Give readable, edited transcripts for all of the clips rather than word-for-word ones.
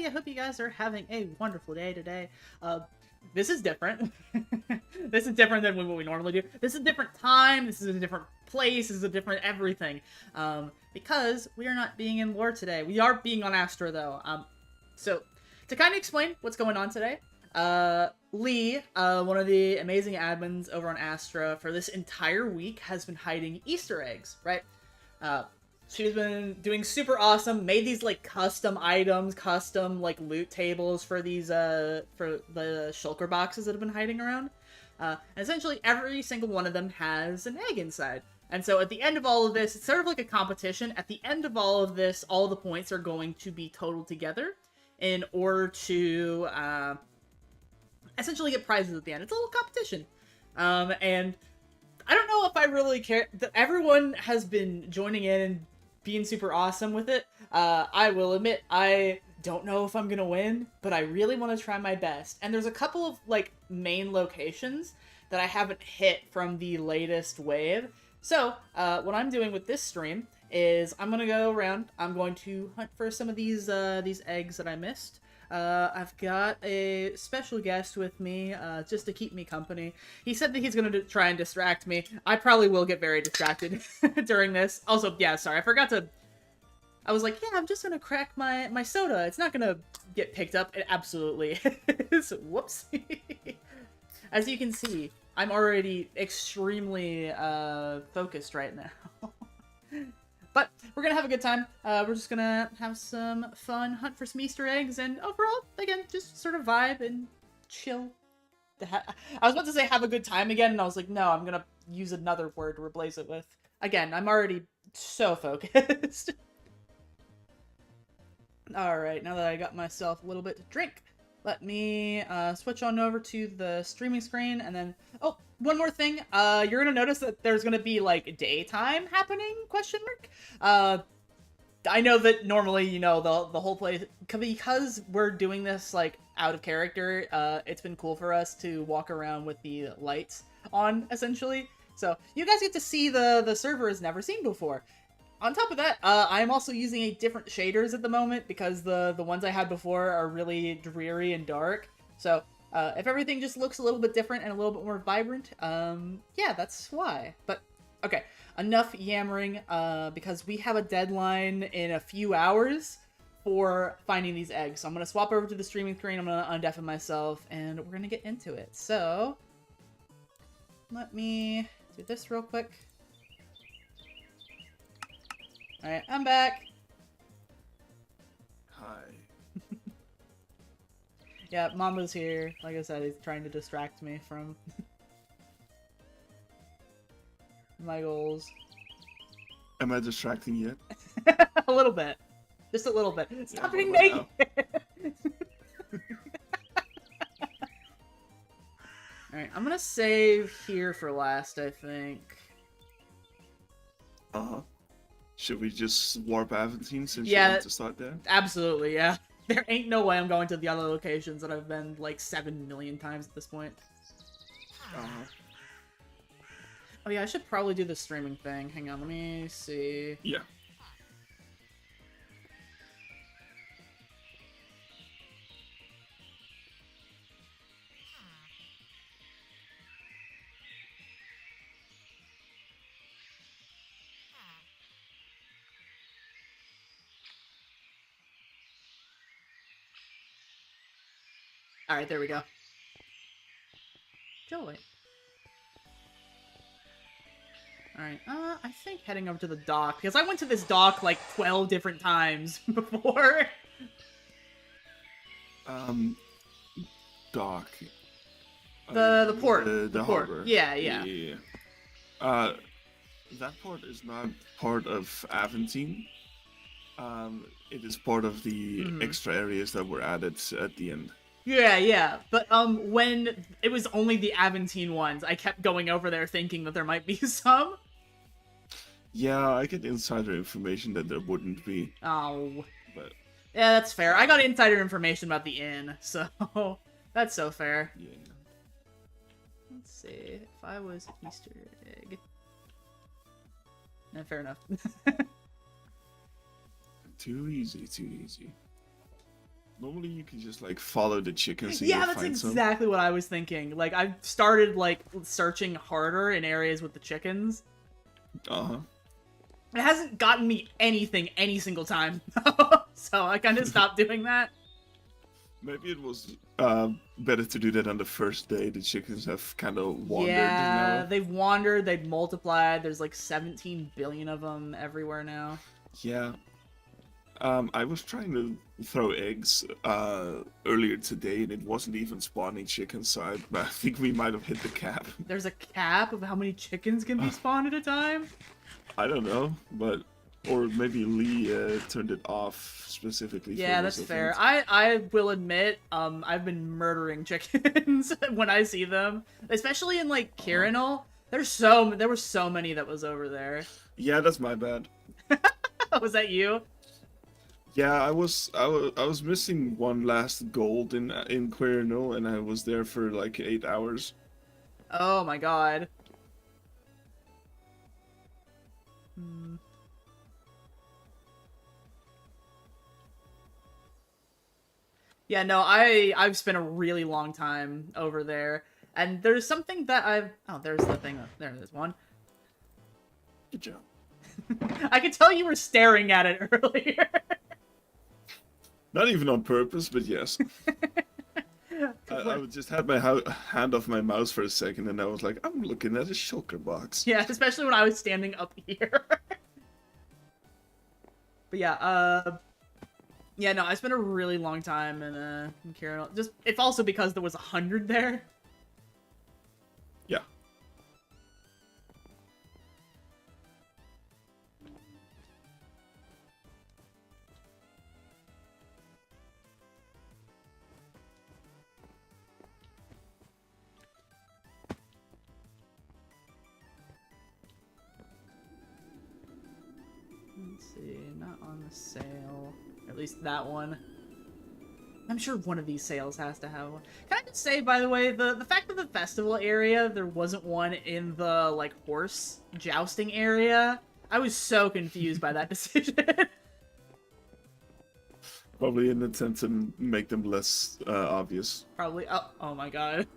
everybody. I hope you guys are having a wonderful day today. This is different. This is different than what we normally do. This is a different time. This is a different place. This is a different everything. Because we are not being in lore today. We are being on Astra, though. So, to kind of explain what's going on today, Lee, one of the amazing admins over on Astra, for this entire week has been hiding Easter eggs, right? She's been doing super awesome, made these, like, custom items, custom, like, loot tables for these, for the shulker boxes that have been hiding around. And essentially every single one of them has an egg inside. And so at the end of all of this, it's sort of like a competition. At the end of all of this, all the points are going to be totaled together in order to, essentially get prizes at the end. It's a little competition. And I don't know if I really care. Everyone has been joining in and being super awesome with it. I will admit, I don't know if I'm gonna win, but I really want to try my best. And there's a couple of, like, main locations that I haven't hit from the latest wave. So, what I'm doing with this stream is I'm gonna go around, I'm going to hunt for some of these eggs that I missed. I've got a special guest with me, just to keep me company. He said that he's gonna try and distract me. I probably will get very distracted during this. Also, yeah, sorry, I forgot to... I was like, yeah, I'm just gonna crack my soda. It's not gonna get picked up. It absolutely is. Whoops. As you can see, I'm already extremely, focused right now. But we're gonna have a good time. We're just gonna have some fun, hunt for some Easter eggs, and overall, again, just sort of vibe and chill. I was about to say have a good time again, and I was like, no, I'm gonna use another word to replace it with. Again, I'm already so focused. Alright, now that I got myself a little bit to drink, let me switch on over to the streaming screen, and then... Oh, one more thing. You're gonna notice that there's gonna be, like, daytime happening, question mark? I know that normally, you know, the whole place... Because we're doing this, like, out of character, it's been cool for us to walk around with the lights on, essentially. So, you guys get to see the server has never seen before. On top of that, I'm also using a different shaders at the moment because the ones I had before are really dreary and dark. So, if everything just looks a little bit different and a little bit more vibrant, yeah, that's why. But, okay, enough yammering, because we have a deadline in a few hours for finding these eggs. So I'm going to swap over to the streaming screen, I'm going to undeafen myself, and we're going to get into it. So, let me do this real quick. Alright, I'm back. Hi. Yeah, Mamba's here. Like I said, he's trying to distract me from my goals. Am I distracting yet? A little bit. Just a little bit. Stop being what naked! Alright, I'm gonna save here for last, I think. Uh-huh. Should we just warp Aventine since you Yeah, want to start there? Absolutely, yeah. There ain't no way I'm going to the other locations that I've been, like, 7 million times at this point. Uh-huh. Oh yeah, I should probably do the streaming thing. Hang on, let me see. Yeah. Alright, there we go. Joy. Alright, I think heading over to the dock, because I went to this dock like 12 different times before. Dock. The port. The port. harbor. Yeah. That port is not part of Aventine. It is part of the extra areas that were added at the end. Yeah, but when it was only the Aventine ones, I kept going over there thinking that there might be some. Yeah, I get insider information that there wouldn't be. Oh. But yeah, that's fair. I got insider information about the inn, so that's so fair. yeah. Let's see, if I was Easter egg. No, fair enough. Too easy, too easy. Normally you can just like follow the chickens and Yeah, you'll that's find some. exactly what I was thinking. Like, I've started, like, searching harder in areas with the chickens. Uh-huh. It hasn't gotten me anything any single time. So I kind of stopped doing that. Maybe it was better to do that on the first day. The chickens have kind of wandered Yeah, now. they've wandered, they've multiplied. There's like 17 billion of them everywhere now. Yeah. I was trying to throw eggs earlier today, and it wasn't even spawning chickens, so I think we might have hit the cap. There's a cap of how many chickens can be spawned at a time? I don't know, but... Or maybe Lee turned it off specifically for Yeah, this that's fair. event. I will admit, I've been murdering chickens when I see them. Especially in, like, Kirinal. There were so many that was over there. Yeah, that's my bad. Was that you? Yeah, I was missing one last gold in Quirino, and I was there for like 8 hours. Oh my god. Hmm. Yeah, no, I've spent a really long time over there, and there's something that there's the thing. There's one. Good job. I could tell you were staring at it earlier. Not even on purpose, but yes. I just had my hand off my mouse for a second, and I was like, I'm looking at a shulker box. Yeah, especially when I was standing up here. But yeah, yeah, no, I spent a really long time in Carol. Just, it's also because there was 100 there. Yeah. Let's see, not on the sale. At least that one. I'm sure one of these sales has to have one. Can I just say, by the way, the fact that the festival area, there wasn't one in the, like, horse jousting area, I was so confused by that decision. Probably an attempt to make them less obvious. Probably. Oh my god.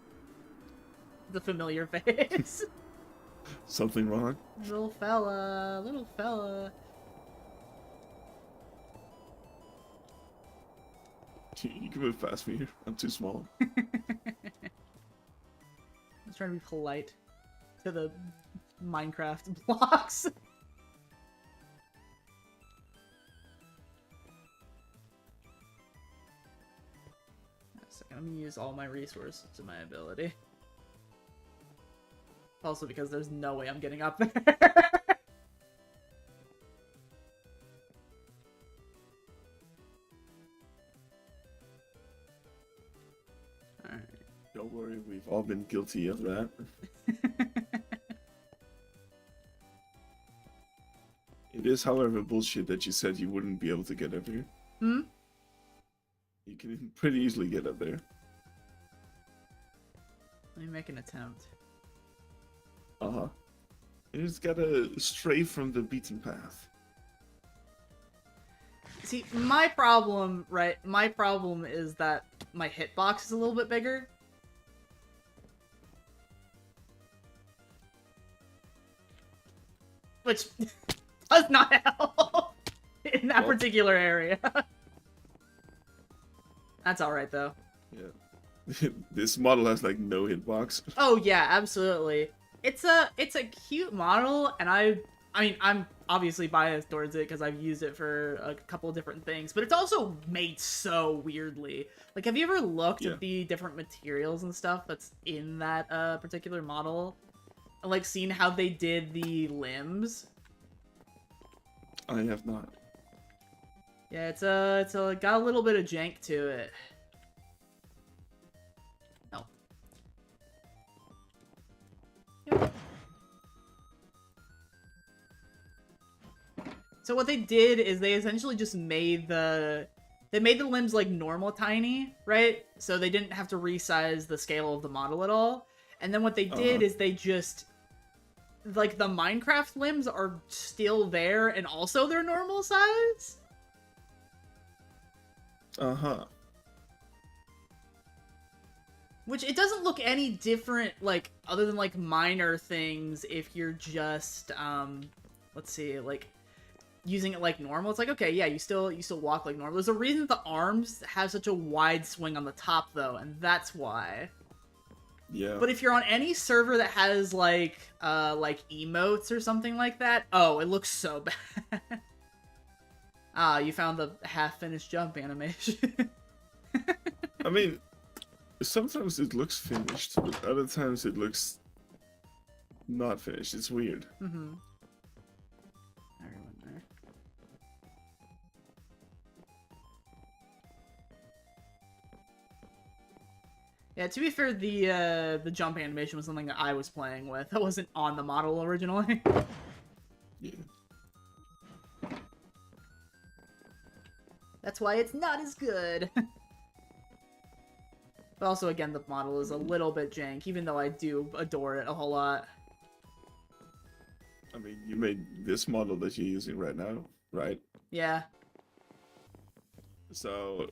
The familiar face. Something wrong? Little fella, little fella. You can move past me here. I'm too small. I was trying to be polite to the Minecraft blocks. I'm gonna use all my resources to my ability. Also because there's no way I'm getting up there. Alright. Don't worry, we've all been guilty of that. It is, however, bullshit that you said you wouldn't be able to get up here. Hmm? You can pretty easily get up there. Let me make an attempt. Uh-huh. You just gotta stray from the beaten path. See, my problem, right? My problem is that my hitbox is a little bit bigger. Which does not help in that particular area. That's alright, though. Yeah. This model has, like, no hitbox. Oh, yeah, absolutely. It's a cute model, and I mean, I'm obviously biased towards it because I've used it for a couple of different things, but it's also made so weirdly. Like, have you ever looked at the different materials and stuff that's in that particular model? And, like, seen how they did the limbs? I have not. Yeah, it's got a little bit of jank to it. Oh. Yep. So what they did is they essentially just made the limbs like normal tiny, right? So they didn't have to resize the scale of the model at all. And then what they did is they just, like, the Minecraft limbs are still there and also they're normal size. Uh-huh. Which, it doesn't look any different, like, other than, like, minor things if you're just, let's see, like, using it like normal. It's like, okay, yeah, you still walk like normal. There's a reason that the arms have such a wide swing on the top, though, and that's why. Yeah. But if you're on any server that has, like emotes or something like that, oh, it looks so bad. Ah, you found the half-finished jump animation. I mean, sometimes it looks finished, but other times it looks not finished. It's weird. Mm-hmm. Everyone there. Yeah, to be fair, the jump animation was something that I was playing with. That wasn't on the model originally. Yeah. That's why it's not as good. But also, again, the model is a little bit jank, even though I do adore it a whole lot. I mean, you made this model that you're using right now, right? Yeah. So,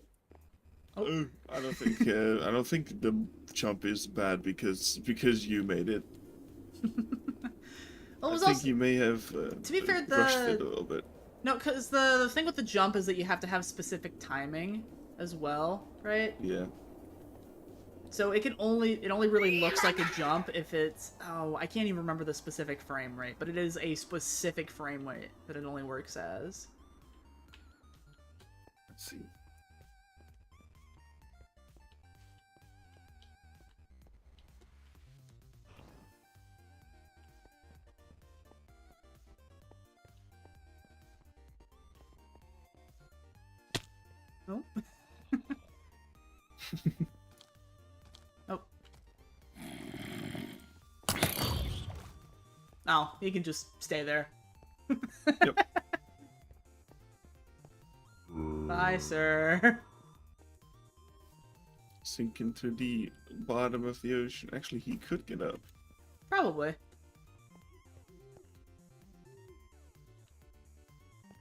Oh. I don't think the jump is bad because you made it. Well, it was I think also, you may have to be fair, rushed it a little bit. No, because the thing with the jump is that you have to have specific timing as well, right? Yeah. So it only really looks like a jump if it's, oh, I can't even remember the specific frame rate, but it is a specific frame rate that it only works as. Let's see. Oh. Oh. Oh, you can just stay there. Yep. Bye, sir. Sink into the bottom of the ocean. Actually, he could get up. Probably.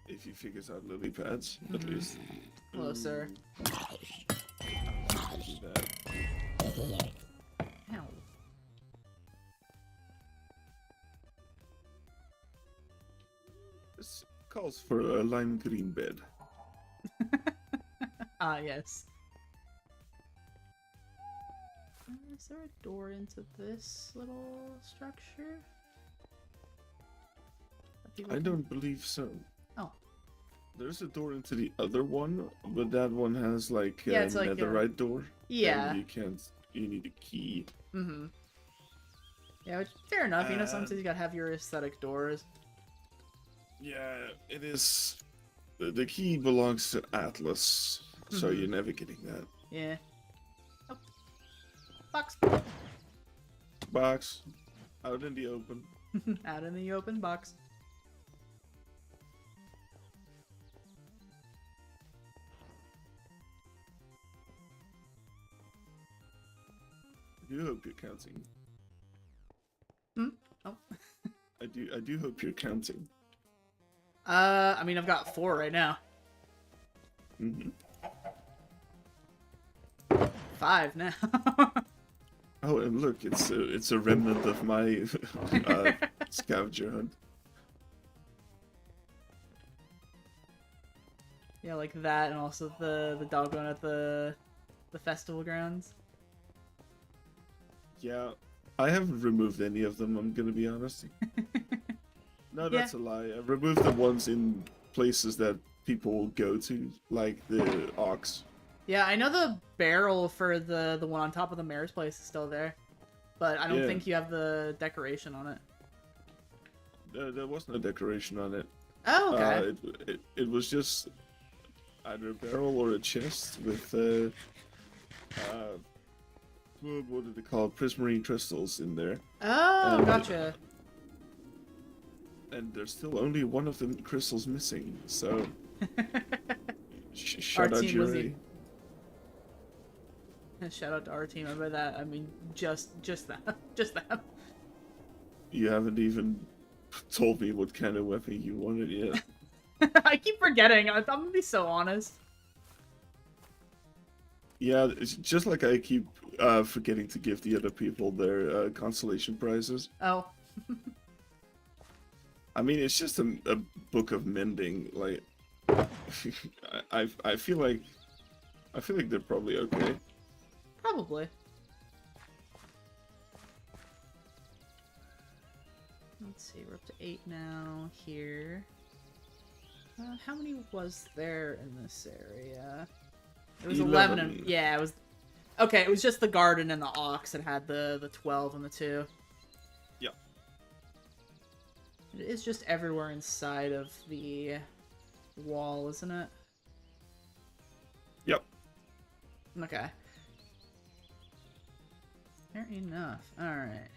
If he figures out lily pads, at least. Hello, sir. Do that. Ow. This calls for a lime green bed. Ah, yes. Is there a door into this little structure? I don't believe so. Oh. There's a door into the other one, but that one has like Yeah, a it's like a- netherite door. Yeah. And you can't. You need a key. Mm-hmm. Yeah, which, fair enough. You know, sometimes you gotta have your aesthetic doors. Yeah, it is. The key belongs to Atlas, so Mhm. you're never getting that. Yeah. Oh. Box. Box, out in the open. Out in the open box. I do hope you're counting. Hmm? Oh. I do hope you're counting. I mean, I've got 4 right now. Mm-hmm. 5 now. Oh, and look, it's a remnant of my scavenger hunt. Yeah, like that, and also the dog one at the festival grounds. Yeah, I haven't removed any of them, I'm gonna be honest. No, that's a lie. I removed the ones in places that people go to, like the Ox. Yeah, I know the barrel for the one on top of the mayor's place is still there, but I don't think you have the decoration on it. There wasn't a decoration on it. Oh, okay. It was just either a barrel or a chest with what did they call it? Prismarine crystals in there. Oh, and, gotcha. And there's still only one of the crystals missing, so shout Our out team was Yuri. Shout out to our team. And by that, I mean just that, just that. You haven't even told me what kind of weapon you wanted yet. I keep forgetting. I'm gonna be so honest. Yeah, it's just like I keep forgetting to give the other people their consolation prizes. Oh. I mean, it's just a book of mending. Like, I feel like they're probably okay. Probably. Let's see, we're up to 8 now here. How many was there in this area? It was 11 and, yeah, it was... Okay, it was just the garden and the ox that had the 12 and the 2. Yep. It is just everywhere inside of the wall, isn't it? Yep. Okay. Fair enough. Alright.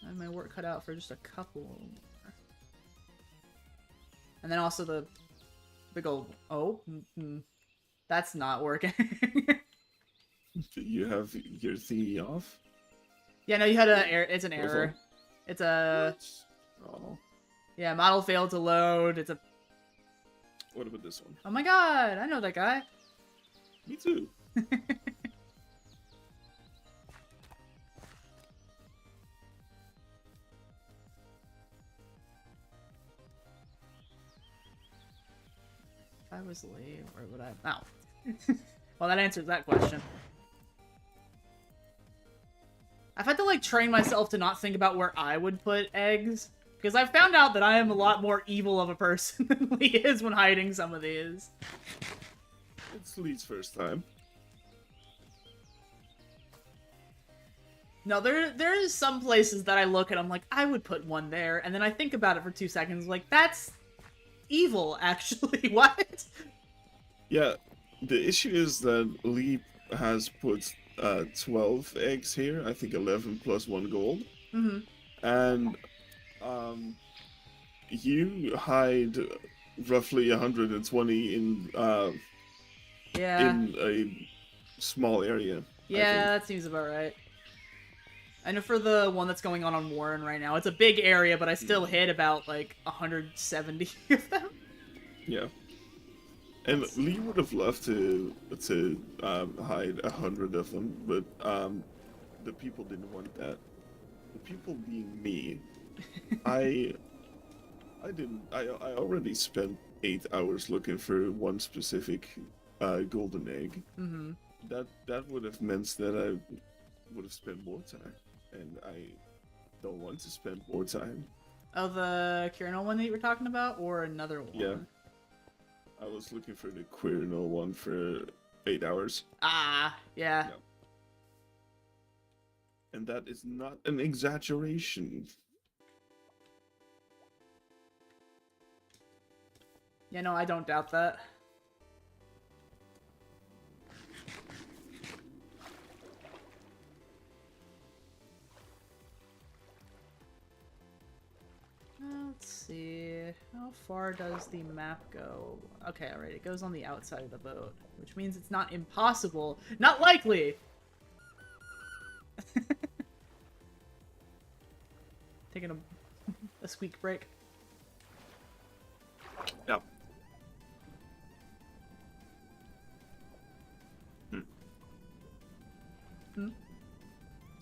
I have my work cut out for just a couple more. And then also the big old... Oh, that's not working. You have your thingy off? Yeah, no, you had it's an error. It's a... Oh. Yeah, model failed to load. It's a... What about this one? Oh my god, I know that guy. Me too. If I was late, where would I... Oh. Well, that answers that question. I've had to, like, train myself to not think about where I would put eggs. Because I've found out that I am a lot more evil of a person than Lee is when hiding some of these. It's Lee's first time. No, there is some places that I look at, I'm like, I would put one there, and then I think about it for 2 seconds, like, that's evil, actually. What? Yeah, the issue is that Lee has put 12 eggs here, I think 11 plus 1 gold. Mm-hmm. And you hide roughly 120 in a small area. Yeah, that seems about right. I know for the one that's going on Warren right now, it's a big area, but I still hit about, like, 170 of them. Yeah. And Lee would have loved to hide 100 of them, but the people didn't want that. The people being me, I already spent 8 hours looking for one specific golden egg. Mm-hmm. That would have meant that I would have spent more time, and I don't want to spend more time. Oh, the Quirinal one that you were talking about, or another one? Yeah. I was looking for the Quirinal one for 8 hours. Ah, yeah. Yeah. And that is not an exaggeration. Yeah, no, I don't doubt that. Let's see. How far does the map go? Okay, alright, it goes on the outside of the boat, which means it's not impossible. Not likely! Taking a squeak break. Yep.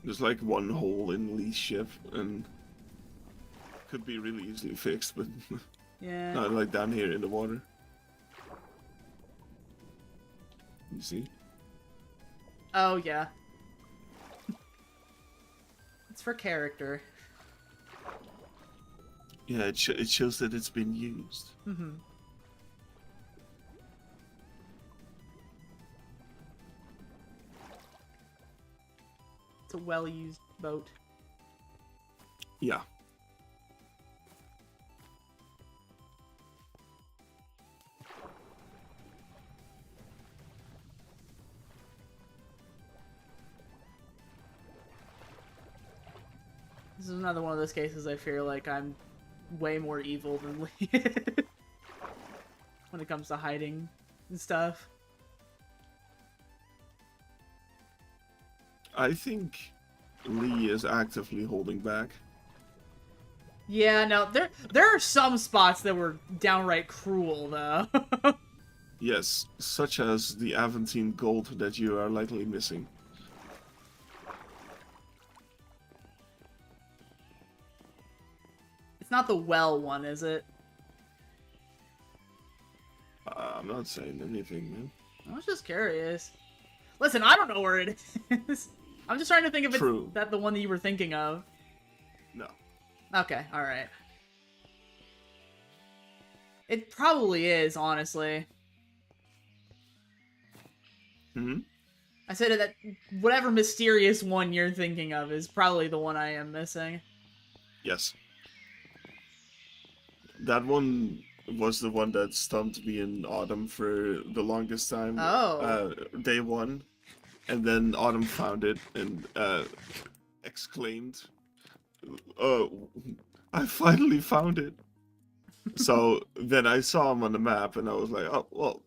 There's like one hole in Lee's ship, and could be really easily fixed, but Yeah. not like down here in the water. You see? Oh, yeah. It's for character. Yeah, it shows that it's been used. Mm-hmm. It's a well-used boat. Yeah. This is another one of those cases I feel like I'm way more evil than Lee when it comes to hiding and stuff. I think Lee is actively holding back. Yeah, no, there are some spots that were downright cruel, though. Yes, such as the Aventine gold that you are likely missing. It's not the well one, is it? I'm not saying anything, man. I was just curious. Listen, I don't know where it is. I'm just trying to think if it's True. that the one that you were thinking of. No. Okay, alright. It probably is, honestly. Hmm? I said that whatever mysterious one you're thinking of is probably the one I am missing. Yes. That one was the one that stumped me in Autumn for the longest time. Oh. Day one. And then Autumn found it and exclaimed, "Oh, I finally found it." So then I saw him on the map and I was like, "Oh, well."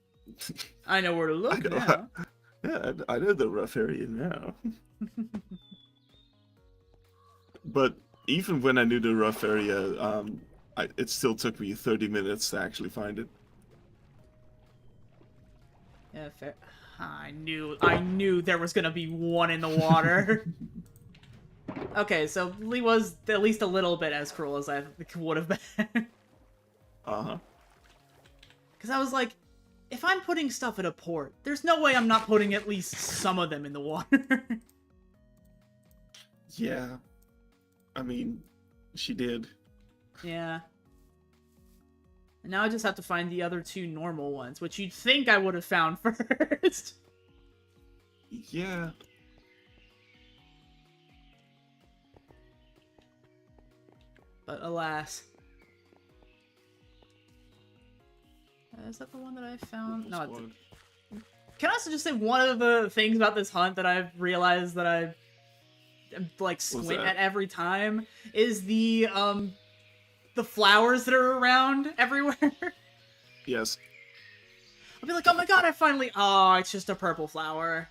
I know where to I look know, now. yeah, I know the rough area now. But even when I knew the rough area, it still took me 30 minutes to actually find it. Yeah, fair. I knew there was gonna be one in the water. Okay, so Lee was at least a little bit as cruel as I would have been. Uh-huh. Because I was like, if I'm putting stuff at a port, there's no way I'm not putting at least some of them in the water. Yeah. I mean, she did. Yeah. And now I just have to find the other two normal ones, which you'd think I would have found first. Yeah. But alas. Is that the one that I found? No, it's... Can I also just say one of the things about this hunt that I've realized that I like squint at every time is the flowers that are around everywhere. Yes. I'll be like, oh my god, I finally... Oh, it's just a purple flower.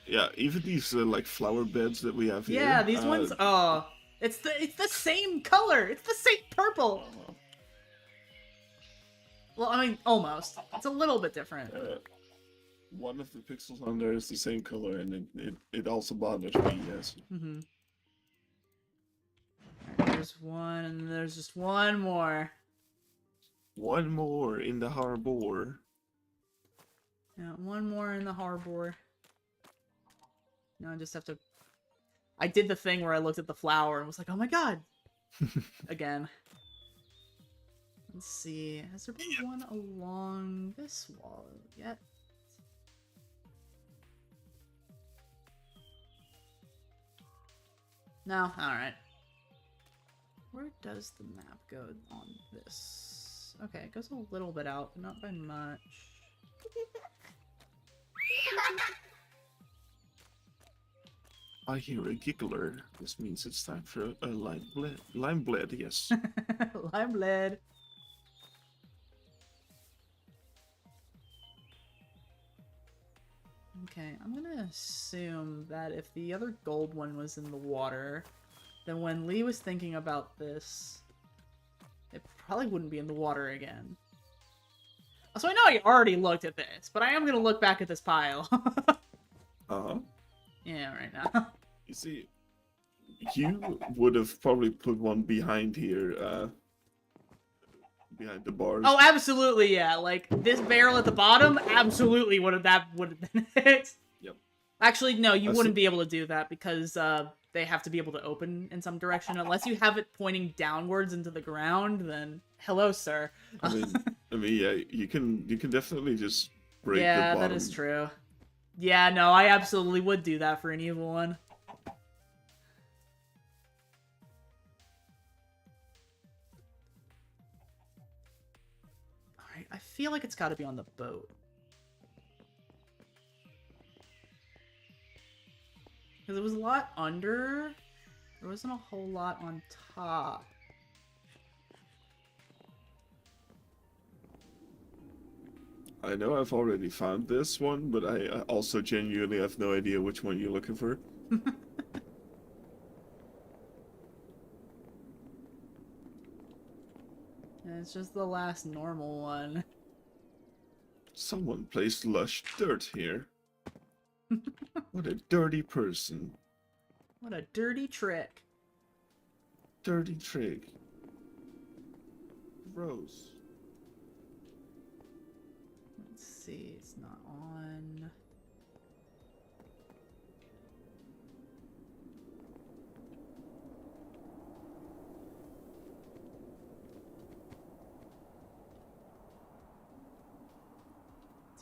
Yeah, even these like flower beds that we have here. Yeah, these ones... Oh, it's the same color. It's the same purple. Well, I mean, almost. It's a little bit different. One of the pixels on there is the same color, and it also bothers me, yes. Mm-hmm. Right, there's one, and there's just one more. One more in the harbor. Yeah, one more in the harbor. Now I just have to... I did the thing where I looked at the flower and was like, oh my god! Again. Let's see. Has there been one along this wall yet? No? Alright. Where does the map go on this? Okay, it goes a little bit out, but not by much. I hear a giggler. This means it's time for a lime bled. Lime bled, yes. Lime bled. Okay, I'm gonna assume that if the other gold one was in the water, then when Lee was thinking about this, it probably wouldn't be in the water again. So I know I already looked at this, but I am gonna look back at this pile. Uh-huh. Yeah, right now. You see, you would have probably put one behind here, behind the bars. Oh, absolutely, yeah. Like, this barrel at the bottom, absolutely would have been it. Yep. Actually, no, you wouldn't be able to do that because they have to be able to open in some direction. Unless you have it pointing downwards into the ground, then hello, sir. I mean, yeah, you can definitely just break the bottom. Yeah, that is true. Yeah, no, I absolutely would do that for an evil one. Alright, I feel like it's gotta be on the boat. Because it was a lot under. There wasn't a whole lot on top. I know I've already found this one, but I also genuinely have no idea which one you're looking for. And it's just the last normal one. Someone placed lush dirt here. What a dirty person. What a dirty trick. Dirty trick. Gross. Let's see, it's not on.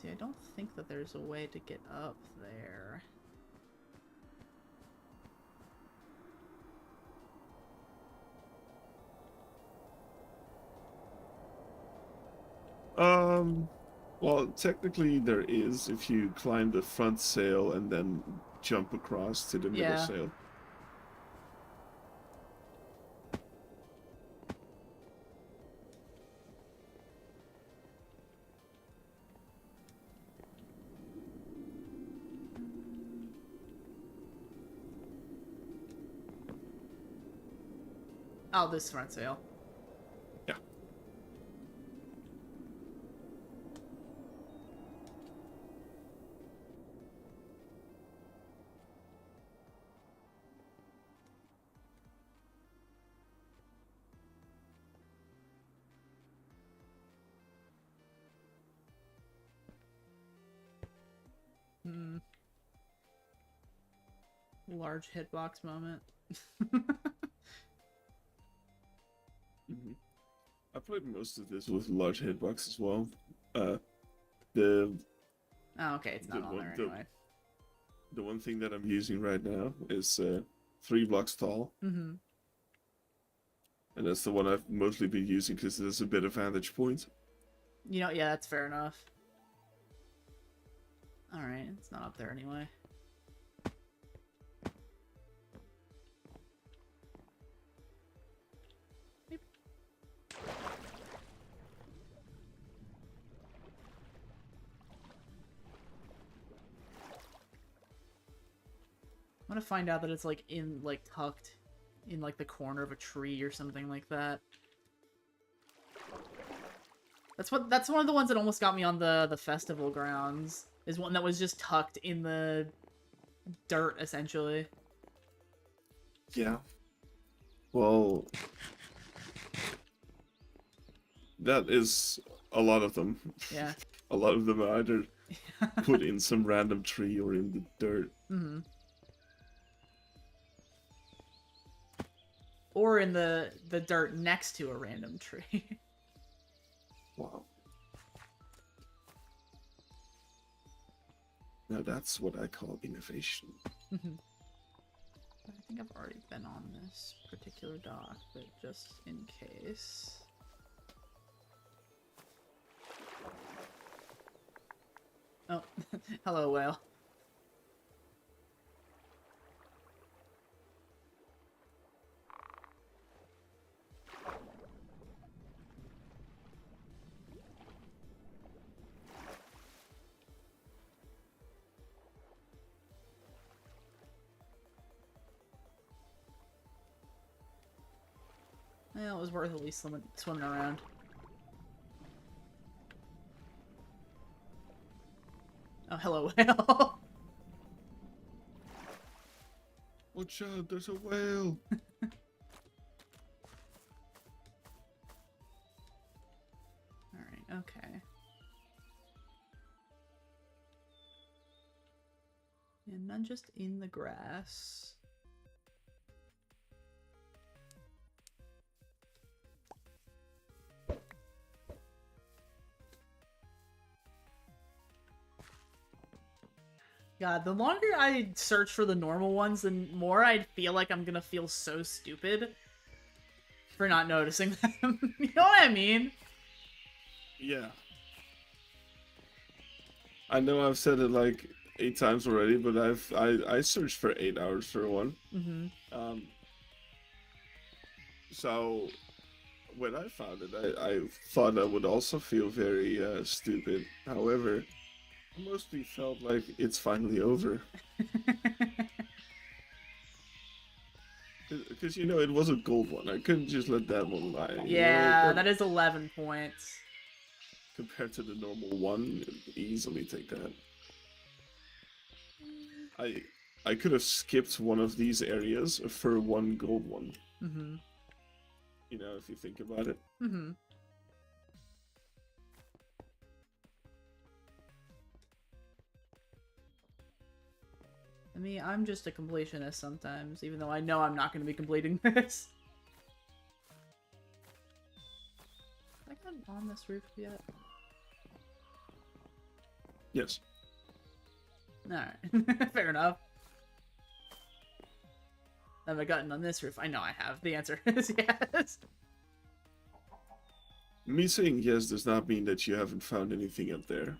See, I don't think that there's a way to get up there. Well, technically there is if you climb the front sail and then jump across to the middle Yeah. sail. Oh, this front sail. Yeah. Hmm. Large hitbox moment. Mm-hmm. I played most of this with large hitbox as well. The Oh, okay, it's not The on one- there the- anyway. the one thing that I'm using right now is 3 blocks tall, Mm-hmm. and that's the one I've mostly been using because there's a bit of vantage point. You know, yeah, that's fair enough. Alright, it's not up there anyway. Beep. I'm gonna find out that it's like in, like, tucked in, like, the corner of a tree or something like that. That's one of the ones that almost got me on the festival grounds. Is one that was just tucked in the dirt, essentially. Yeah. Well, that is a lot of them. Yeah. A lot of them are either put in some random tree or in the dirt. Mm-hmm. Or in the dirt next to a random tree. Wow. Now that's what I call innovation. I think I've already been on this particular dock, but just in case. Oh, hello, whale. Yeah, it was worth at least swimming around. Oh, hello, whale. Watch out, there's a whale! Alright, okay. And none just in the grass. God, the longer I search for the normal ones, the more I feel like I'm gonna feel so stupid for not noticing them. You know what I mean? Yeah. I know I've said it like 8 times already, but I searched for 8 hours for one. Mm-hmm. So when I found it, I thought I would also feel very stupid. However, I mostly felt like it's finally over. Because, you know, it was a gold one. I couldn't just let that one lie. Yeah, that is 11 points. compared to the normal one, easily take that. I could have skipped one of these areas for one gold one. Mm-hmm. You know, if you think about it. Mm-hmm. I mean, I'm just a completionist sometimes, even though I know I'm not going to be completing this. Have I gotten on this roof yet? Yes. Alright, fair enough. Have I gotten on this roof? I know I have. The answer is yes. Me saying yes does not mean that you haven't found anything up there.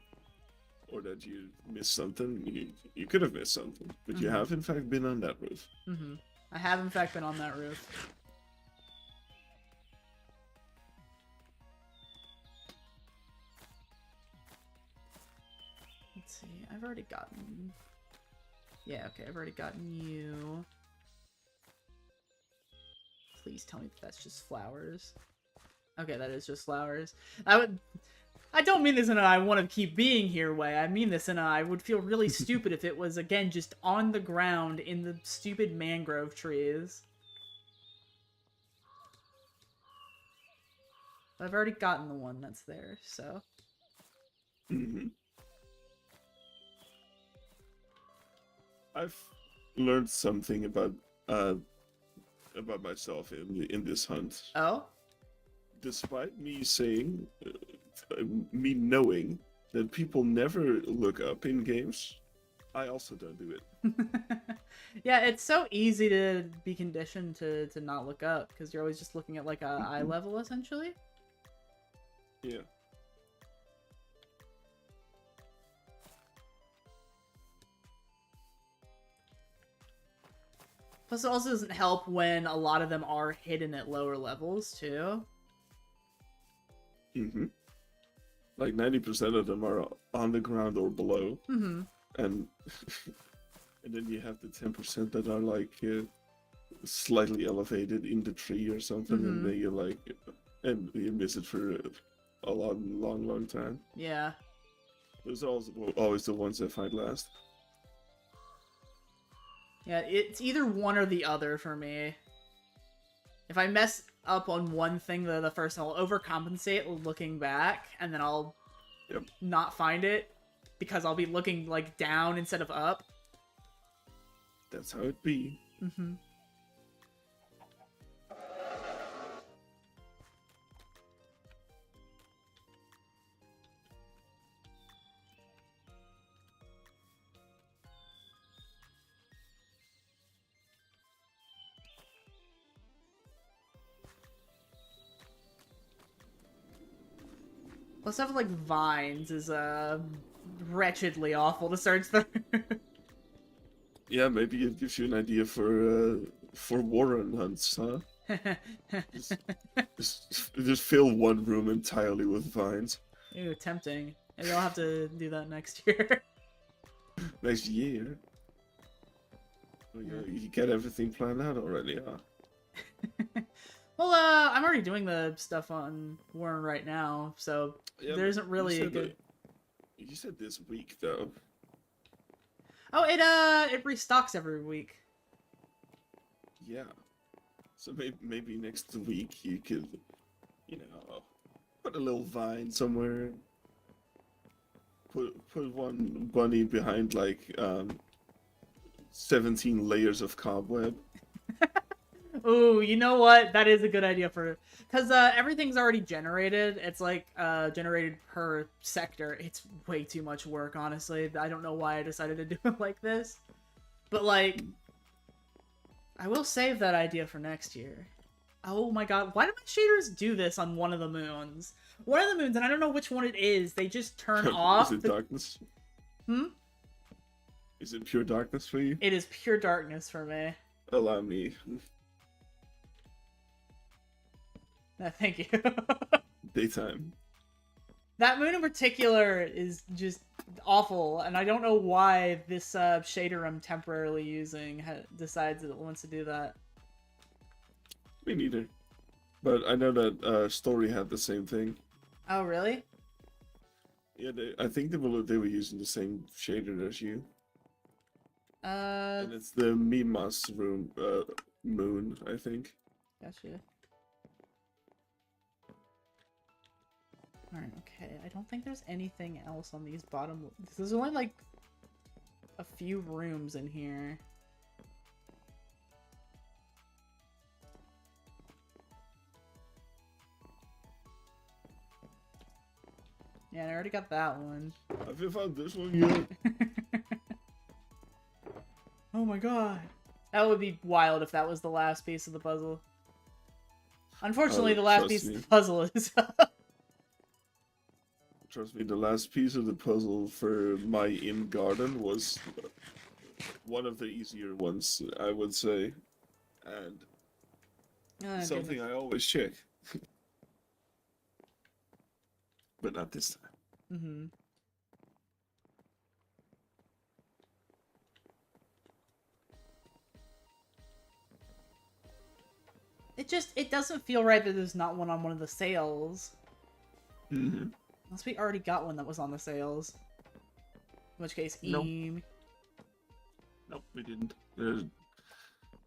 Or that you missed something. You could have missed something. But you have, in fact, been on that roof. Mm-hmm. I have, in fact, been on that roof. Let's see. I've already gotten... Yeah, okay. I've already gotten you. Please tell me that that's just flowers. Okay, that is just flowers. I don't mean this in a I want to keep being here way. I mean this in a I would feel really stupid if it was, again, just on the ground in the stupid mangrove trees. But I've already gotten the one that's there, so... Mm-hmm. I've learned something about myself in this hunt. Oh? Despite me saying, me knowing that people never look up in games, I also don't do it. Yeah, it's so easy to be conditioned to not look up, because you're always just looking at, like, a eye level, essentially. Yeah. Plus, it also doesn't help when a lot of them are hidden at lower levels, too. Mm-hmm. Like 90% of them are on the ground or below. Mm-hmm. And and then you have the 10% that are like slightly elevated in the tree or something, and then you like, and you miss it for a long time. Yeah. Those are always the ones I find last. Yeah, it's either one or the other for me. If I mess up on one thing the first time, I'll overcompensate looking back, and then I'll not find it, because I'll be looking, like, down instead of up. That's how it be. Mm-hmm. Plus, stuff like vines is wretchedly awful to search through. Yeah, maybe it gives you an idea for Warren hunts, huh? just fill one room entirely with vines. Ew, tempting. Maybe I'll have to do that next year. Next year? Well, you get everything planned out already, huh? Well, I'm already doing the stuff on Warren right now, so there isn't really a good... You said this week, though. Oh, it restocks every week. Yeah. So maybe next week you could, you know, put a little vine somewhere. Put one bunny behind, like, 17 layers of cobweb. Ooh, you know what? That is a good idea for... Because everything's already generated. It's, like, generated per sector. It's way too much work, honestly. I don't know why I decided to do it like this. But, like... I will save that idea for next year. Oh my god, why do my shaders do this on one of the moons? One of the moons, and I don't know which one it is, they just turn off... Is it darkness? Hmm? Is it pure darkness for you? It is pure darkness for me. Allow me. Thank you. Daytime. That moon in particular is just awful, and I don't know why this shader I'm temporarily using decides that it wants to do that. Me neither. But I know that Story had the same thing. Oh, really? Yeah, I think they were using the same shader as you. And it's the Mimas room, moon, I think. Gotcha. Alright, okay. I don't think there's anything else on these bottom... There's only, like, a few rooms in here. Yeah, I already got that one. Have you found this one yet? Oh my god. That would be wild if that was the last piece of the puzzle. Unfortunately, the last piece of the puzzle is... Trust me, the last piece of the puzzle for my in garden was one of the easier ones, I would say. And something goodness. I always check. But not this time. Mm-hmm. It doesn't feel right that there's not one on one of the sales. Mm-hmm. Unless we already got one that was on the sales. In which case, Nope. Nope, we didn't.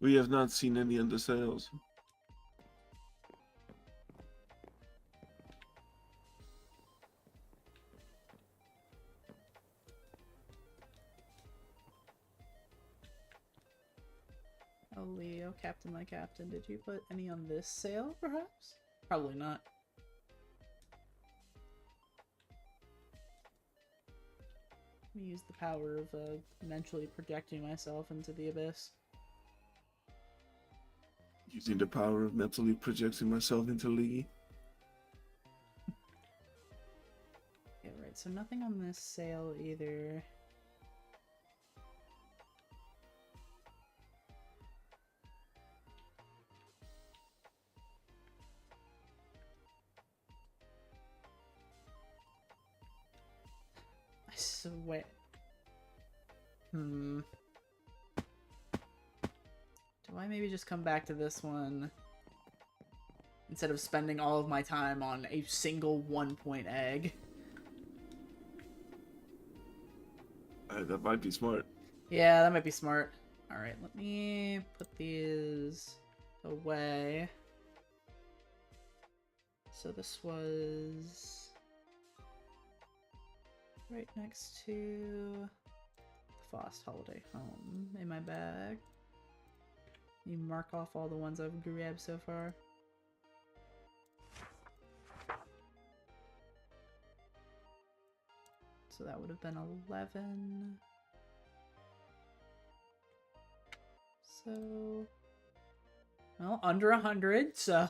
We have not seen any on the sales. Oh, Leo, Captain, my captain. Did you put any on this sale, perhaps? Probably not. Let me use the power of mentally projecting myself into the abyss. Using the power of mentally projecting myself into League. Yeah, right. So nothing on this sale either. I swear. Do I maybe just come back to this one instead of spending all of my time on a single 1-point egg? That might be smart. Yeah, that might be smart. Alright, let me put these away. So this was right next to the Fost Holiday Home in my bag. You mark off all the ones I've grabbed so far. So that would have been 11. So, well, under 100, so.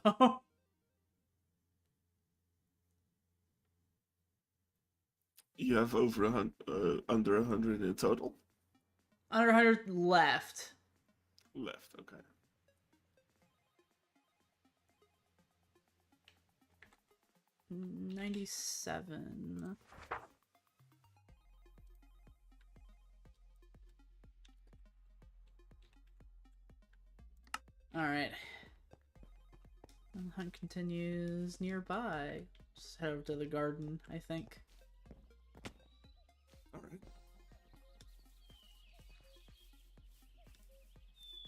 You have over under 100 in total? Under 100 left. Left, okay. $97. Alright. The hunt continues nearby. Just head over to the garden, I think. Alright.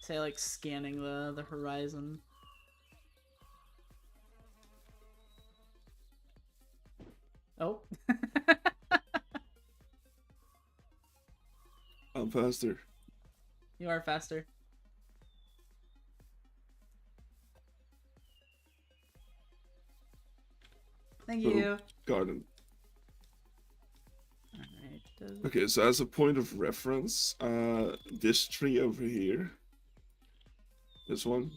Say, like, scanning the horizon. Oh. I'm faster. You are faster. Thank you. Garden. Alright. Okay, so as a point of reference, this tree over here, this one,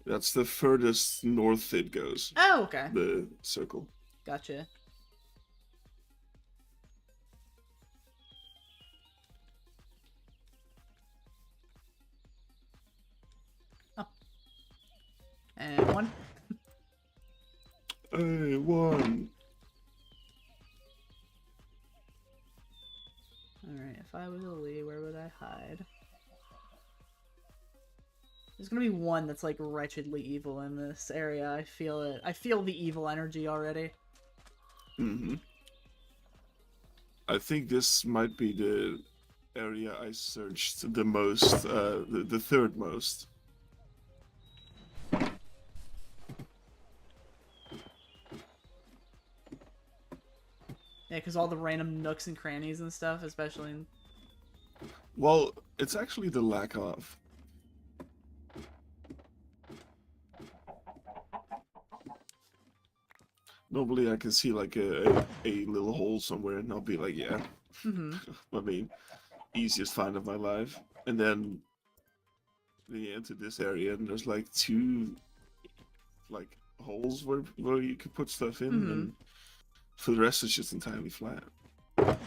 that's the furthest north it goes. Oh, okay. The circle. Gotcha. Oh. And one. Hey, one. Alright, if I was a Lee, where would I hide? There's gonna be one that's like wretchedly evil in this area. I feel it. I feel the evil energy already. Mm-hmm. I think this might be the area I searched the most, the third most. Yeah, because all the random nooks and crannies and stuff, especially in... Well, it's actually the lack of. Normally I can see like a little hole somewhere and I'll be like, yeah. Mm-hmm. I mean, easiest find of my life. And then you enter this area and there's like two like holes where you could put stuff in, Mm-hmm. and for the rest it's just entirely flat. Alright,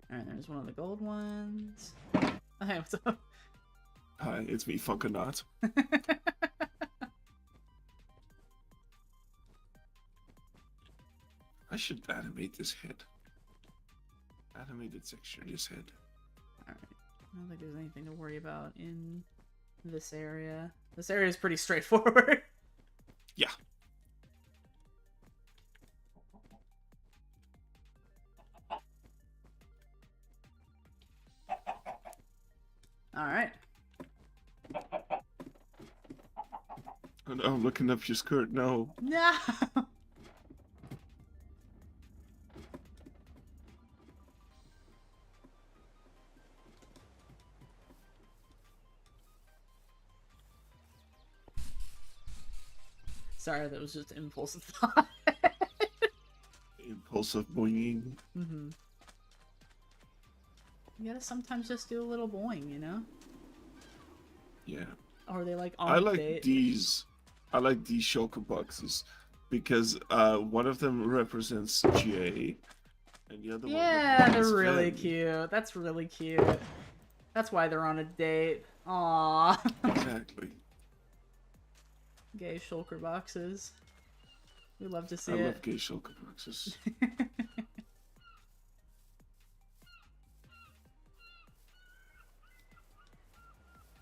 there's one of the gold ones. Hey, what's up? Hi, it's me, Funkanot. I should animate this head. Animate the texture of this head. Alright. I don't think there's anything to worry about in this area. This area is pretty straightforward. Yeah. Alright. Oh no, I'm looking up your skirt. No. No! Sorry, that was just impulsive thought. Impulsive boinging. Mm-hmm. You gotta sometimes just do a little boing, you know? Yeah. Or they like on I like date. these. I like these shulker boxes because one of them represents J, and the other one. Yeah, they're represents really Finn. cute. That's really cute. That's why they're on a date. Aww. Exactly. Gay shulker boxes. We love to see I it. love gay shulker boxes.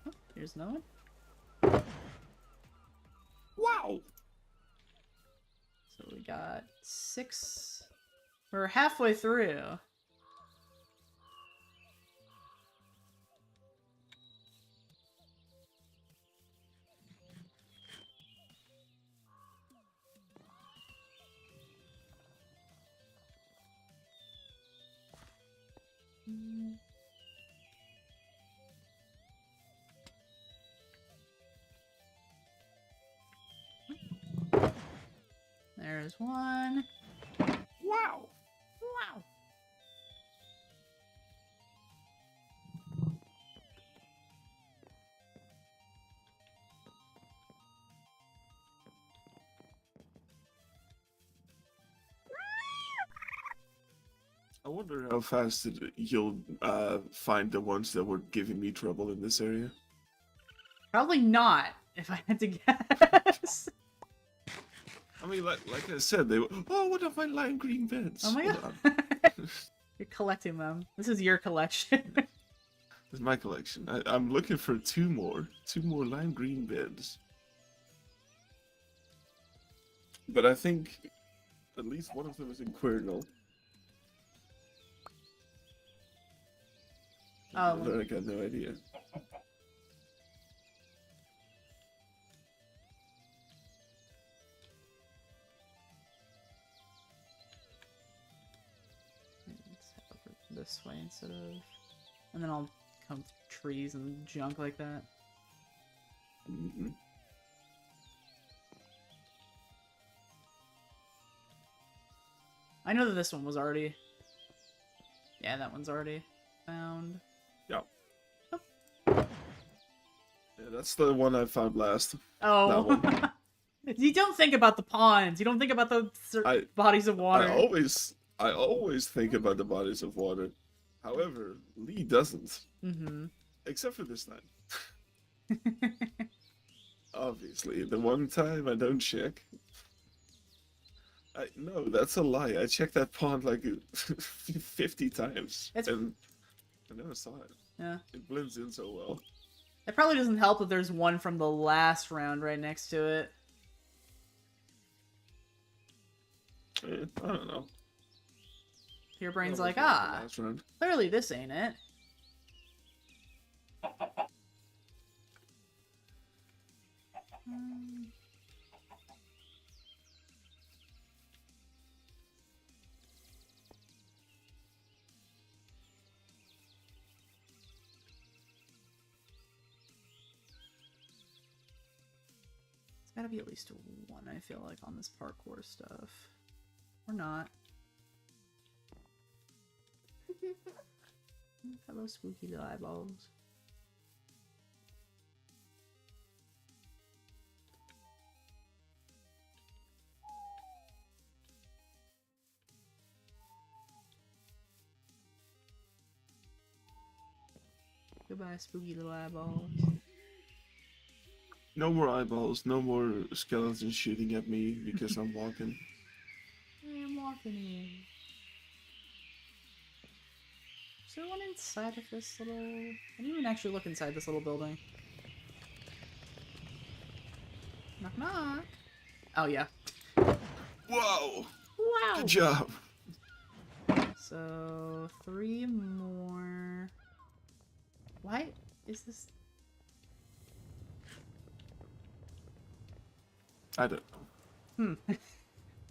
Oh, here's another one. Wow. So we got 6. We're halfway through. There's one. Wow. Wow. I wonder how fast you'll find the ones that were giving me trouble in this area. Probably not, if I had to guess. I mean, like I said, they were. Oh, what are my lime green beds? Oh my Hold god. on. You're collecting them. This is your collection. This is my collection. I'm looking for two more lime green beds. But I think at least one of them is in Quirnell. Oh. I got no idea. Let's head over this way instead of... And then I'll come through trees and junk like that. Mm-hmm. I know that this one was already... Yeah, that one's already found. Yeah. Oh. Yeah, that's the one I found last. Oh. That one. You don't think about the ponds. You don't think about the bodies of water. I always think about the bodies of water. However, Lee doesn't. Mm-hmm. Except for this time. Obviously, the one time I don't check. No, that's a lie. I checked that pond like 50 times. And I never saw it. Yeah. It blends in so well. It probably doesn't help that there's one from the last round right next to it. I don't know. Your brain's That like, was like the ah, last round. clearly this ain't it. It's gotta be at least one, I feel like, on this parkour stuff. Or not. Hello, spooky little eyeballs. Goodbye, spooky little eyeballs. No more eyeballs, no more skeletons shooting at me because I'm walking. I'm walking in. Is there one inside of this little... I didn't even actually look inside this little building. Knock knock. Oh yeah. Whoa! Wow! Good job! So, 3 more... Why is this... I don't know.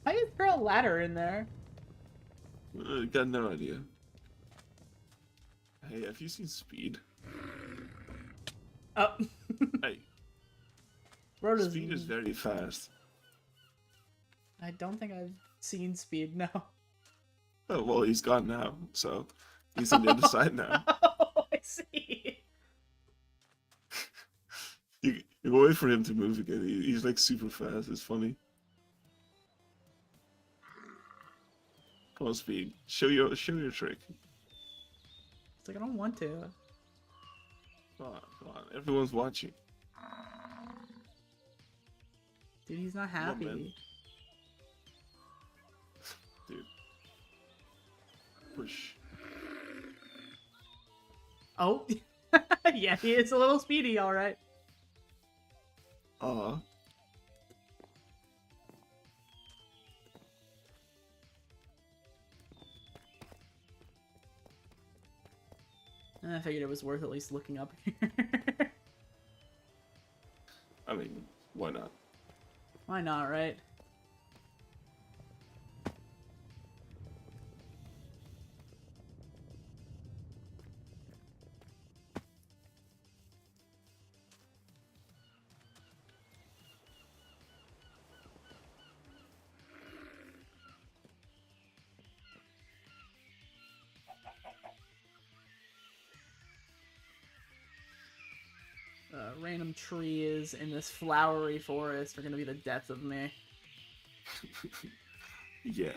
Why is there a ladder in there? Got no idea. Hey, have you seen Speed? Oh. Hey, Bro does... Speed is very fast. I don't think I've seen Speed, no. Oh, well, he's gone now, so he's on the other side now. Oh, I see. You wait for him to move again. He's like super fast. It's funny. Come on, Speed. Show your trick. It's like, I don't want to. Come on. Everyone's watching. Dude, he's not Come on, happy. man. Dude. Push. Oh. Yeah, he is a little speedy, alright. I figured it was worth at least looking up here. I mean, why not? Why not, right? Random trees in this flowery forest are gonna be the death of me. Yeah.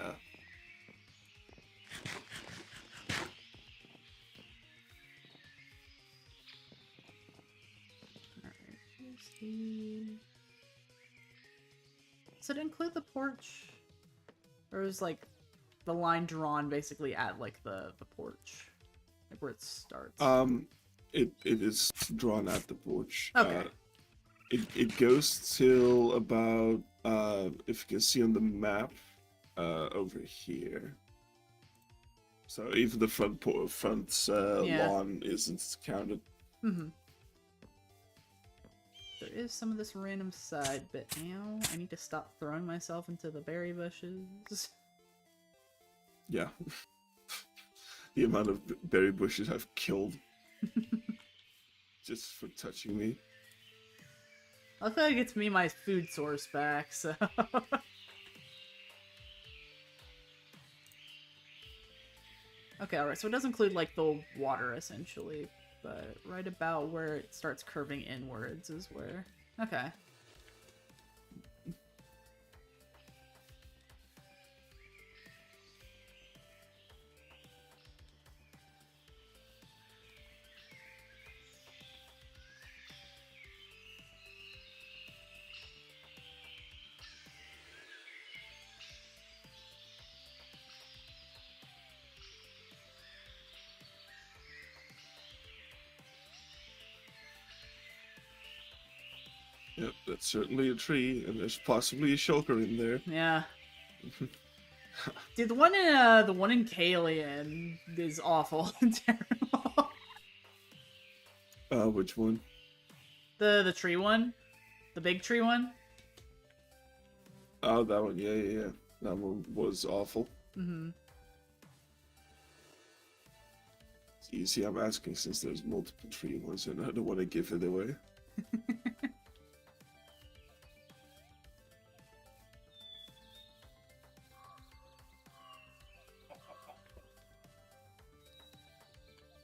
Alright, here's the... Does it include the porch? Or is like the line drawn basically at like the porch? Like where it starts? It is drawn at the porch. Okay. It goes till about if you can see on the map over here. So even the front Yeah. lawn isn't counted. Mm-hmm. There is some of this random side bit. Ow, I need to stop throwing myself into the berry bushes. Yeah. The amount of berry bushes I've killed. Just for touching me. I feel like it's me my food source back, so... Okay, alright, so it does include, like, the water, essentially. But right about where it starts curving inwards is where... Okay. Yep, that's certainly a tree, and there's possibly a shulker in there. Yeah. Dude, the one in Kalian is awful and terrible. Which one? The tree one, the big tree one. Oh, that one. Yeah, yeah, yeah. That one was awful. Mm-hmm. You see, I'm asking since there's multiple tree ones, and I don't want to give it away.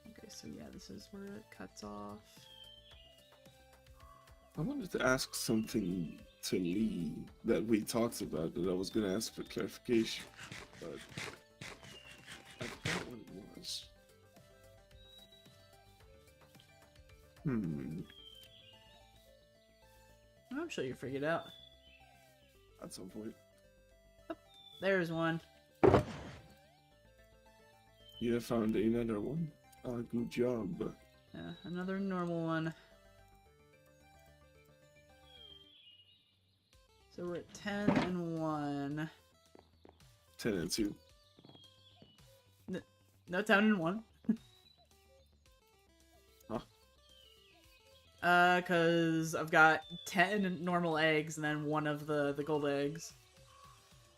Okay, so yeah, this is where it cuts off. I wanted to ask something to Lee that we talked about that I was going to ask for clarification, but I forgot what it was. I'm sure you figured it out. At some point. Oh, there's one. You found another one. Good job. Yeah, another normal one. So we're at 10 and 1. 10 and 2. No, 10 and 1. Huh? Cause I've got 10 normal eggs and then one of the gold eggs.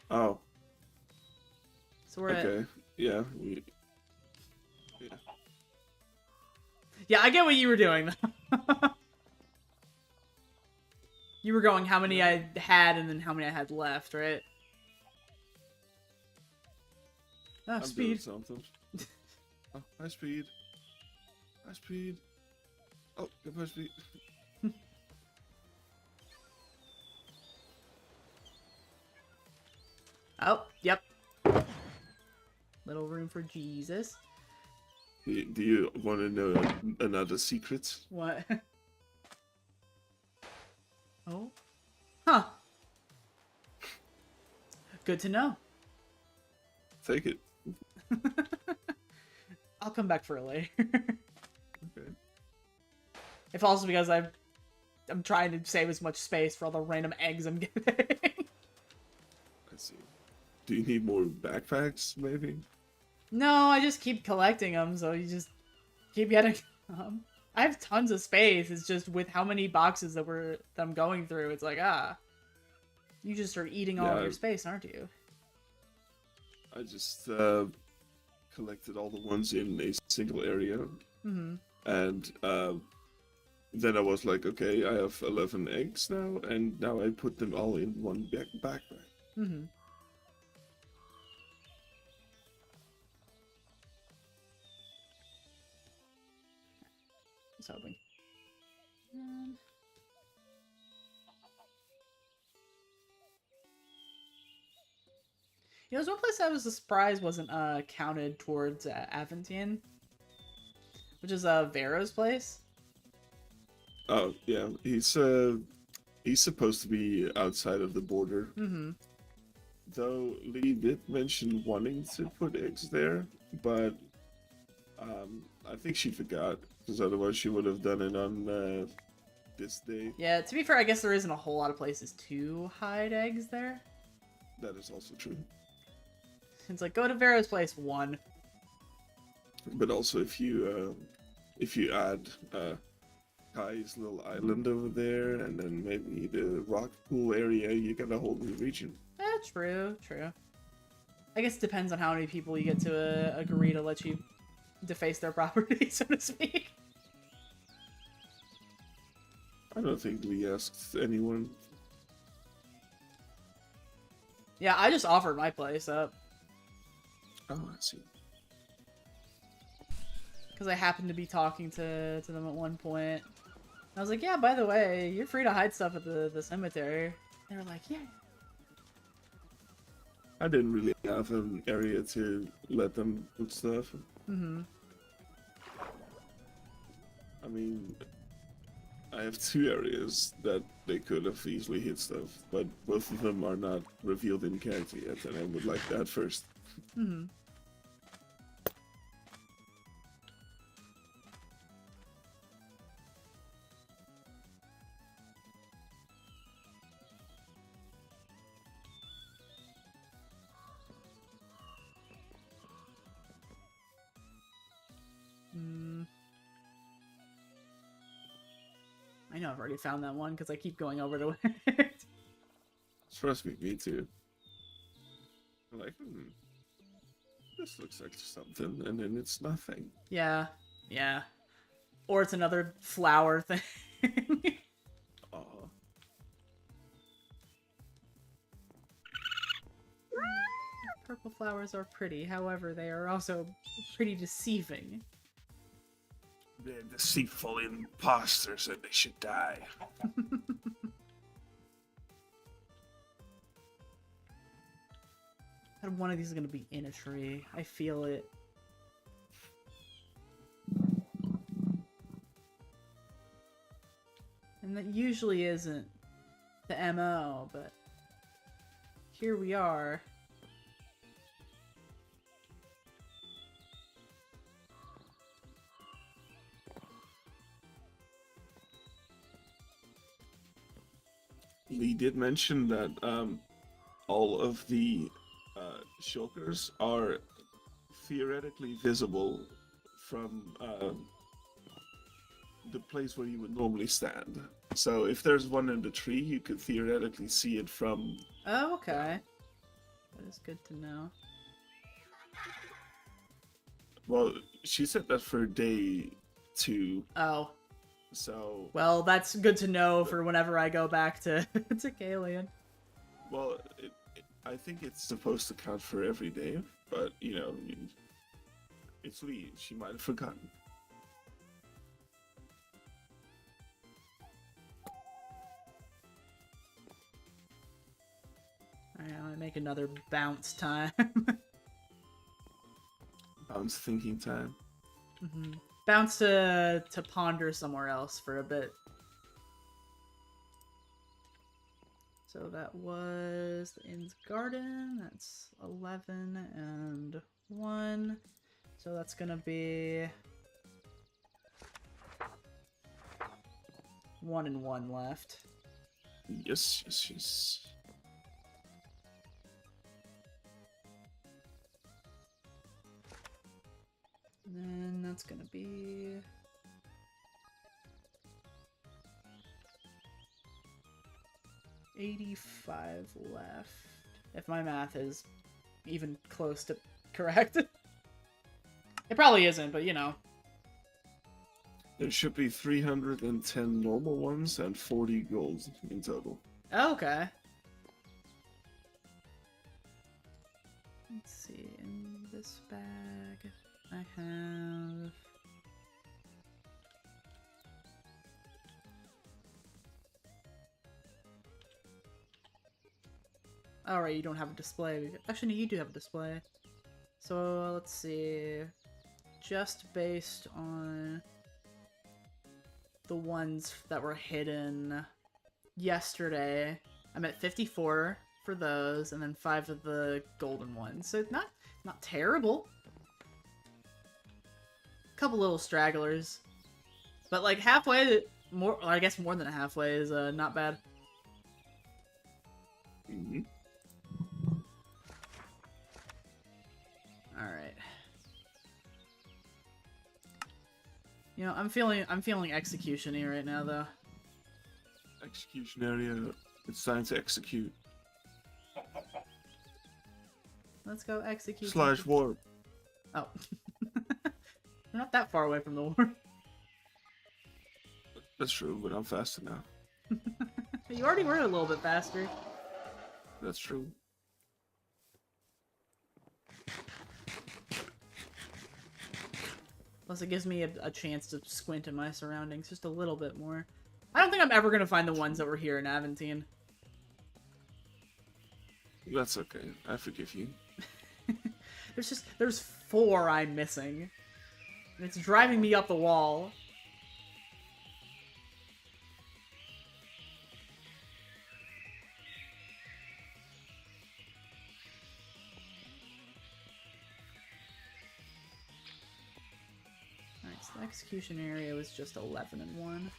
Oh. So we're okay. at... Yeah. Yeah, I get what you were doing. You were going how many I had and then how many I had left, right? Ah, I'm speed. doing something. Oh, high speed. High speed. Oh, good high speed. Oh, yep. Little room for Jesus. Do you want to know another secret? What? Oh. Huh. Good to know. Take it. I'll come back for it later. Okay. If also because I'm trying to save as much space for all the random eggs I'm getting. Let's see. Do you need more backpacks, maybe? No, I just keep collecting them, so you just keep getting them. I have tons of space. It's just with how many boxes that I'm going through, it's like, you just are eating all of your space, aren't you? I just collected all the ones in a single area. Mm-hmm. And then I was like, okay, I have 11 eggs now, and now I put them all in one backpack. Mm-hmm. Just hoping. There's one place I was surprised wasn't counted towards Aventine, which is Vero's place. Oh yeah, he's supposed to be outside of the border. Mm-hmm. Though Lee did mention wanting to put eggs there, but I think she forgot, because otherwise she would have done it on this day. Yeah, to be fair, I guess there isn't a whole lot of places to hide eggs there. That is also true. It's like, go to Vero's place 1. But also, if you add Kai's little island over there, and then maybe the rock pool area, you get a whole new region. True. I guess it depends on how many people you get to agree to let you deface their property, so to speak. I don't think Lee asked anyone. Yeah, I just offered my place up. Oh, I see. Because I happened to be talking to them at one point. I was like, yeah, by the way, you're free to hide stuff at the cemetery. They were like, yeah. I didn't really have an area to let them put stuff. Mm-hmm. I mean, I have 2 areas that they could have easily hit stuff, but both of them are not revealed in character yet, and I would like that first. Mm-hmm. I know I've already found that one because I keep going over to it. Trust me too. I'm like, this looks like something, and then it's nothing. Yeah, yeah. Or it's another flower thing. Aw. Purple flowers are pretty, however, they are also pretty deceiving. They're deceitful imposters and they should die. And one of these is gonna be in a tree. I feel it. And that usually isn't the MO, but here we are. Lee did mention that all of the shulkers are theoretically visible from the place where you would normally stand. So if there's one in the tree, you could theoretically see it from... Oh, okay. That is good to know. Well, she said that for day 2. Oh. So... Well, that's good to know for whenever I go back to to Kalian. Well, I think it's supposed to count for every day, but, you know, it's Lee. She might have forgotten. Alright, I'm gonna make another bounce time. Bounce thinking time. Mm-hmm. Bounce to ponder somewhere else for a bit. So that was the Inn's Garden. That's 11 and 1. So that's gonna be 1 and 1 left. Yes. And then that's gonna be 85 left. If my math is even close to correct. It probably isn't, but you know. There should be 310 normal ones and 40 golds in total. Okay. Let's see, in this bag, I have... Alright, you don't have a display. Actually, no, you do have a display. So, let's see. Just based on the ones that were hidden yesterday, I'm at 54 for those, and then 5 of the golden ones. So, not terrible. Couple little stragglers. But, like, halfway, more, I guess more than halfway is not bad. Mm-hmm. Alright. You know, I'm feeling execution-y right now, though. Execution area. It's time to execute. Let's go execute. / warp. Oh. We're not that far away from the war. That's true, but I'm faster now. You already were a little bit faster. That's true. Plus, it gives me a chance to squint in my surroundings just a little bit more. I don't think I'm ever going to find the ones that were here in Aventine. That's okay. I forgive you. There's 4 I'm missing. And it's driving me up the wall. Alright, so the execution area was just 11 and 1.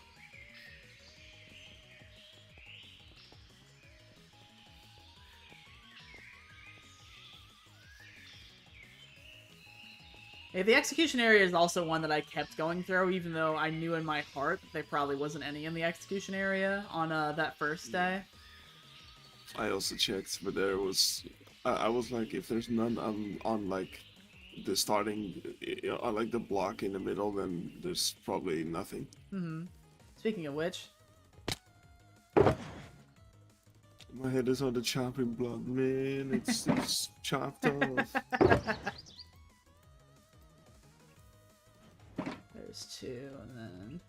Yeah, the execution area is also one that I kept going through, even though I knew in my heart that there probably wasn't any in the execution area on that first day. I also checked, but there was. I was like, if there's none on like the starting, on like the block in the middle, then there's probably nothing. Mm-hmm. Speaking of which, My head is on the chopping block, man. It's chopped off. there's two, and then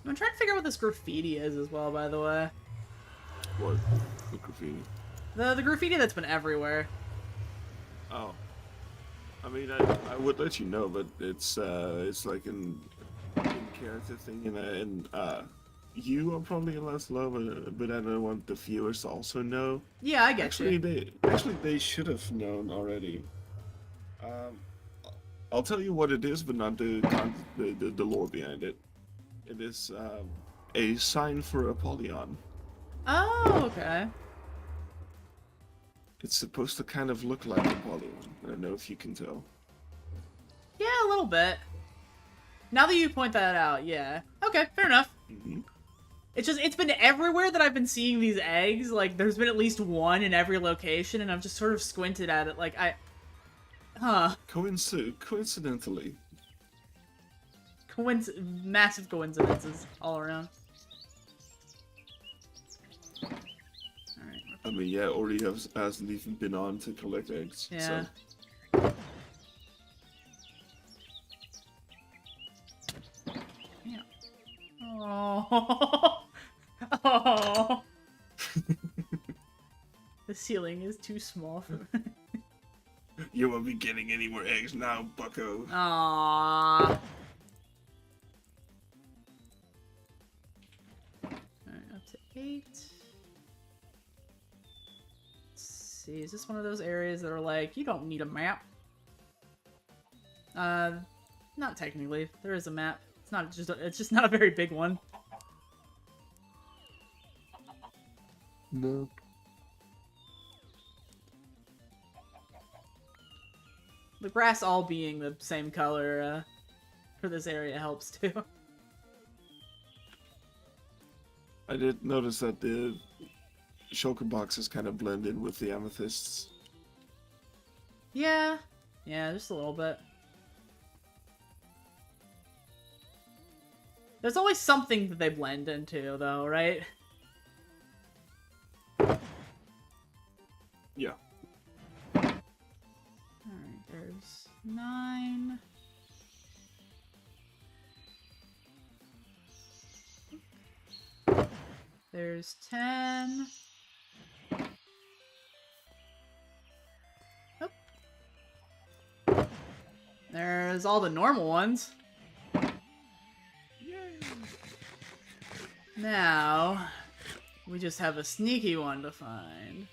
I'm trying to figure out what this graffiti is as well. By the way, What? The graffiti? the graffiti that's been everywhere. Oh. I mean, I would let you know, but it's like an in-character thing, and you are probably less low, but I don't want the viewers to also know. Yeah, I get Actually, you. they should have known already. Um, I'll tell you what it is, but not the lore behind it. It is a sign for Apollyon. Oh, okay. It's supposed to kind of look like Apollyon. I don't know if you can tell. Yeah, a little bit. Now that you point that out, yeah. Okay, fair enough. Mm-hmm. It's been everywhere that I've been seeing these eggs. Like, there's been at least one in every location, and I've just sort of squinted at it, like, Huh. Coincidentally. Massive coincidences all around. Alright. I mean, yeah, Ori hasn't even been on to collect eggs. Yeah. So. Yeah. Oh. Oh. The ceiling is too small for me. You won't be getting any more eggs now, bucko. Aww. Alright, up to 8. Let's see, is this one of those areas that are like, you don't need a map? Not technically. There is a map. It's just not a very big one. No. The grass all being the same color for this area helps too. I did notice that the shulker boxes kind of blend in with the amethysts. Yeah. Yeah, just a little bit. There's always something that they blend into, though, right? Yeah. Alright, there's 9. There's 10. Oop. There's all the normal ones. Now, we just have a sneaky one to find.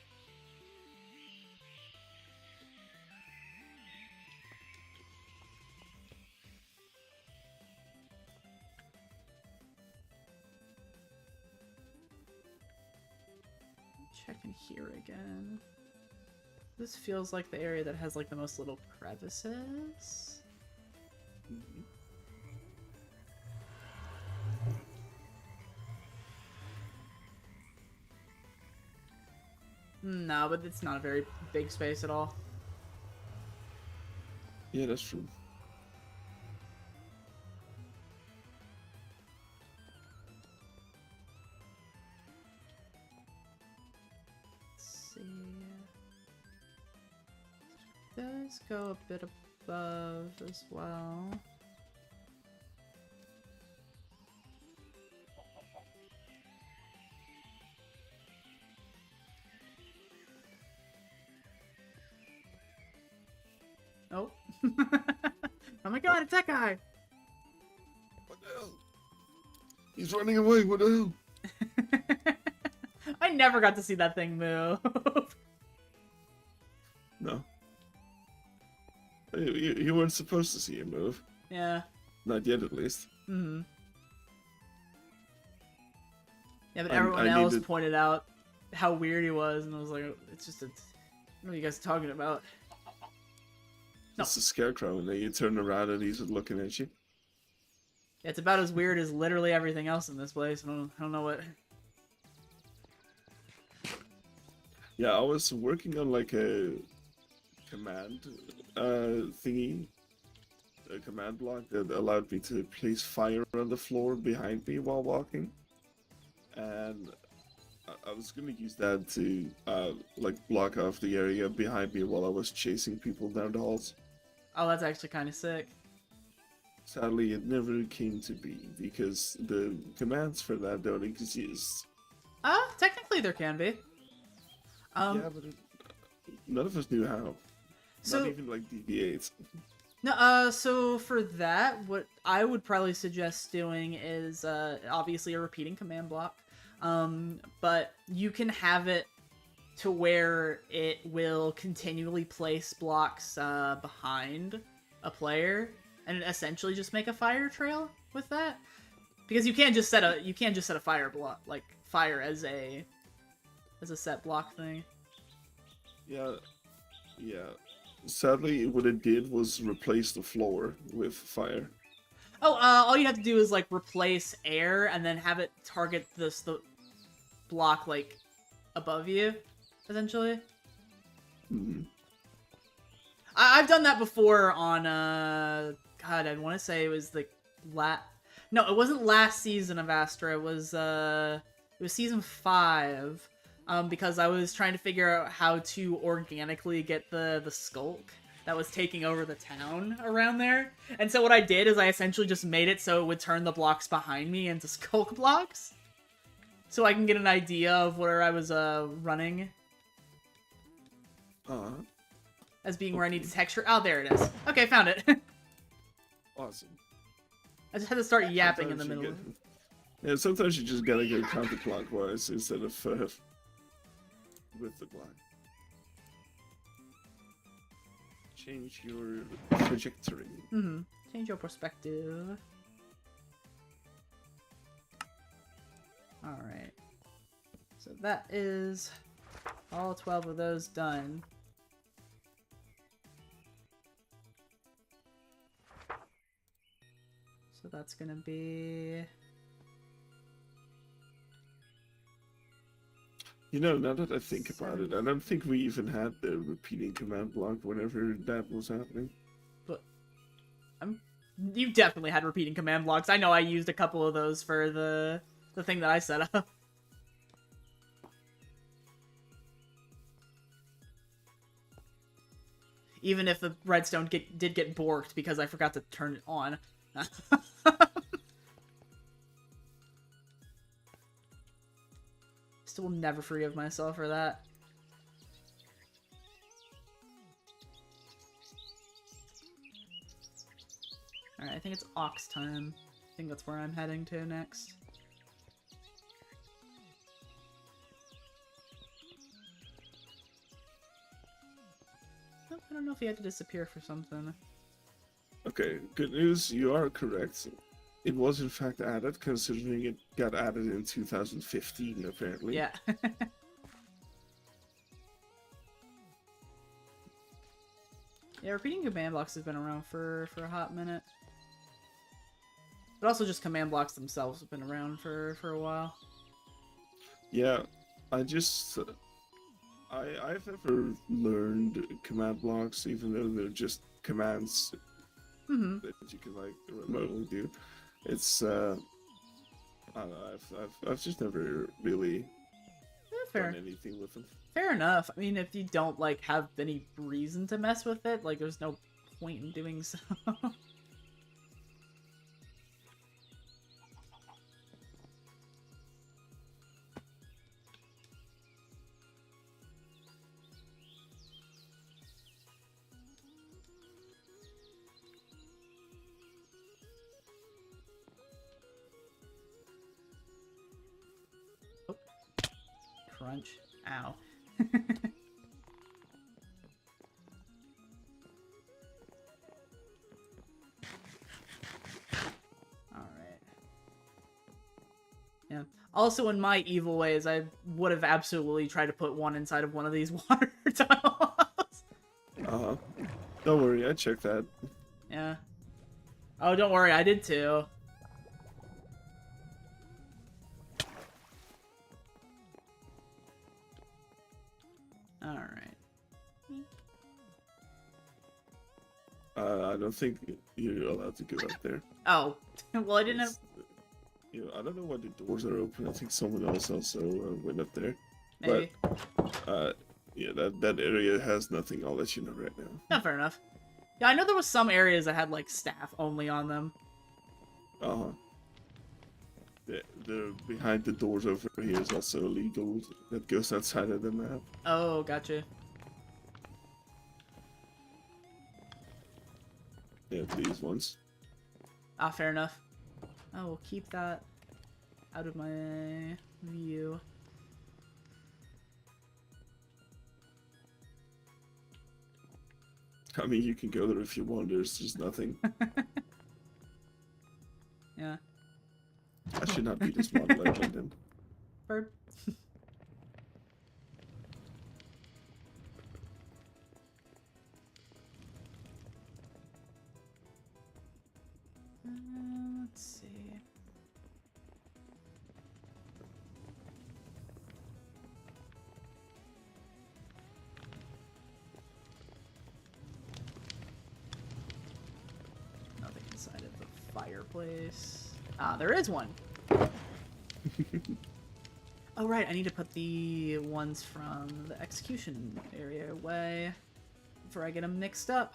Check in here again. This feels like the area that has like the most little crevices. Mm-hmm. No, but it's not a very big space at all. Yeah, that's true. Let's see. It does go a bit above as well. Oh. Oh my god, it's that guy! What the hell? He's running away, what the hell? I never got to see that thing move. No. You weren't supposed to see him move. Yeah. Not yet, at least. Mm-hmm. Yeah, but I everyone else needed... pointed out how weird he was, and I was like, it's just a... What are you guys talking about? No. It's a scarecrow, and then you turn around and he's looking at you. It's about as weird as literally everything else in this place. I don't know what... Yeah, I was working on like a command thingy, a command block that allowed me to place fire on the floor behind me while walking, and I was gonna use that to like block off the area behind me while I was chasing people down the halls. Oh, that's actually kind of sick. Sadly, it never came to be because the commands for that don't exist. Technically there can be. Yeah, but none of us knew how. So, Not even like DB8. No, so for that, what I would probably suggest doing is, obviously a repeating command block. But you can have it to where it will continually place blocks, behind a player, and essentially just make a fire trail with that. Because you can't just set a fire block, like, fire as a set block thing. Yeah. Sadly, what it did was replace the floor with fire. Oh, all you have to do is, like, replace air and then have it target the block, like, above you, essentially. Hmm. I've done that before on, God, I want to say it was the No, it wasn't last season of Astra, it was season 5. Because I was trying to figure out how to organically get the skulk that was taking over the town around there. And so what I did is I essentially just made it so it would turn the blocks behind me into skulk blocks. So I can get an idea of where I was running. As being where I need to texture. Oh, there it is. Okay, found it. Awesome. I just had to start yapping in the middle. Yeah, sometimes you just gotta go counterclockwise instead of with the block. Change your trajectory. Mm-hmm. Change your perspective. Alright. So that is all 12 of those done. So that's gonna be... You know, now that I think about it, I don't think we even had the repeating command block whenever that was happening. But you definitely had repeating command blocks. I know I used a couple of those for the thing that I set up. Even if the redstone did get borked because I forgot to turn it on. Still never forgive myself for that. Alright, I think it's Ox time. I think that's where I'm heading to next. Oh, I don't know if he had to disappear for something. Okay, good news, you are correct. It was in fact added, considering it got added in 2015, apparently. Yeah. Yeah, repeating command blocks has been around for a hot minute. But also just command blocks themselves have been around for a while. Yeah, I've never learned command blocks, even though they're just commands that you can like remotely do. It's I don't know, I've just never really done anything with them. Fair enough. I mean, if you don't like have any reason to mess with it, like there's no point in doing so. Crunch. Ow. Alright. Yeah. Also, in my evil ways, I would have absolutely tried to put one inside of one of these water tunnels. Uh-huh. Don't worry, I checked that. Yeah. Oh, don't worry, I did too. Alright. I don't think you're allowed to go up there. Oh, well, I didn't have... You know, I don't know why the doors are open. I think someone else also went up there. Maybe. But, yeah, that area has nothing. I'll let you know right now. Yeah, fair enough. Yeah, I know there was some areas that had, like, staff only on them. Uh-huh. The behind the doors over here is also illegal. That goes outside of the map. Oh, gotcha. Yeah, these ones. Ah, fair enough. I will keep that out of my view. I mean, you can go there if you want. There's just nothing. Yeah. I should not be this model like London. Bird. Let's see. Nothing inside of the fireplace. Ah, there is one. Oh, right, I need to put the ones from the execution area away before I get them mixed up.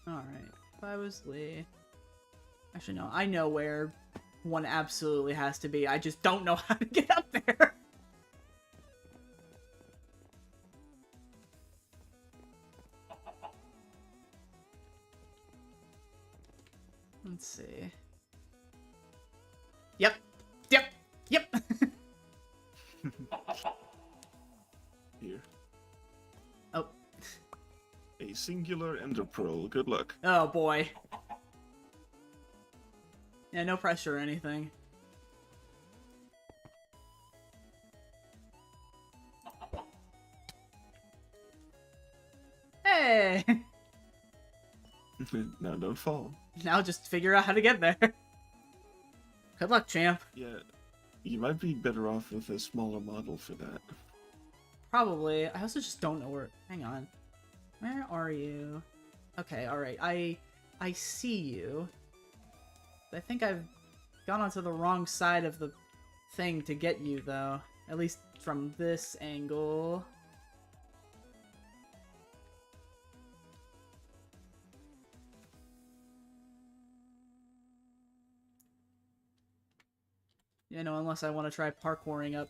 Alright, if I was Lee... Actually, no, I know where one absolutely has to be. I just don't know how to get up there. Let's see. Yep. Yep. Yep. Here. Oh. A singular ender pearl. Good luck. Oh, boy. Yeah, no pressure or anything. Hey! Now don't fall. Now just figure out how to get there. Good luck, champ. Yeah, you might be better off with a smaller model for that. Probably. I also just don't know where... Hang on. Where are you? Okay, alright. I see you. I think I've gone onto the wrong side of the thing to get you, though. At least from this angle. You know, unless I want to try parkouring up.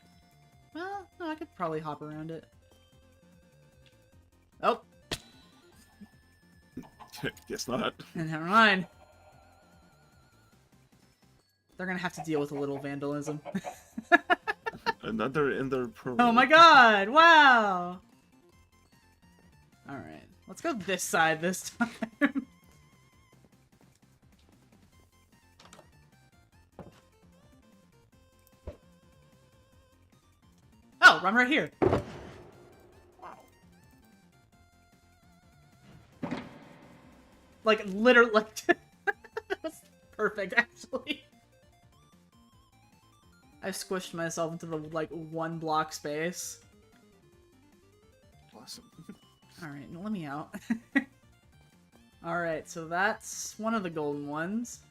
Well, no, I could probably hop around it. Oh! Guess not. Never mind. They're gonna have to deal with a little vandalism. Another ender pearl. Oh my god! Wow! Alright. Let's go this side this time. Oh, I'm right here. Like, literally, like, that's perfect, actually. I squished myself into the, like, 1 block space. Awesome. Alright, let me out. Alright, so that's one of the golden ones.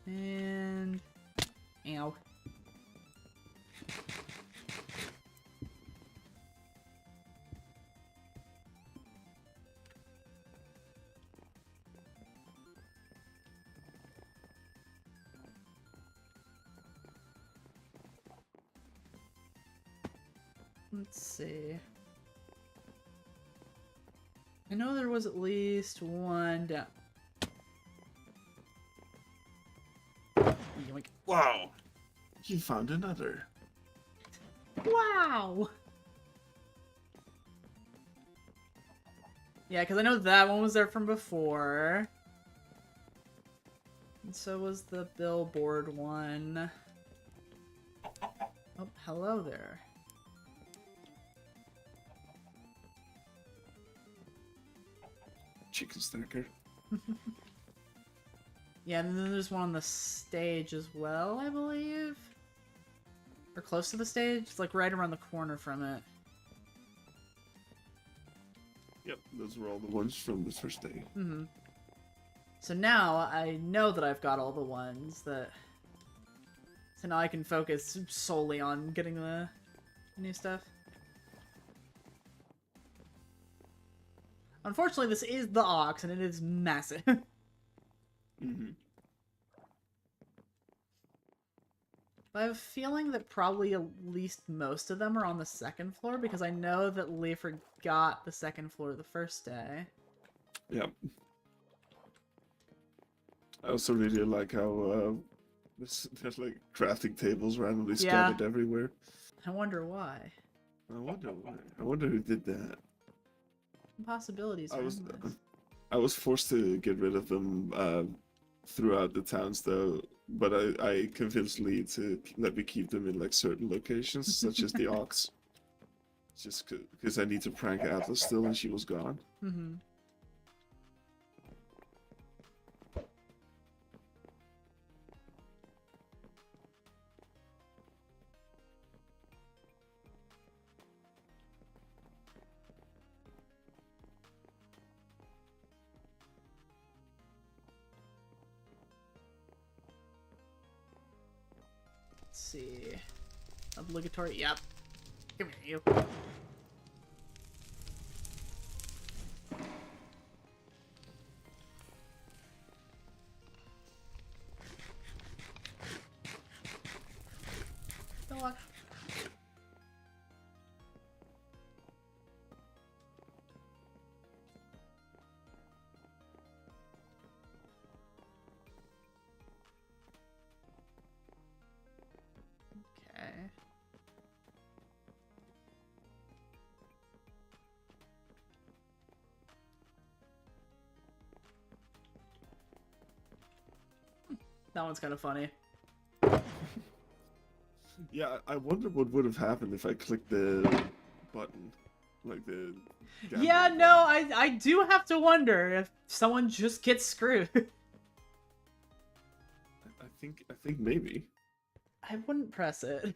And... Ow. Let's see. I know there was at least one down. Yoink. Wow! You found another. Wow! Yeah, because I know that one was there from before. And so was the billboard one. Oh, hello there. Chicken stacker. Yeah, and then there's one on the stage as well, I believe. Or close to the stage. It's like right around the corner from it. Yep, those were all the ones from the first day. Mm-hmm. So now I know that I've got all the ones that... So now I can focus solely on getting the new stuff. Unfortunately, this is the Ox, and it is massive. Mm-hmm. I have a feeling that probably at least most of them are on the second floor, because I know that Lee forgot the second floor the first day. Yep. I also really like how there's like crafting tables randomly scattered everywhere. I wonder why. I wonder why. I wonder who did that. Possibilities are endless. I was forced to get rid of them throughout the towns though, but I convinced Lee to let me keep them in like certain locations, such as the Ox. Just because I need to prank Atlas still, and she was gone. Mm-hmm. Let's see. Obligatory. Yep. Come here, you. Good luck. Okay. That one's kind of funny. Yeah, I wonder what would have happened if I clicked the button, like the. Yeah, no, I do have to wonder if someone just gets screwed. I think maybe. I wouldn't press it.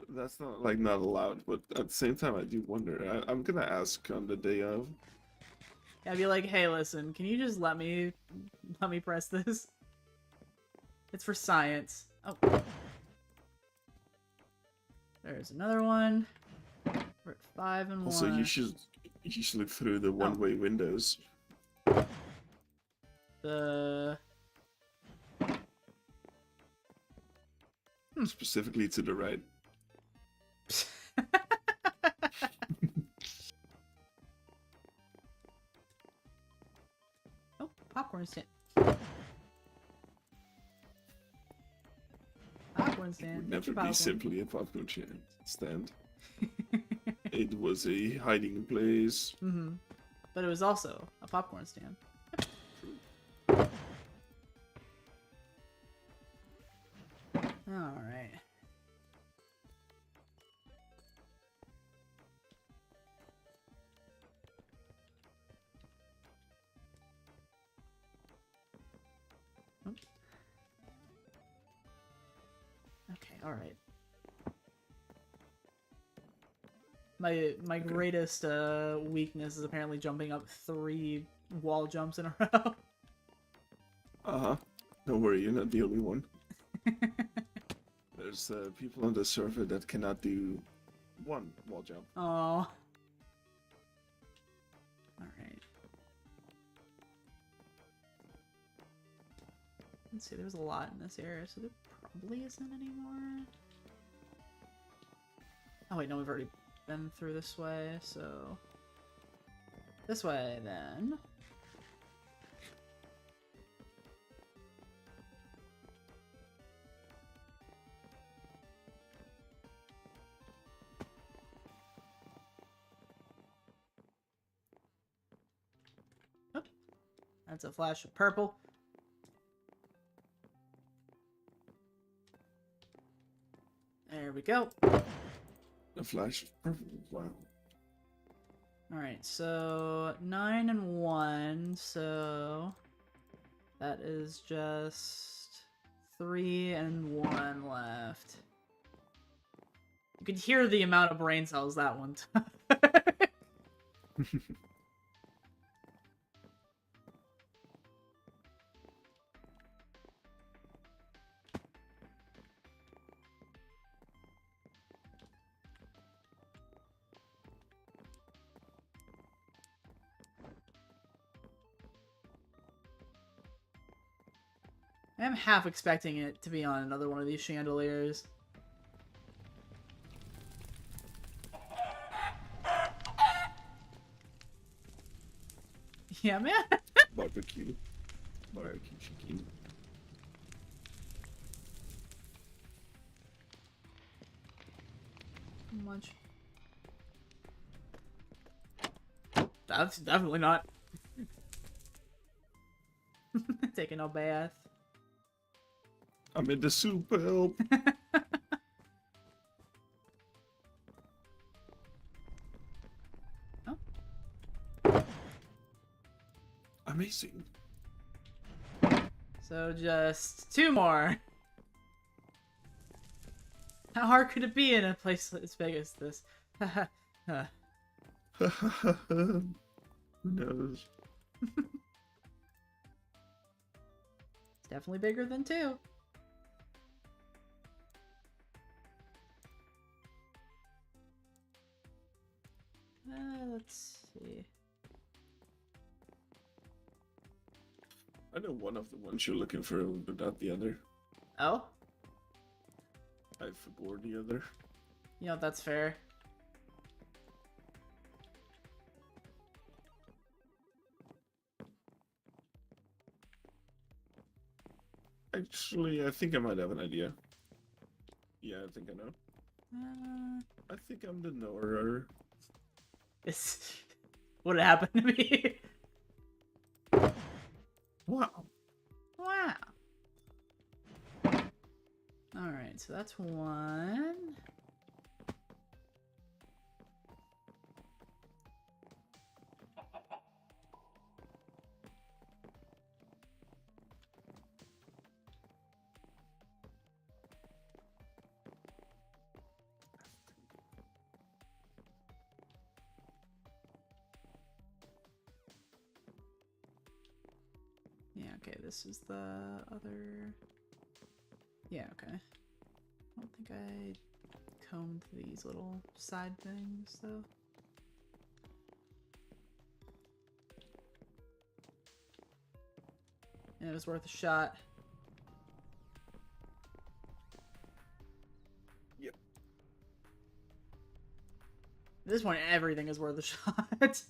That's not like not allowed, but at the same time, I do wonder. I'm gonna ask on the day of. I'd be like, hey, listen, can you just let me press this? It's for science. Oh. There's another one. We're at 5 and 1. Also, you should look through the one-way windows. The... Specifically to the right. Oh, popcorn stand. Popcorn stand. It would never be simply a popcorn stand. It was a hiding place. Mm-hmm. But it was also a popcorn stand. Alright. Okay, alright. My greatest weakness is apparently jumping up 3 wall jumps in a row. Uh-huh. Don't worry, you're not the only one. There's people on the server that cannot do 1 wall jump. Oh. Alright. Let's see, there's a lot in this area, so there probably isn't anymore. Oh wait, no, we've already them through this way, so... This way, then. Oh, that's a flash of purple. There we go. A flash of purple. Wow. Alright, so 9 and 1, so that is just 3 and 1 left. You could hear the amount of brain cells that one took. I'm half expecting it to be on another one of these chandeliers. Yeah, man. Barbecue. Barbecue chicken. Much. That's definitely not. Taking a bath. I'm in the soup, help! Oh. Amazing. So just 2 more. How hard could it be in a place as big as this? Who knows? It's definitely bigger than 2. Let's see. I know one of the ones you're looking for, but not the other. Oh? I forgot the other. You know, that's fair. Actually, I think I might have an idea. Yeah, I think I know. I think I'm the knower. It's what happened to me. Wow. Wow. Alright, so that's 1. Yeah, okay, this is the other... Yeah, okay. I don't think I combed these little side things, though. And it was worth a shot. Yep. At this point, everything is worth a shot.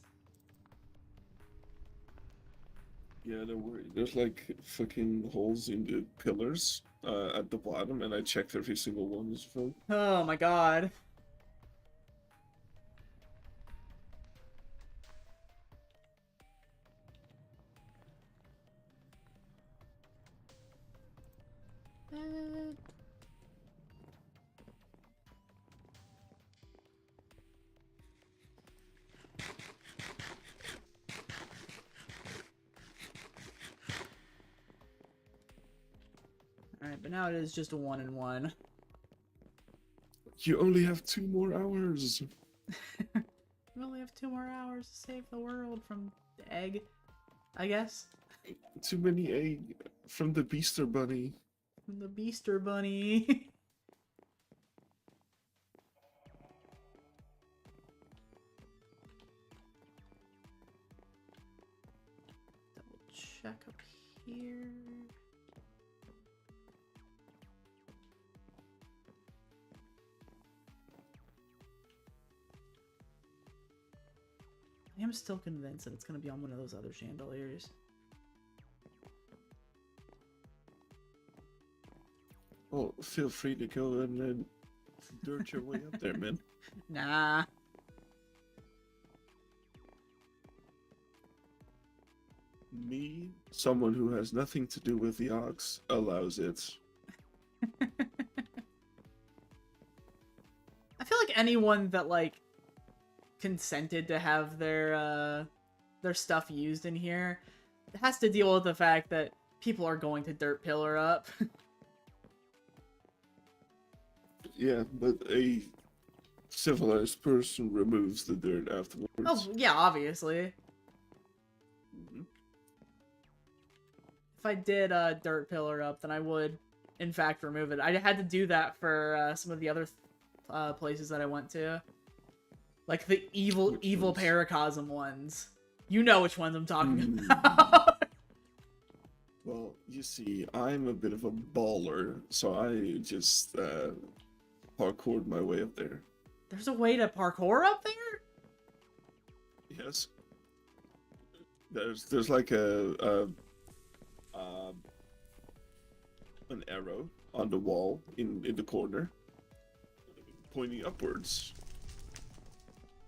Yeah, don't worry. There's like fucking holes in the pillars at the bottom, and I checked every single one as well. Oh my god. Alright, but now it is just a 1 and 1. You only have 2 more hours. We only have 2 more hours to save the world from the egg, I guess. Too many egg from the Beaster Bunny. From the Beaster Bunny. Double check up here. am still convinced that it's gonna be on one of those other chandeliers. Well, feel free to go and dirt your way up there, man. Nah. Me, someone who has nothing to do with the ox, allows it. I feel like anyone that like consented to have their stuff used in here has to deal with the fact that people are going to dirt pillar up. Yeah, but a civilized person removes the dirt afterwards. Oh yeah, obviously. Mhm. If I did dirt pillar up, then I would, in fact, remove it. I had to do that for some of the other places that I went to, like the evil Which ones? paracosm ones. You know which ones I'm talking Mm. about. Well, you see, I'm a bit of a baller, so I just parkoured my way up there. There's a way to parkour up there? Yes. There's like an arrow on the wall in the corner, pointing upwards.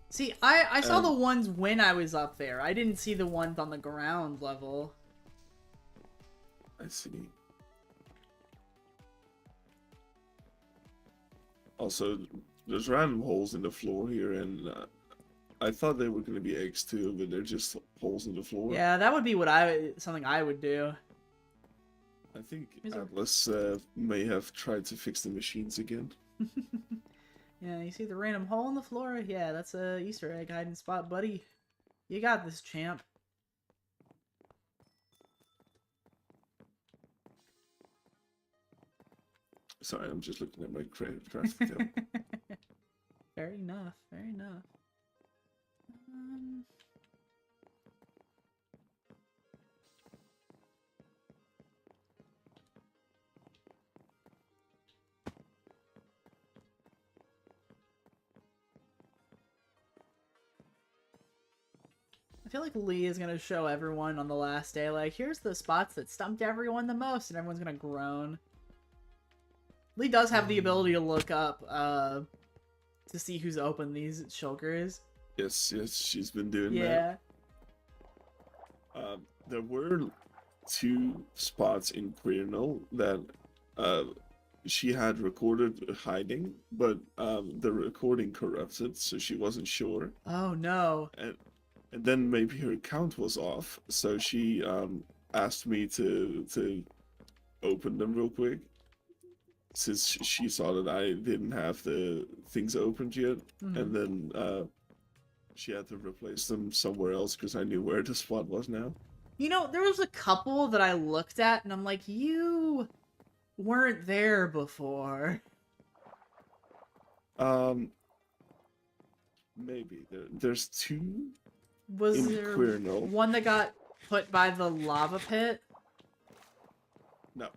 See, I saw the ones when I was up there. I didn't see the ones on the ground level. I see. Also, there's random holes in the floor here, and I thought they were going to be eggs too, but they're just holes in the floor. Yeah, that would be something I would do. I think Here's a- Atlas may have tried to fix the machines again. Yeah, you see the random hole in the floor? Yeah, that's a Easter egg hiding spot, buddy. You got this, champ. Sorry, I'm just looking at my crafting table. Fair enough, fair enough. I feel like Lee is gonna show everyone on the last day, like, here's the spots that stumped everyone the most, and everyone's gonna groan. Lee does have the ability to look up, to see who's opened these shulkers. Yes, she's been doing Yeah. that. There were 2 spots in Queernal that she had recorded hiding, but the recording corrupted, so she wasn't sure. Oh no. And then maybe her count was off, so she asked me to open them real quick, since she saw that I didn't have the things opened yet, and then she had to replace them somewhere else because I knew where the spot was now. You know, there was a couple that I looked at, and I'm like, you weren't there before. Maybe there's 2 Was in there Queernal. one that got put by the lava pit? No,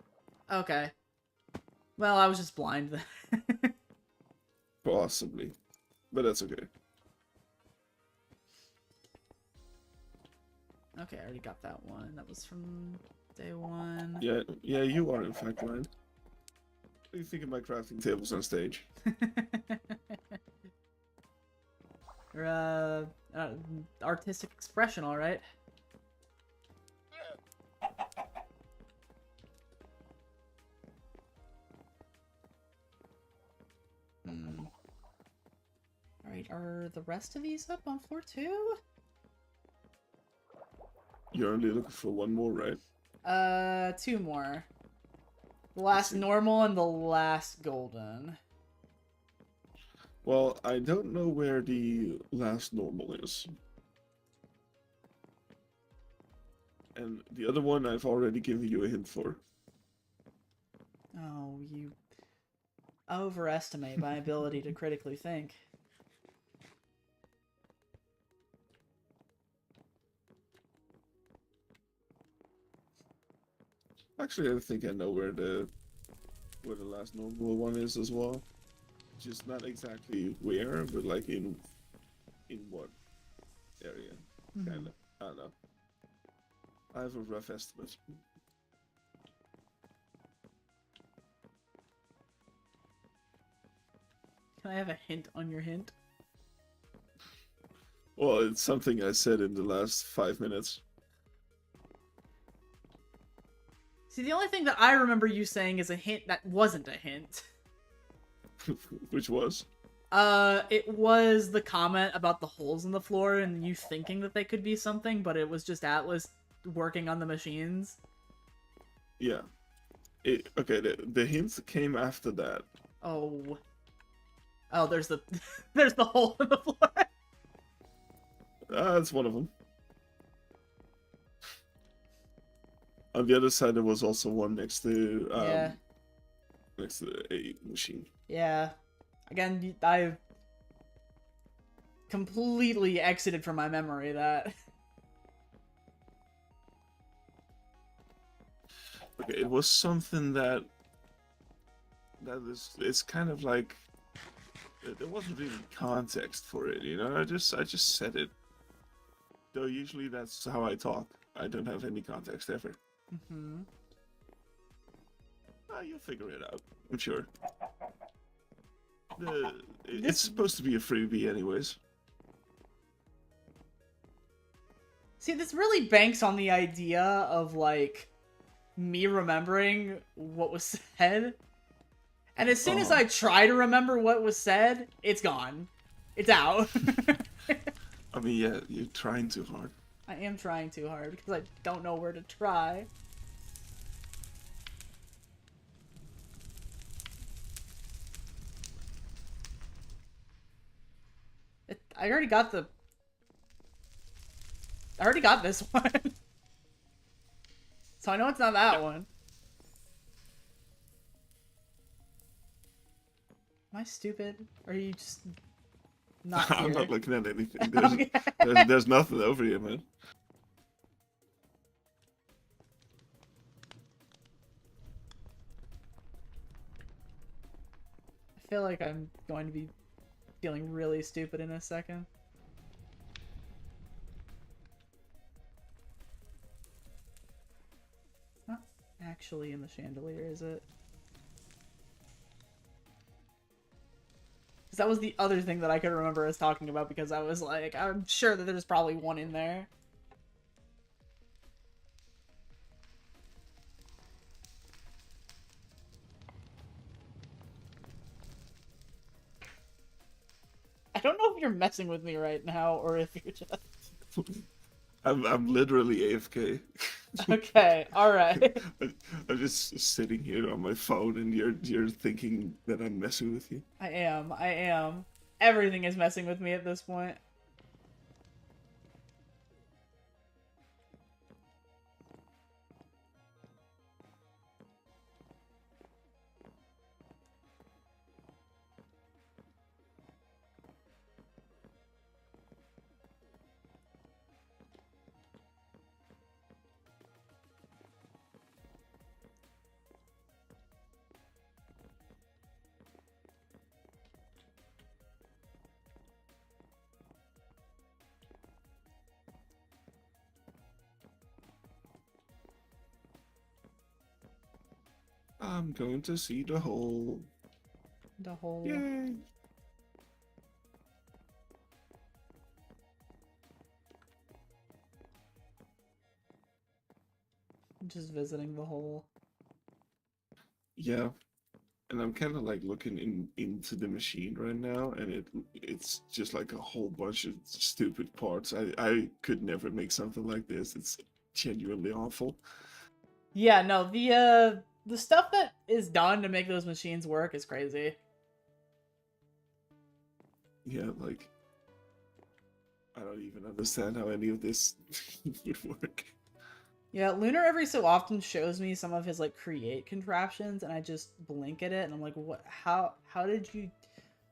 Okay. Well, I was just blind then. possibly, but that's okay. Okay, I already got that one. That was from day 1. Yeah, you are in fact right. What do you think of my crafting tables on stage? Or, artistic expression, alright. Alright, are the rest of these up on floor 2? You're only looking for one more, right? 2 more. The last normal and the last golden. Well, I don't know where the last normal is. And the other one I've already given you a hint for. Oh, you overestimate my ability to critically think. Actually, I think I know where the last normal one is as well. Just not exactly where, but like in what area. Kinda. I don't know. I have a rough estimate. Can I have a hint on your hint? Well, it's something I said in the last 5 minutes. See, the only thing that I remember you saying is a hint that wasn't a hint. Which was? It was the comment about the holes in the floor and you thinking that they could be something, but it was just Atlas working on the machines. Yeah. Okay, the hints came after that. Oh. Oh, there's the there's the hole in the floor. That's one of them. On the other side, there was also one next to Yeah. next to a machine. Yeah. Again, I completely exited from my memory that. Okay, it was something that it's kind of like there wasn't really context for it, you know. I just said it. Though usually that's how I talk. I don't have any context ever. Mm-hmm. You'll figure it out, I'm sure. It's supposed to be a freebie anyways. See, this really banks on the idea of, like, me remembering what was said. And as soon as I try to remember what was said, it's gone. It's out. I mean, yeah, you're trying too hard. I am trying too hard because I don't know where to try. I already got this one. So I know it's not that one. Am I stupid? Or are you just not here? I'm not looking at anything. Okay. There's nothing over here, man. I feel like I'm going to be feeling really stupid in a second. It's not actually in the chandelier, is it? Because that was the other thing that I could remember us talking about, because I was like, I'm sure that there's probably one in there. I don't know if you're messing with me right now, or if you're just... I'm literally AFK. Okay, alright. I'm just sitting here on my phone, and you're thinking that I'm messing with you. I am. Everything is messing with me at this point. I'm going to see the hole. The whole... Yay! Just visiting the hole. Yeah, and I'm kind of like looking into the machine right now, and it's just like a whole bunch of stupid parts. I could never make something like this. It's genuinely awful. Yeah, no, the stuff that is done to make those machines work is crazy. Yeah, like I don't even understand how any of this would work. Yeah, Lunar every so often shows me some of his, like, create contraptions, and I just blink at it, and I'm like, what? How did you...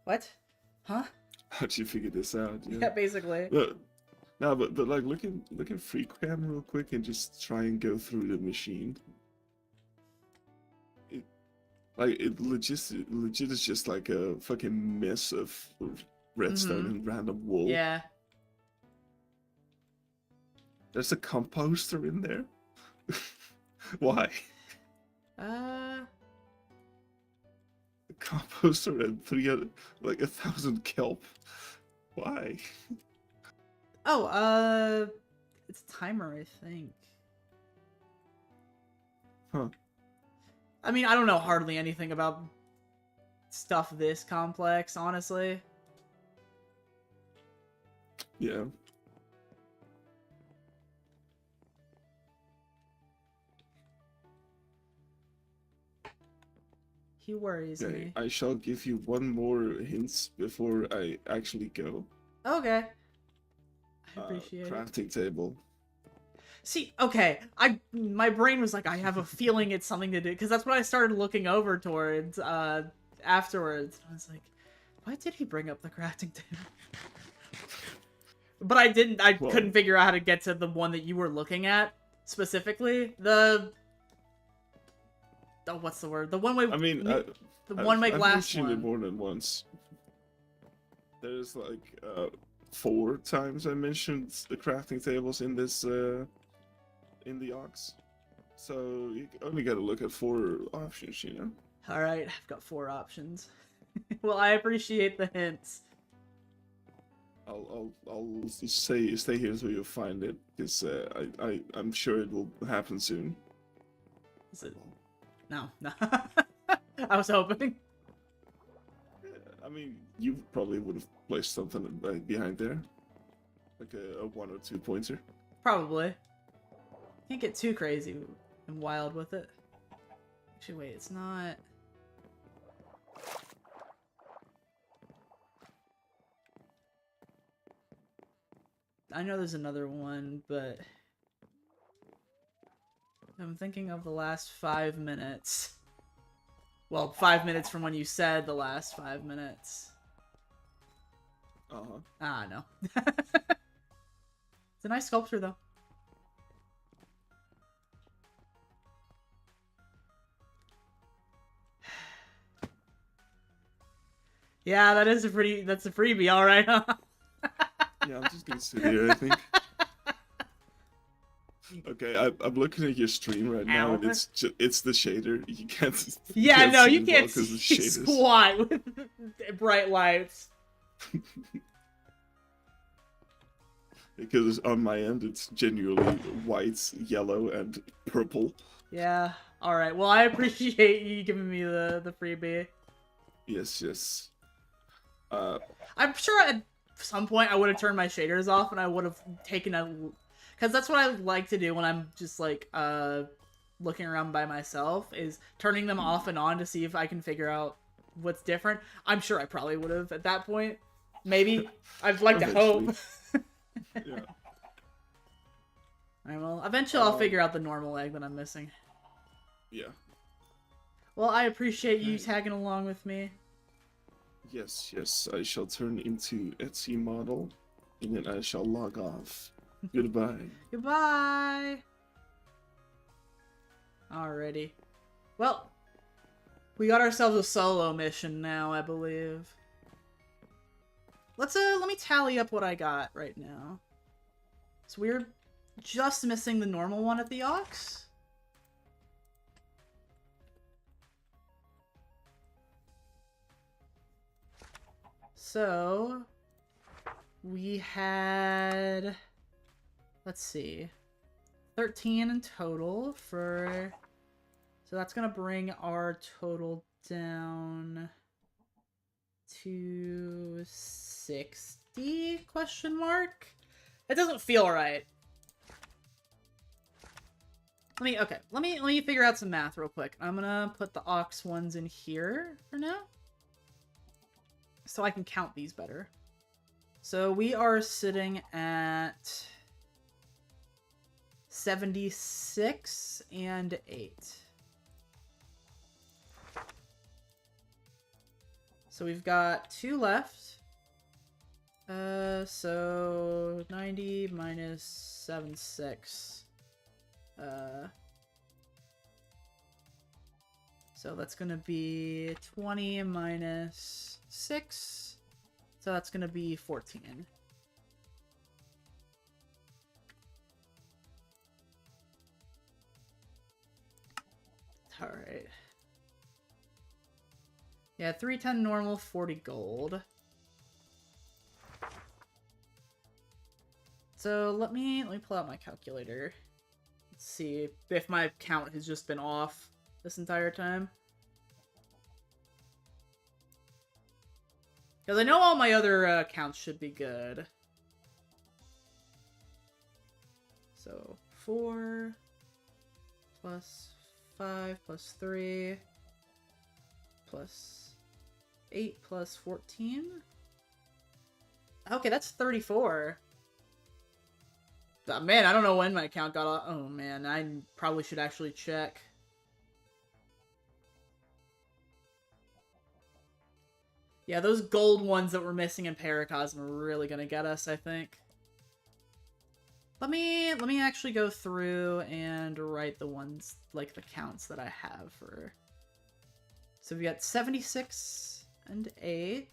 What? Huh? How'd you figure this out? Yeah, basically. No, but like look at free cam real quick and just try and go through the machine. It legit is just like a fucking mess of redstone and random wool. Yeah. There's a composter in there. Why? Uh, A composter and 300, like 1,000 kelp. Why? oh, it's a timer, I think. Huh. I mean, I don't know hardly anything about stuff this complex, honestly. Yeah. He worries Okay, me. I shall give you one more hint before I actually go. Okay. I appreciate it. Crafting table. See, okay, my brain was like, I have a feeling it's something to do, because that's what I started looking over towards, afterwards. I was like, why did he bring up the crafting table? But I couldn't figure out how to get to the one that you were looking at, specifically. Oh, what's the word? The one way... I mean, the one way I've glass mentioned it one. more than once. There's like, 4 times I mentioned the crafting tables in this, in the Ox. So you only gotta look at 4 options, you know? Alright, I've got 4 options. Well, I appreciate the hints. I'll stay here until you find it, because I'm sure it will happen soon. Is it? No. I was hoping. Yeah, I mean, you probably would have placed something like behind there, like a 1 or 2 pointer. Probably. Can't get too crazy and wild with it. Actually, wait, it's not... I know there's another one, but... I'm thinking of the last 5 minutes. Well, 5 minutes from when you said the last 5 minutes. Uh-huh. Ah, no. It's a nice sculpture, though. Yeah, that's a freebie, alright, huh? Yeah, I'm just gonna sit here, I think. Okay, I'm looking at your stream right now, and it's the shader. You can't. Yeah, no, you it can't well 'cause see it's shaders. squat with bright lights. Because on my end, it's genuinely white, yellow, and purple. Yeah. All right. Well, I appreciate you giving me the freebie. Yes. I'm sure at some point I would have turned my shaders off and I would have taken a... Because that's what I like to do when I'm just, like, looking around by myself, is turning them off and on to see if I can figure out what's different. I'm sure I probably would have at that point. Maybe. I'd like to hope. Yeah. Alright, well, eventually I'll figure out the normal egg that I'm missing. Yeah. Well, I appreciate you tagging along with me. Yes, I shall turn into Etsy model, and then I shall log off. Goodbye. Goodbye! Alrighty. Well, we got ourselves a solo mission now, I believe. Let me tally up what I got right now. So we're just missing the normal one at the Ox. So we had, let's see, 13 in total for, so that's gonna bring our total down to 60 question mark. It doesn't feel right. Let me figure out some math real quick. I'm gonna put the Ox ones in here for now, so I can count these better. So we are sitting at 76 and 8. So we've got 2 left. So 90 minus 76. So that's gonna be 20 minus 6. So that's gonna be 14. Alright. Yeah, 310 normal, 40 gold. So let me pull out my calculator. Let's see if my count has just been off this entire time. Because I know all my other counts should be good. So 4 plus 5 plus 3 plus 8 plus 14. Okay, that's 34. Man, I don't know when my count got off. Oh man, I probably should actually check. Yeah, those gold ones that we're missing in Paracosm are really gonna get us, I think. Let me actually go through and write the ones, like the counts that I have for. So we got 76 and 8.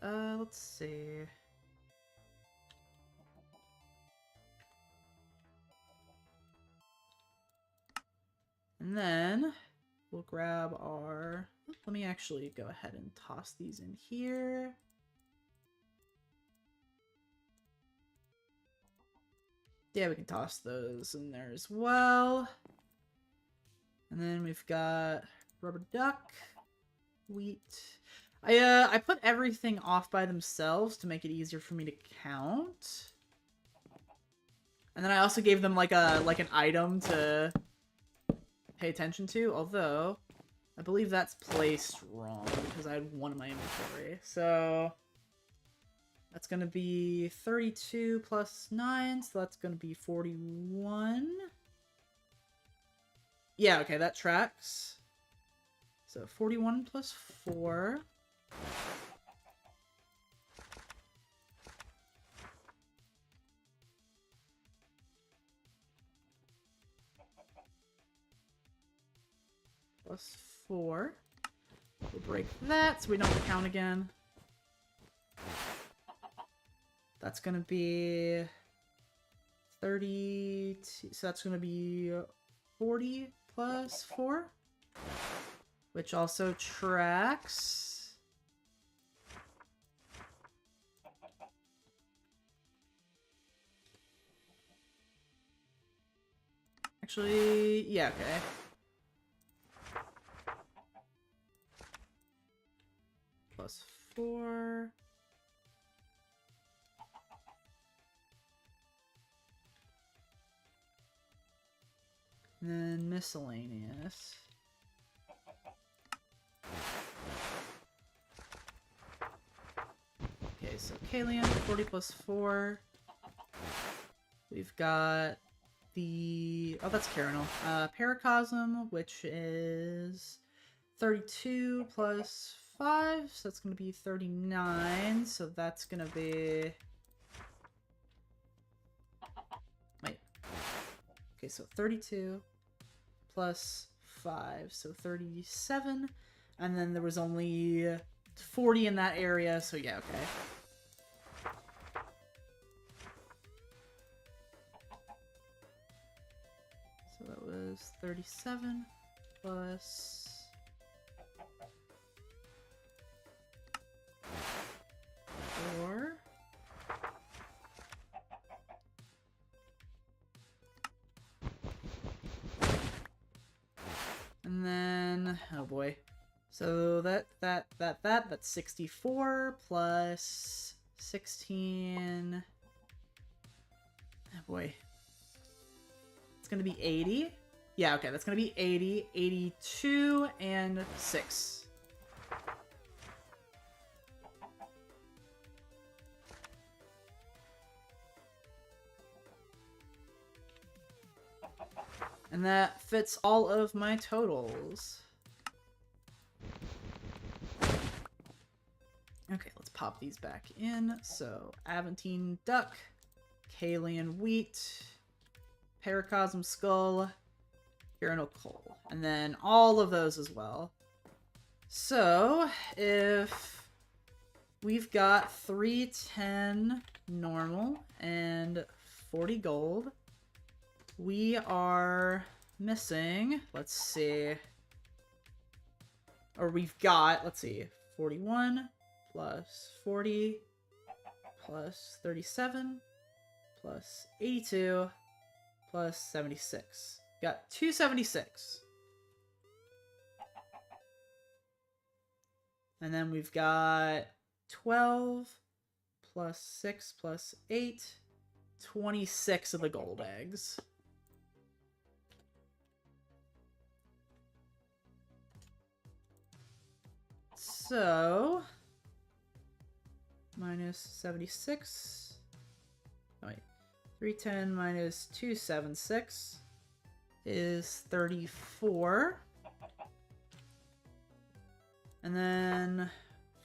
Let's see. And then we'll grab our... Let me actually go ahead and toss these in here. Yeah, we can toss those in there as well. And then we've got rubber duck, wheat. I put everything off by themselves to make it easier for me to count. And then I also gave them like an item to pay attention to, although I believe that's placed wrong because I had one in my inventory. So that's going to be 32 plus 9, so that's going to be 41. Yeah, okay, that tracks. So 41 plus 4. Plus 4. We'll break that so we don't have to count again. That's going to be 32. So that's going to be 40 plus 4. Which also tracks. Actually, yeah, okay. Plus 4. And then miscellaneous. Okay, so Kalian, 40 plus 4. We've got the... Oh, that's Carinal. Paracosm, which is 32 plus 5, so that's going to be 39, so that's going to be... Wait. Okay, so 32 plus 5, so 37, and then there was only 40 in that area, so yeah, okay. So that was 37 plus 4. And then, oh boy. So that's 64 plus 16. Oh boy. It's gonna be 80. Yeah, okay, that's gonna be 80, 82, and 6. And that fits all of my totals. Okay, let's pop these back in. So, Aventine Duck, Kalian Wheat, Paracosm Skull, Urinal Coal. And then all of those as well. So, if we've got 310 normal, and 40 gold. We are missing, let's see, or we've got, let's see, 41 plus 40 plus 37 plus 82 plus 76. Got 276. And then we've got 12 plus 6 plus 8, 26 of the gold eggs. So, minus 76. Oh, wait. 310 minus 276 is 34. And then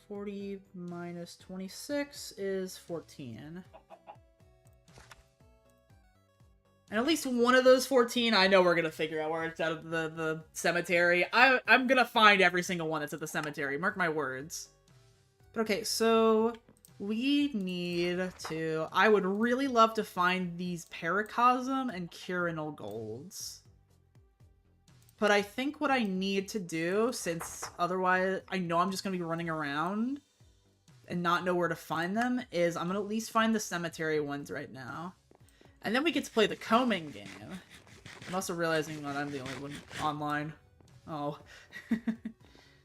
40 minus 26 is 14. And at least one of those 14, I know we're going to figure out where it's out of the cemetery. I'm going to find every single one that's at the cemetery. Mark my words. But okay, so we need to... I would really love to find these Paracosm and Curinal golds. But I think what I need to do, since otherwise I know I'm just going to be running around and not know where to find them, is I'm going to at least find the cemetery ones right now. And then we get to play the combing game. I'm also realizing that I'm the only one online. Oh.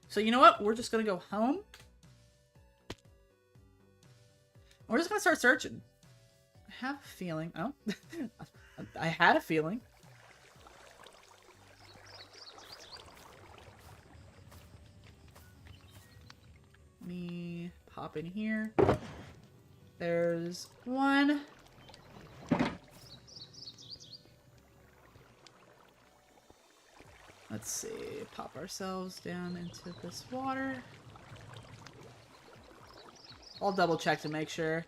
So you know what? We're just going to go home. We're just going to start searching. I have a feeling. Oh. I had a feeling. Let me pop in here. There's one. Let's see, pop ourselves down into this water. I'll double check to make sure.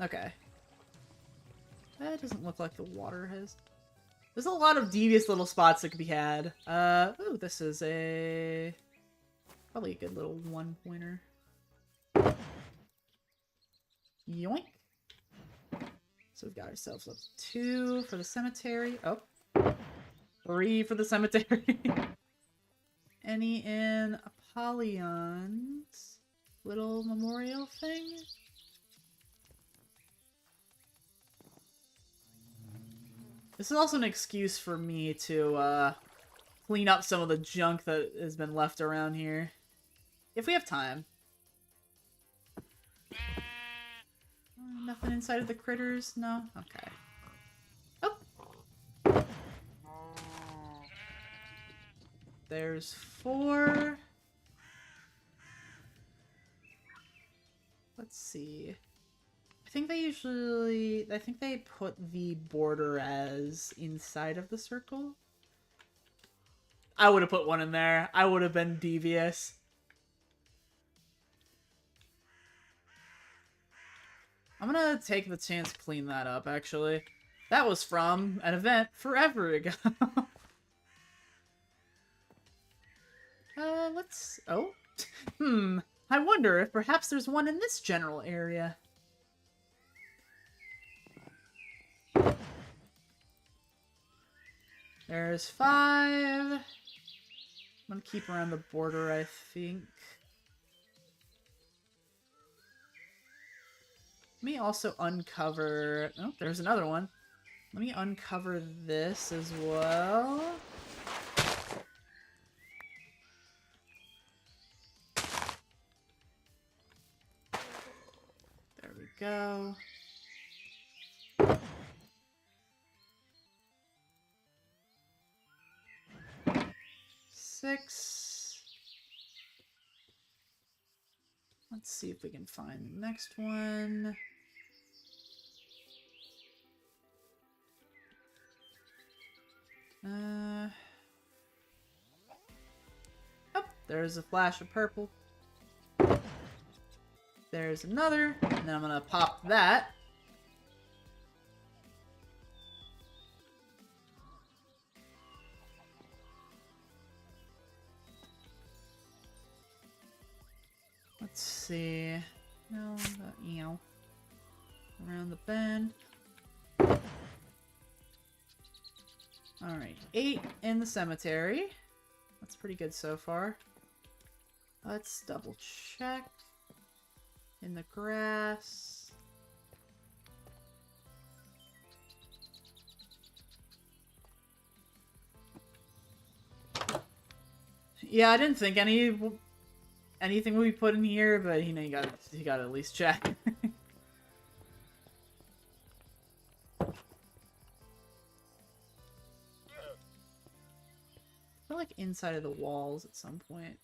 Okay. That doesn't look like the water has... There's a lot of devious little spots that could be had. Ooh, this is a... Probably a good little one-pointer. Yoink. So we've got ourselves up 2 for the cemetery. Oh. 3 for the cemetery. Any in Apollyon's little memorial thing? This is also an excuse for me to clean up some of the junk that has been left around here. If we have time. Nothing inside of the critters? No? Okay. Oh! There's 4. Let's see. I think they put the border as inside of the circle. I would have put one in there. I would have been devious. I'm gonna take the chance to clean that up, actually. That was from an event forever ago. Let's... Oh? I wonder if perhaps there's one in this general area. There's 5. I'm gonna keep around the border, I think. Let me also uncover... Oh, there's another one. Let me uncover this as well. There we go. Six. Let's see if we can find the next one. Oh, there's a flash of purple. There's another, and then I'm gonna pop that. Let's see. No, around the bend. Alright, 8 in the cemetery. That's pretty good so far. Let's double check. In the grass. Yeah, I didn't think anything would be put in here, but you know, you gotta at least check. I feel like inside of the walls at some point.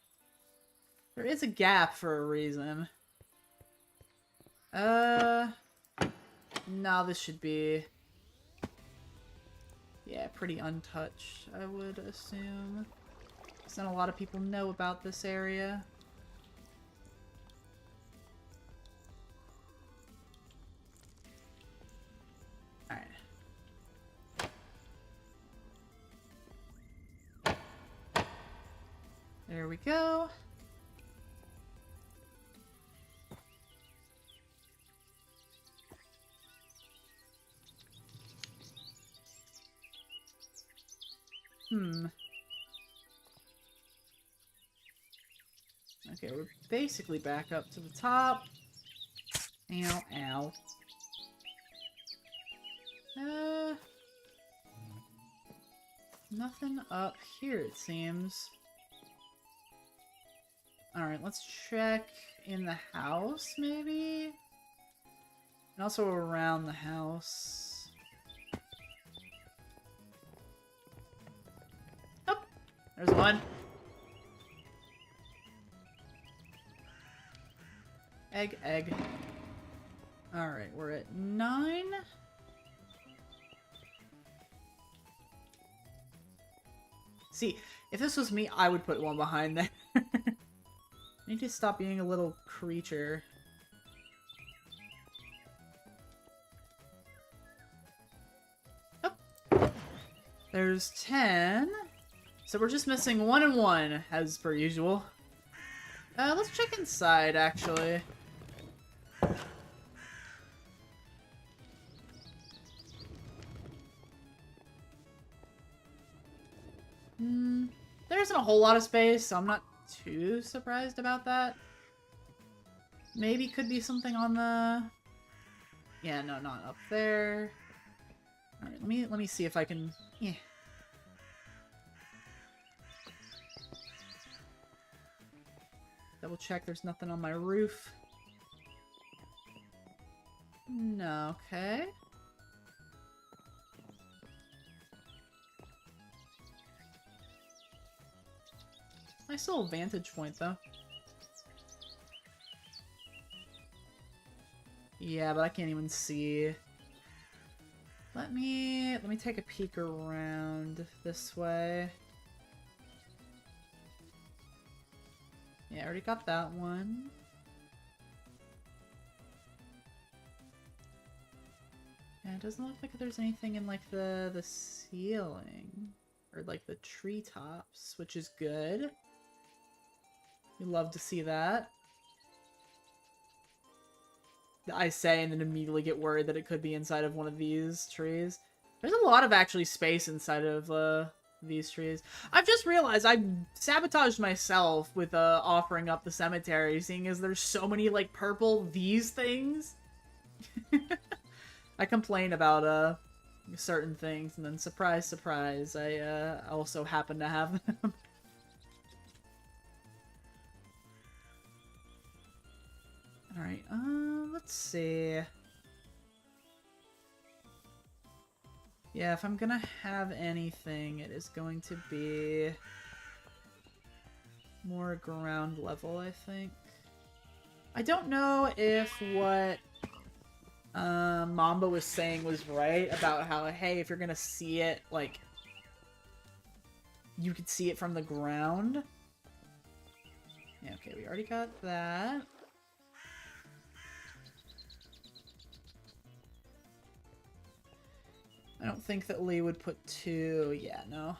There is a gap for a reason. No, this should be... yeah, pretty untouched, I would assume. Because not a lot of people know about this area. Alright. There we go. Okay, we're basically back up to the top. Ow, ow. Nothing up here, it seems. Alright, let's check in the house, maybe? And also around the house. Oh! There's one. Egg, egg. Alright, we're at 9. See, if this was me, I would put one behind there. I need to stop being a little creature. Oh. There's 10. So we're just missing 1 and 1, as per usual. Let's check inside, actually. There isn't a whole lot of space, so I'm not too surprised about that. Maybe could be something on the... yeah, no, not up there. Alright, let me see if I can... yeah. Double check there's nothing on my roof. No, okay. Nice little vantage point, though. Yeah, but I can't even see. Let me take a peek around this way. Yeah, I already got that one. Yeah, it doesn't look like there's anything in, like, the ceiling. Or, like, the treetops, which is good. We love to see that. I say and then immediately get worried that it could be inside of one of these trees. There's a lot of, actually, space inside of, these trees. I've just realized I sabotaged myself with, offering up the cemetery, seeing as there's so many, like, purple these things. I complain about, certain things, and then surprise, surprise, I, also happen to have them. Alright, let's see. Yeah, if I'm gonna have anything, it is going to be more ground level, I think. I don't know if what Mamba was saying was right about how, hey, if you're gonna see it, like, you could see it from the ground. Yeah, okay, we already got that. I don't think that Lee would put 2. Yeah, no.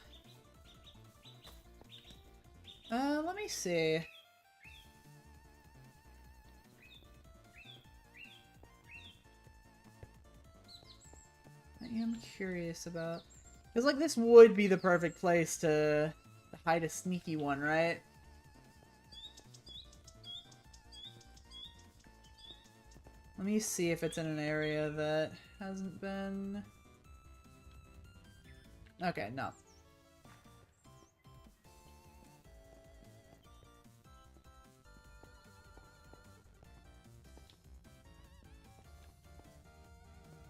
Let me see. am curious about. Because, like, this would be the perfect place to hide a sneaky one, right? Let me see if it's in an area that hasn't been... Okay, no.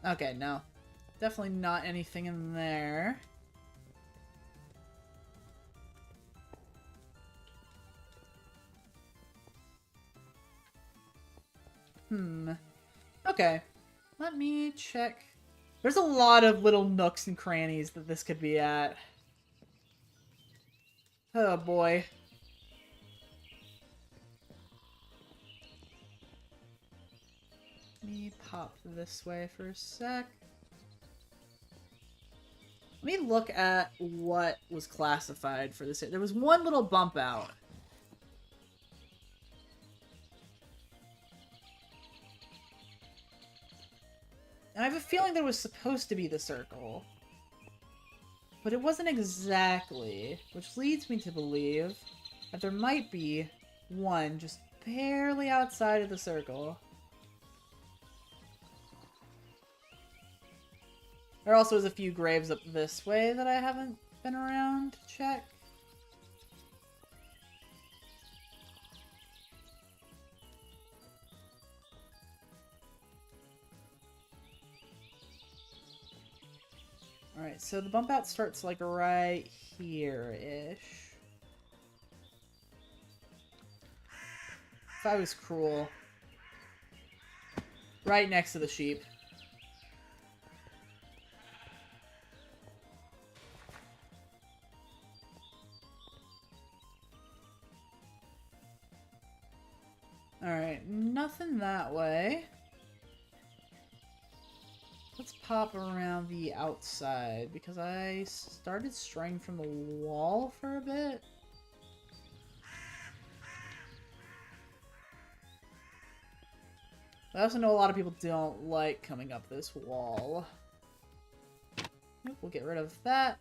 Okay, no. Definitely not anything in there. Okay. Let me check. There's a lot of little nooks and crannies that this could be at. Oh boy. Let me pop this way for a sec. Let me look at what was classified for this. There was one little bump out. And I have a feeling there was supposed to be the circle. But it wasn't exactly, which leads me to believe that there might be one just barely outside of the circle. There also is a few graves up this way that I haven't been around to check. Alright, so the bump out starts like right here-ish. If I was cruel. Right next to the sheep. Alright, nothing that way. Let's pop around the outside, because I started straying from the wall for a bit. I also know a lot of people don't like coming up this wall. Nope, we'll get rid of that.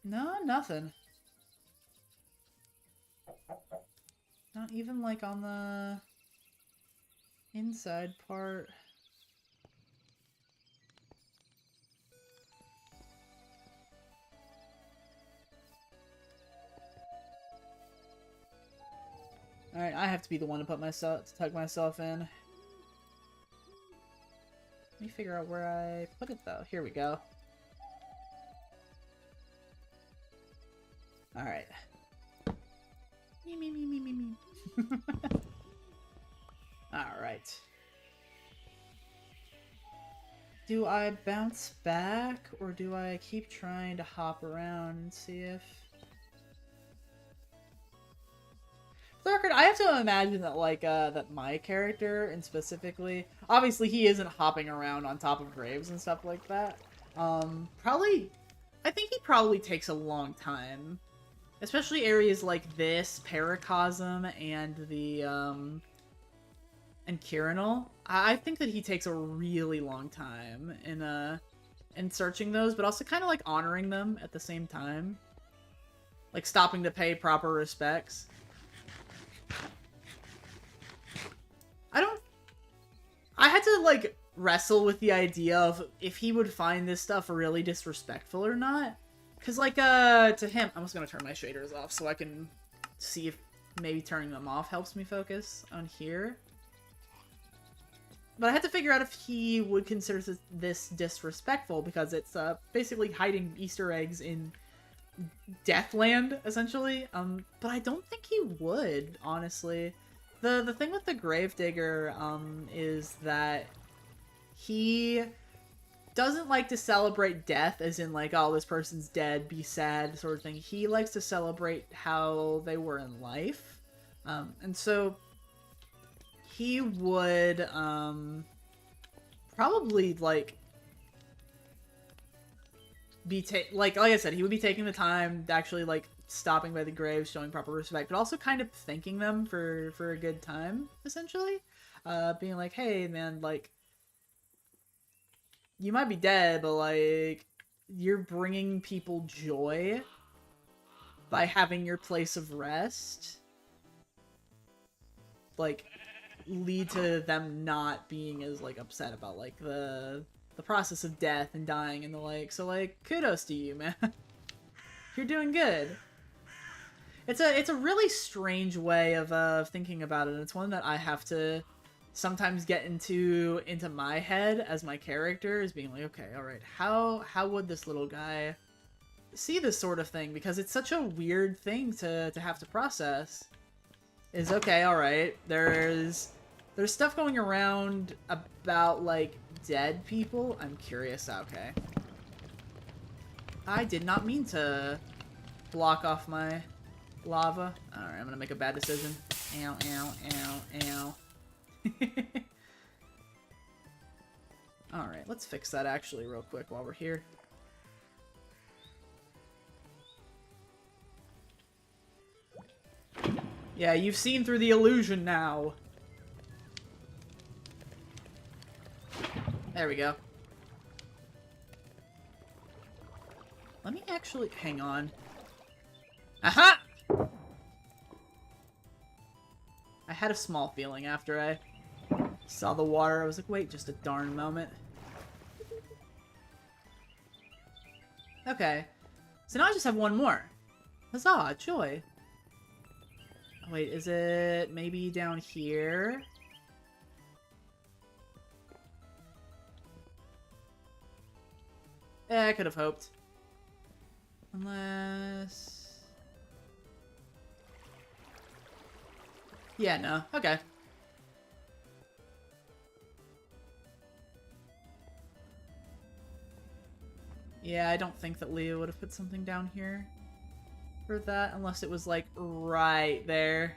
No, nothing. Not even like on the inside part. Alright, I have to be the one to tuck myself in. Let me figure out where I put it though. Here we go. Alright. Me. Alright. Do I bounce back, or do I keep trying to hop around and see if... For the record, I have to imagine that, like, that my character, and specifically... Obviously, he isn't hopping around on top of graves and stuff like that. Probably... I think he probably takes a long time. Especially areas like this, Paracosm, and the, and Kirinal. I think that he takes a really long time in searching those, but also kind of, like, honoring them at the same time. Like, stopping to pay proper respects. I had to, like, wrestle with the idea of if he would find this stuff really disrespectful or not. Because, like, to him... I'm just gonna turn my shaders off so I can see if maybe turning them off helps me focus on here. But I had to figure out if he would consider this disrespectful, because it's basically hiding Easter eggs in Deathland, essentially. But I don't think he would, honestly. The thing with the Gravedigger is that he doesn't like to celebrate death as in, like, oh, this person's dead, be sad, sort of thing. He likes to celebrate how they were in life. And so he would probably, like, be like I said, he would be taking the time to actually like stopping by the graves, showing proper respect, but also kind of thanking them for a good time, essentially. Being like, hey man, like, you might be dead, but like, you're bringing people joy by having your place of rest, like, lead to them not being as like upset about like the process of death and dying and the like. So like, kudos to you, man. You're doing good. It's a really strange way of thinking about it, and it's one that I have to sometimes get into my head as my character, is being like, okay, all right, how would this little guy see this sort of thing? Because it's such a weird thing to have to process. Is, okay, all right, there's stuff going around about like dead people. I'm curious. Okay, I did not mean to block off my lava. Alright, I'm gonna make a bad decision. Ow, ow, ow, ow. Alright, let's fix that actually real quick while we're here. Yeah, you've seen through the illusion now. There we go. Let me actually... hang on. Aha! I had a small feeling after I saw the water. I was like, wait just a darn moment. Okay. So now I just have one more. Huzzah, joy. Oh, wait, is it maybe down here? Yeah, I could have hoped. Unless... yeah, no. Okay. Yeah, I don't think that Leah would have put something down here for that, unless it was, like, right there.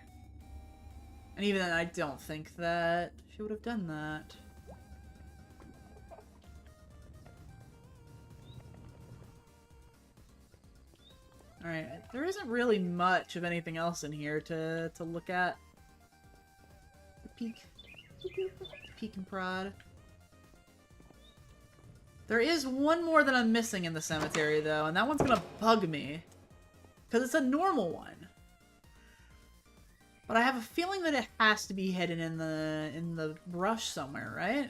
And even then, I don't think that she would have done that. Alright, there isn't really much of anything else in here to look at. Peek and prod. There is one more that I'm missing in the cemetery, though, and that one's gonna bug me. Because it's a normal one. But I have a feeling that it has to be hidden in the brush somewhere, right?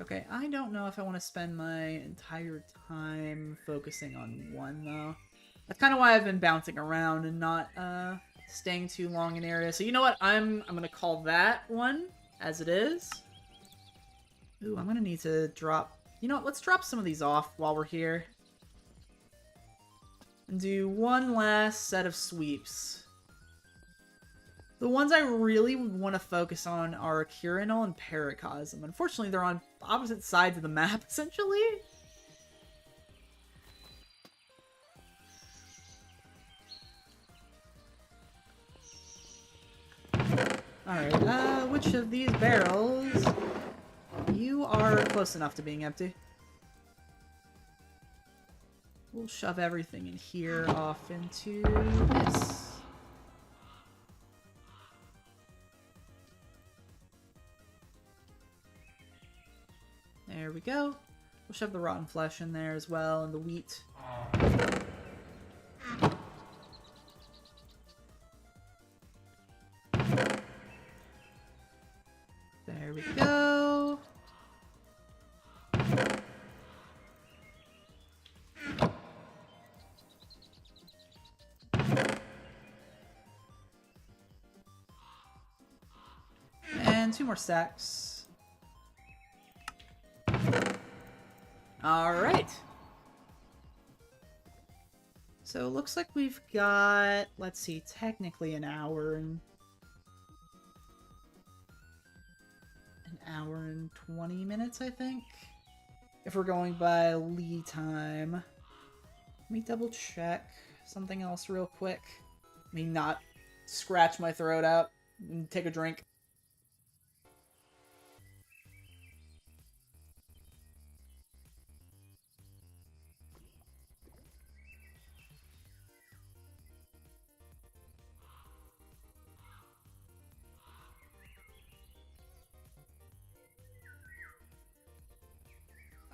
Okay, I don't know if I want to spend my entire time focusing on one, though. That's kind of why I've been bouncing around and not staying too long in area. So you know what? I'm gonna call that one as it is. Ooh, I'm gonna need to drop... you know what? Let's drop some of these off while we're here. And do one last set of sweeps. The ones I really want to focus on are Quirinal and Paracosm. Unfortunately, they're on opposite sides of the map, essentially. Alright, which of these barrels... you are close enough to being empty. We'll shove everything in here off into this. There we go. We'll shove the rotten flesh in there as well, and the wheat. There we go. And 2 more stacks. Alright. So it looks like we've got, let's see, technically an hour and 20 minutes, I think. If we're going by lead time. Let me double check. something else real quick. I mean, not scratch my throat out and take a drink.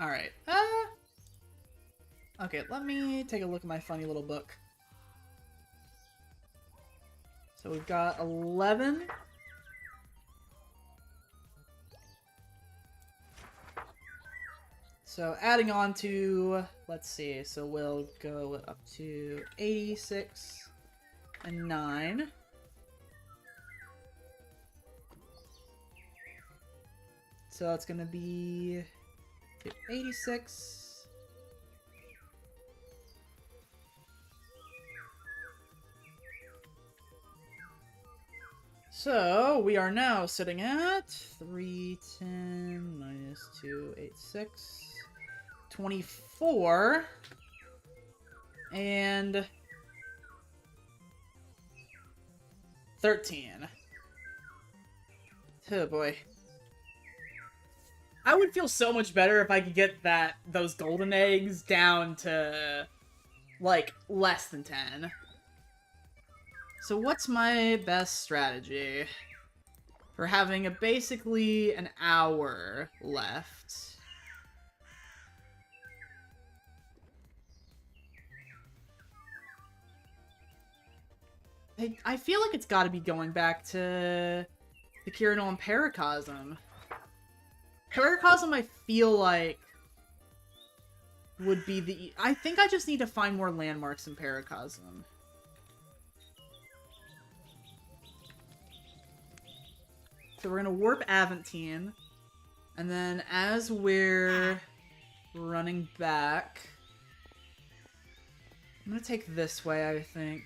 Alright, okay, let me take a look at my funny little book. So we've got 11. So adding on to, let's see, so we'll go up to 86 and 9. So that's going to be 86. So we are now sitting at 310 minus 286, 24, and 13. Oh boy. I would feel so much better if I could get those golden eggs down to, like, less than 10. So what's my best strategy for having basically an hour left? I feel like it's got to be going back to the Kirinal and Paracosm. Paracosm, I feel like, would be the... I think I just need to find more landmarks in Paracosm. So we're going to warp Aventine. And then as we're running back... I'm going to take this way, I think.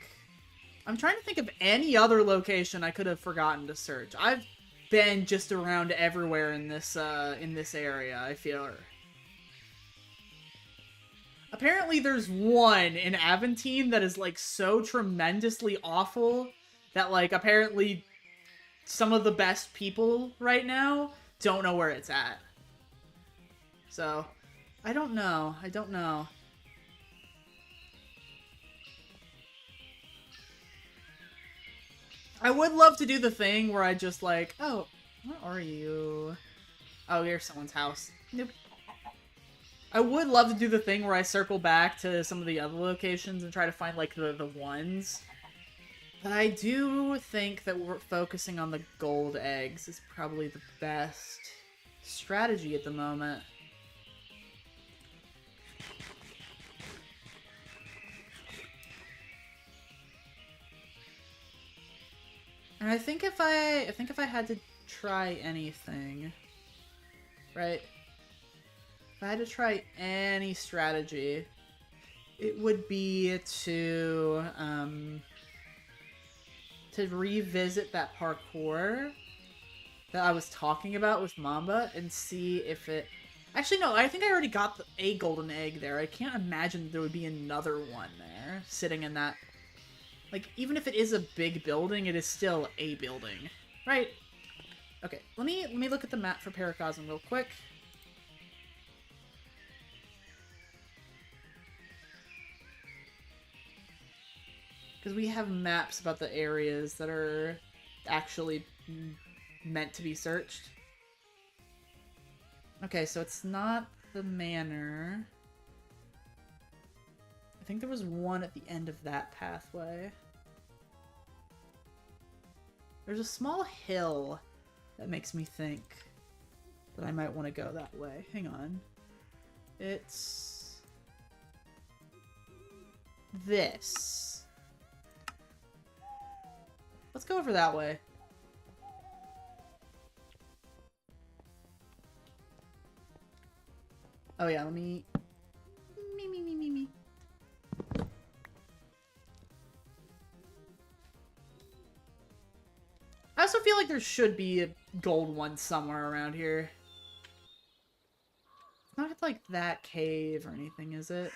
I'm trying to think of any other location I could have forgotten to search. I've been just around everywhere in this area, I feel. Apparently there's one in Aventine that is, like, so tremendously awful that, like, apparently some of the best people right now don't know where it's at. So, I don't know. I don't know. I would love to do the thing where I just, like, oh, where are you? Oh, here's someone's house. Nope. I would love to do the thing where I circle back to some of the other locations and try to find, like, the ones. But I do think that we're focusing on the gold eggs is probably the best strategy at the moment. And I think if I had to try anything, right? If I had to try any strategy, it would be to revisit that parkour that I was talking about with Mamba and see if it... Actually, no, I think I already got a golden egg there. I can't imagine there would be another one there sitting in that... Like, even if it is a big building, it is still a building, right? Okay, let me look at the map for Paracosm real quick. Because we have maps about the areas that are actually meant to be searched. Okay, so it's not the manor. I think there was one at the end of that pathway. There's a small hill that makes me think that I might want to go that way. Hang on. It's... this. Let's go over that way. Oh yeah, let me... Me. I also feel like there should be a gold one somewhere around here. It's not like that cave or anything, is it?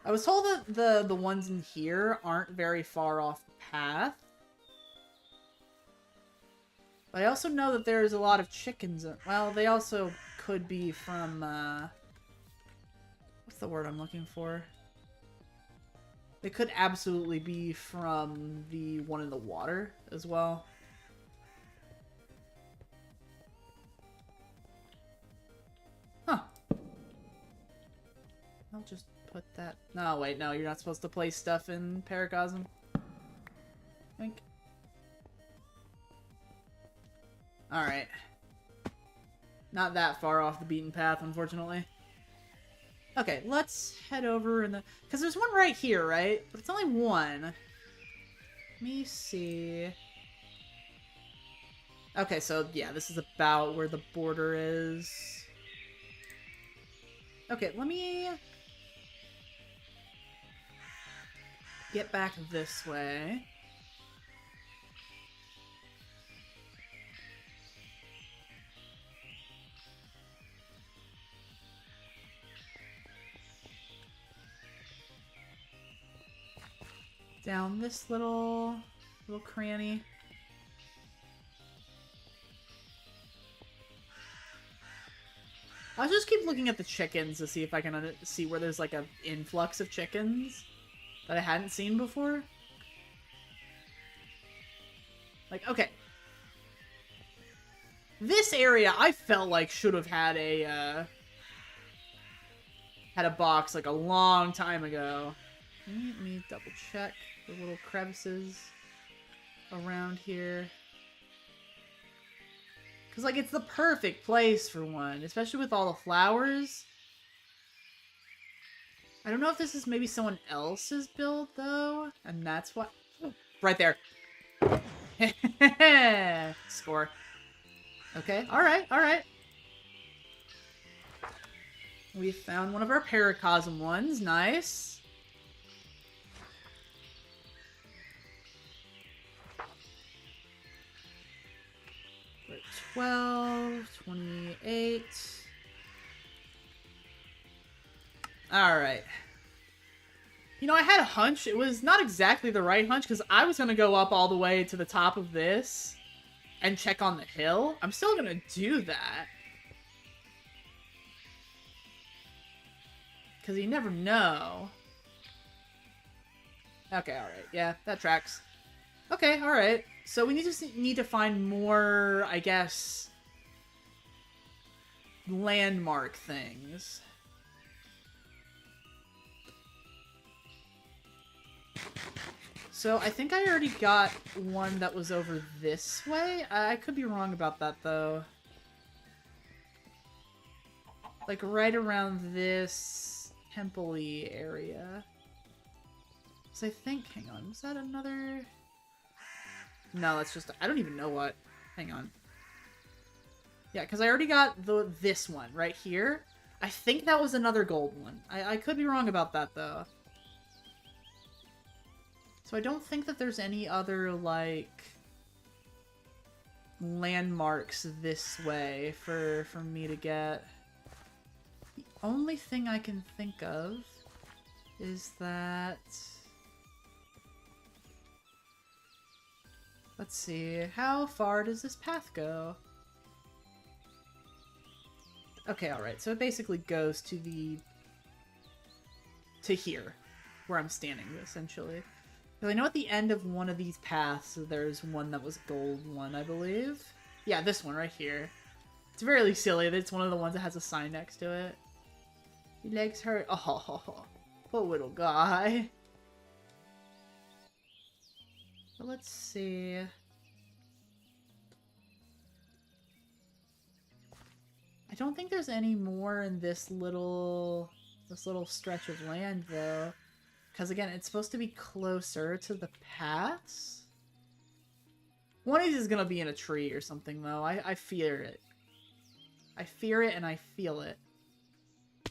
I was told that the ones in here aren't very far off the path. But I also know that there's a lot of chickens. Well, they also could be from, what's the word I'm looking for? They could absolutely be from the one in the water as well. Huh. I'll just put that... No, wait, no, you're not supposed to place stuff in Paracosm. I think. Alright. Not that far off the beaten path, unfortunately. Okay, let's head over in the... Because there's one right here, right? But it's only one. Let me see... Okay, so, yeah, this is about where the border is. Okay, let me... get back this way. Down this little cranny. I'll just keep looking at the chickens to see if I can see where there's like an influx of chickens that I hadn't seen before. Like, okay. This area I felt like should have had a box like a long time ago. Let me double check the little crevices around here. Because, like, it's the perfect place for one, especially with all the flowers. I don't know if this is maybe someone else's build, though, and that's what... Oh, right there. Score. Okay, alright, alright. We found one of our Paracosm ones, nice. We're at 12, 28. Alright. You know, I had a hunch. It was not exactly the right hunch, because I was going to go up all the way to the top of this and check on the hill. I'm still going to do that. Because you never know. Okay, alright. Yeah, that tracks. Okay, alright. So we just need to find more, I guess, landmark things. So I think I already got one that was over this way. I could be wrong about that, though. Like right around this temple-y area. So I think, hang on, was that another... No, that's just, I don't even know what. Hang on. Yeah, because I already got this one right here. I think that was another gold one. I could be wrong about that, though. So I don't think that there's any other, like, landmarks this way for me to get. The only thing I can think of is that... Let's see, how far does this path go? Okay, alright, so it basically goes to here, where I'm standing, essentially. Because I know at the end of one of these paths, there's one that was gold one, I believe. Yeah, this one right here. It's very silly that it's one of the ones that has a sign next to it. Your legs hurt. Oh, poor little guy. But let's see. I don't think there's any more in this little stretch of land, though. Because, again, it's supposed to be closer to the paths. One of these is going to be in a tree or something, though. I fear it. I fear it and I feel it.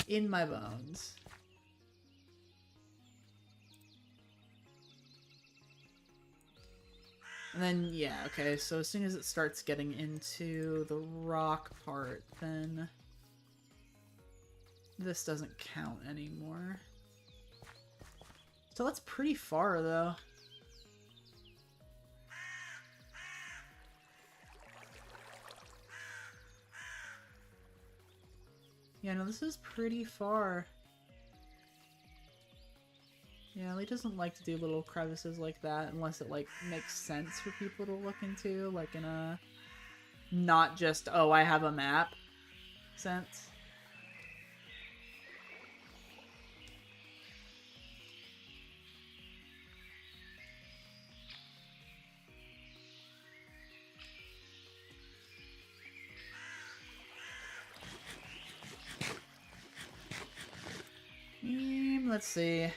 In my bones. And then, yeah, okay, so as soon as it starts getting into the rock part, then this doesn't count anymore. So that's pretty far, though. Yeah, no, this is pretty far. Yeah, Lee doesn't like to do little crevices like that unless it, like, makes sense for people to look into, like in a not just, oh, I have a map sense. Let's see.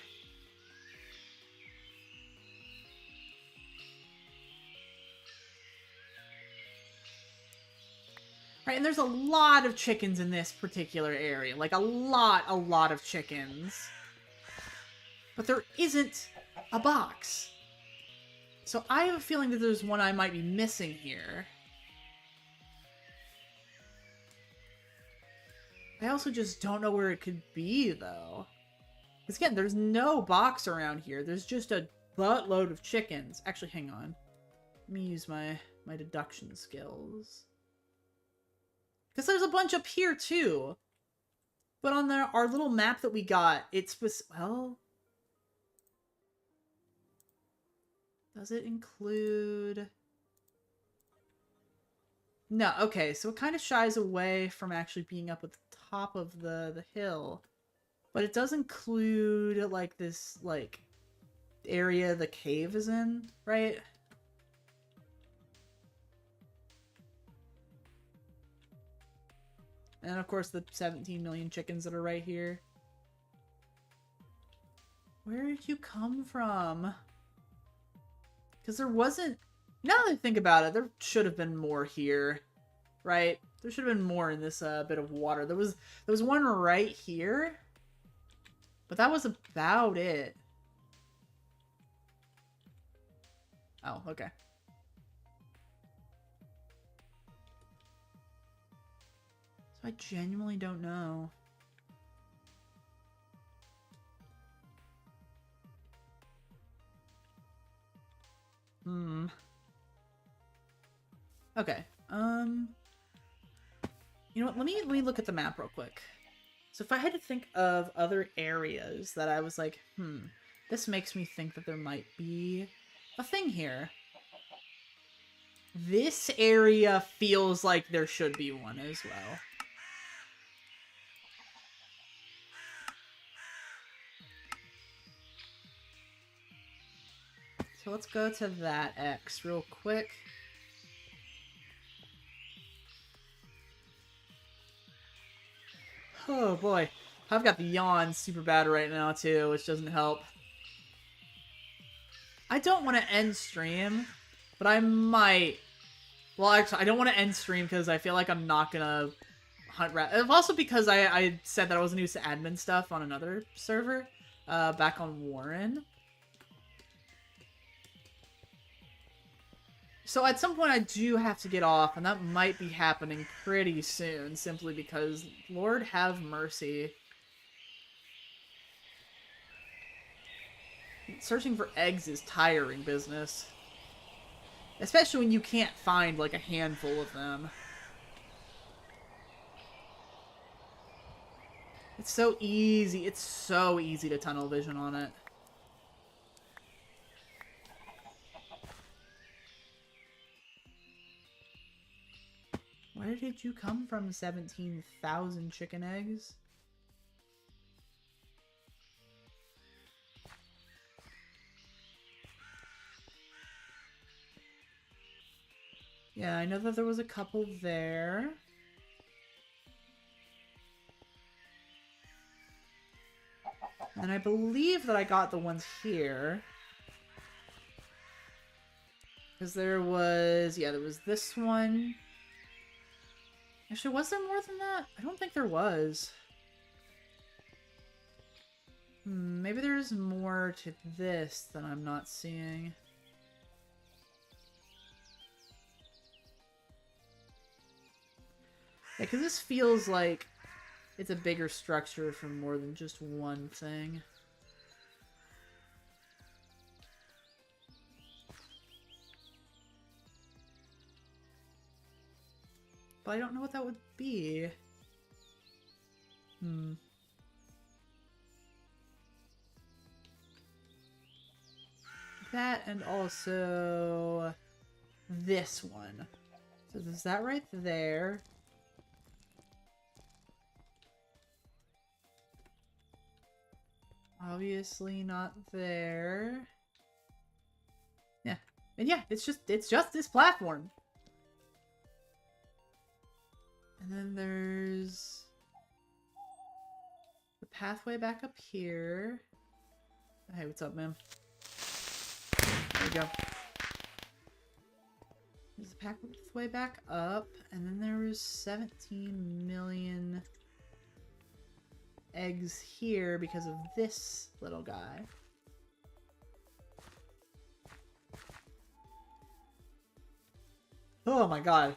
Right, and there's a lot of chickens in this particular area. Like, a lot of chickens. But there isn't a box. So I have a feeling that there's one I might be missing here. I also just don't know where it could be, though. Because again, there's no box around here. There's just a buttload of chickens. Actually, hang on. Let me use my deduction skills. Because there's a bunch up here, too. But on our little map that we got, it's... Well... Does it include... No, okay, so it kind of shies away from actually being up at the top of the hill. But it does include, like, this, like, area the cave is in, right? And, of course, the 17 million chickens that are right here. Where did you come from? Because there wasn't... Now that I think about it, there should have been more here, right? There should have been more in this bit of water. There was one right here, but that was about it. Oh, okay. So I genuinely don't know. Okay. You know what? Let me look at the map real quick. So if I had to think of other areas that I was like, this makes me think that there might be a thing here. This area feels like there should be one as well. So let's go to that X real quick. Oh boy. I've got the yawn super bad right now too, which doesn't help. I don't want to end stream, but I might. Well, actually, I don't want to end stream because I feel like I'm not gonna hunt rat. Also because I said that I wasn't used to admin stuff on another server, back on Warren. So at some point I do have to get off, and that might be happening pretty soon, simply because, Lord have mercy. Searching for eggs is tiring business. Especially when you can't find, like, a handful of them. It's so easy to tunnel vision on it. Where did you come from, 17,000 chicken eggs? Yeah, I know that there was a couple there. And I believe that I got the ones here. Because there was... Yeah, there was this one. Actually, was there more than that? I don't think there was. Maybe there's more to this than I'm not seeing. Yeah, because this feels like it's a bigger structure from more than just one thing. but I don't know what that would be. That and also this one. So there's that right there. Obviously not there. Yeah. And yeah, it's just this platform. And then there's the pathway back up here. Hey, what's up, man? There we go. There's the pathway back up, and then there was 17 million eggs here because of this little guy. Oh my god.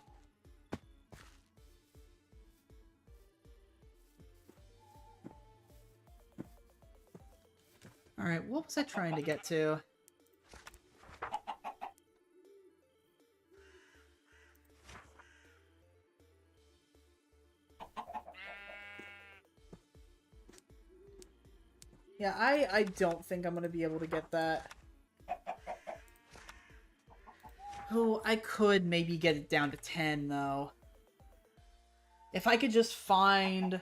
Alright, what was I trying to get to? Yeah, I don't think I'm gonna be able to get that. Oh, I could maybe get it down to 10, though. If I could just find...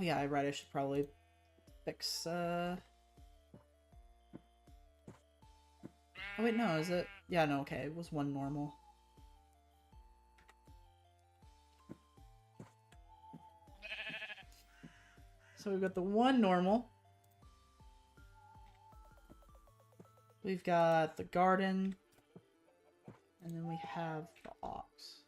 Oh, yeah, right, I should probably fix, Oh, wait, no, is it? Yeah, no, okay, it was one normal. So we've got the one normal. We've got the garden. And then we have the ox.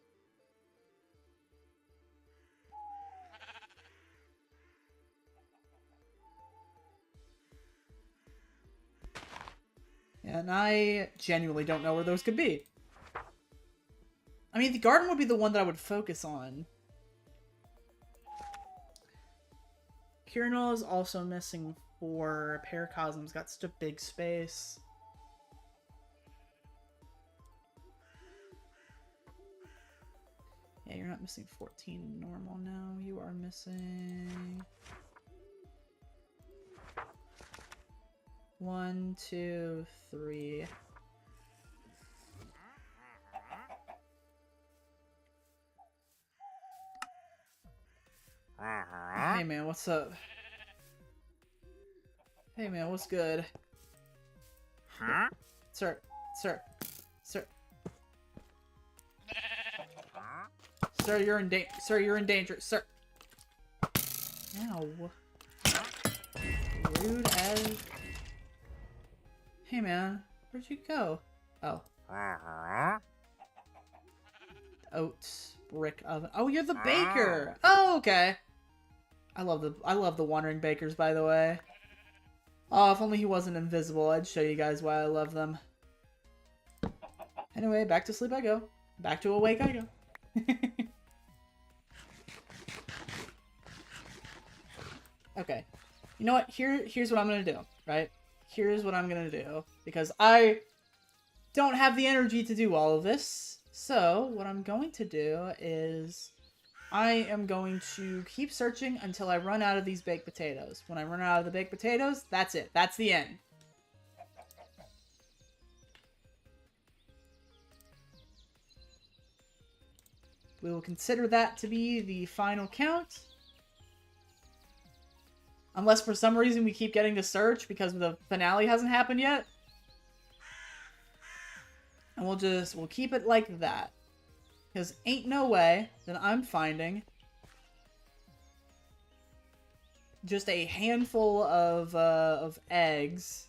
And I genuinely don't know where those could be. I mean, the garden would be the one that I would focus on. Kirinal is also missing 4. Paracosm's got such a big space. Yeah, you're not missing 14 normal now. You are missing... 1, 2, 3. Hey man, what's up? Hey man, what's good? Huh? Sir. Sir, you're in danger. Sir, you're in danger. Sir. Ow. Rude as... Hey man, where'd you go? Oh. Oats, brick oven. Oh, you're the baker. Oh, okay. I love the wandering bakers, by the way. Oh, if only he wasn't invisible, I'd show you guys why I love them. Anyway, back to sleep I go. Back to awake I go. Okay. You know what? Here's what I'm gonna do, right? Here's what I'm gonna do. Because I don't have the energy to do all of this. So, what I'm going to do is... I am going to keep searching until I run out of these baked potatoes. When I run out of the baked potatoes, that's it. That's the end. We will consider that to be the final count. Unless for some reason we keep getting to search because the finale hasn't happened yet. And we'll keep it like that. Because ain't no way that I'm finding just a handful of eggs.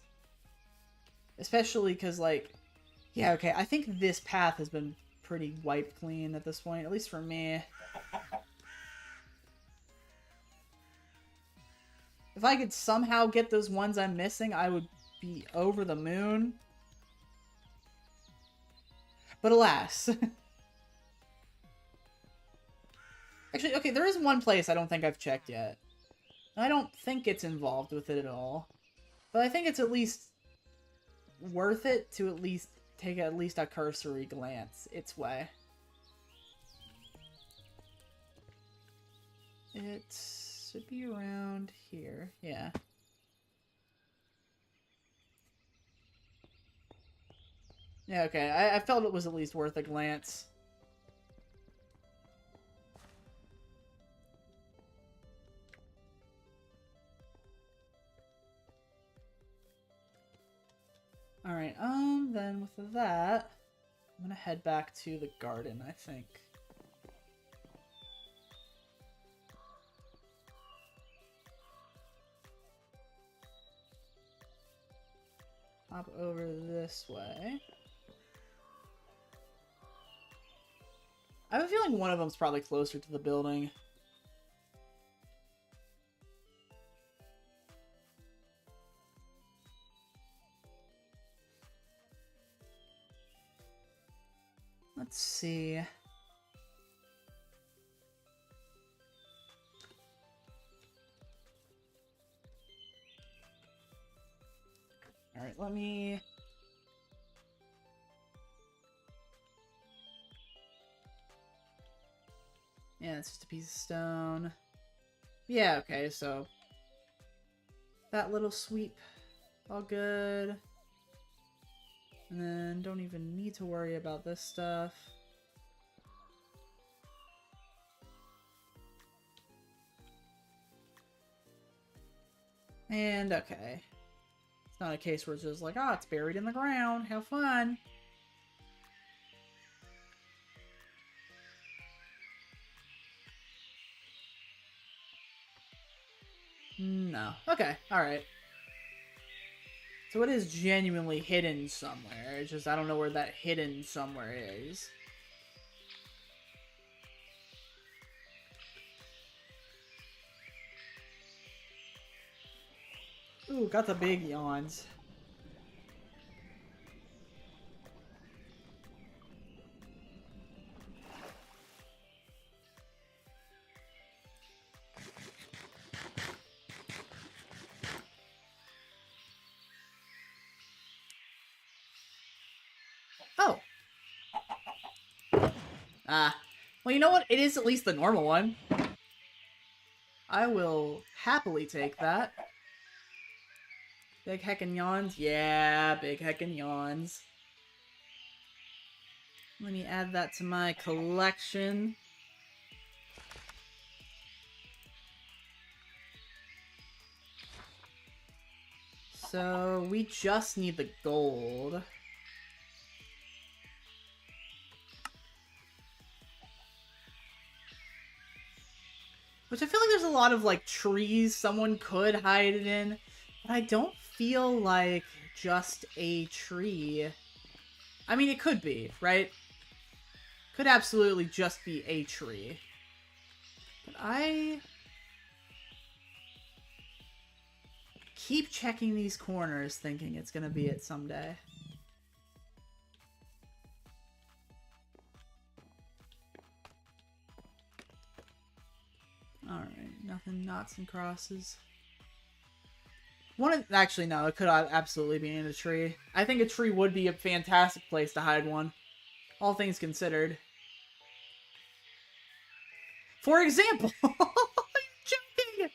Especially because, like, yeah, okay, I think this path has been pretty wiped clean at this point, at least for me. If I could somehow get those ones I'm missing, I would be over the moon. But alas. Actually, okay, there is one place I don't think I've checked yet. I don't think it's involved with it at all. But I think it's at least worth it to at least take at least a cursory glance its way. It should be around here. Yeah. Yeah, okay. I felt it was at least worth a glance. Alright, then with that, I'm gonna head back to the garden, I think. Hop over this way. I have a feeling one of them's probably closer to the building. Let's see. All right, let me... Yeah, it's just a piece of stone. Yeah, okay, so... That little sweep. All good. And then don't even need to worry about this stuff. And okay. It's not a case where it's just like, oh, it's buried in the ground. Have fun. No. Okay, alright. So it is genuinely hidden somewhere. It's just I don't know where that hidden somewhere is. Ooh, got the big yawns. Oh. Well, you know what? It is at least the normal one. I will happily take that. Big heckin' yawns? Yeah, big heckin' yawns. Let me add that to my collection. So, we just need the gold. Which I feel like there's a lot of, like, trees someone could hide it in. But I don't feel like just a tree. I mean, it could be, right? Could absolutely just be a tree. But I keep checking these corners thinking it's gonna be it someday. Alright, nothing, knots and crosses. Actually, no, it could absolutely be in a tree. I think a tree would be a fantastic place to hide one. All things considered. For example! You're joking!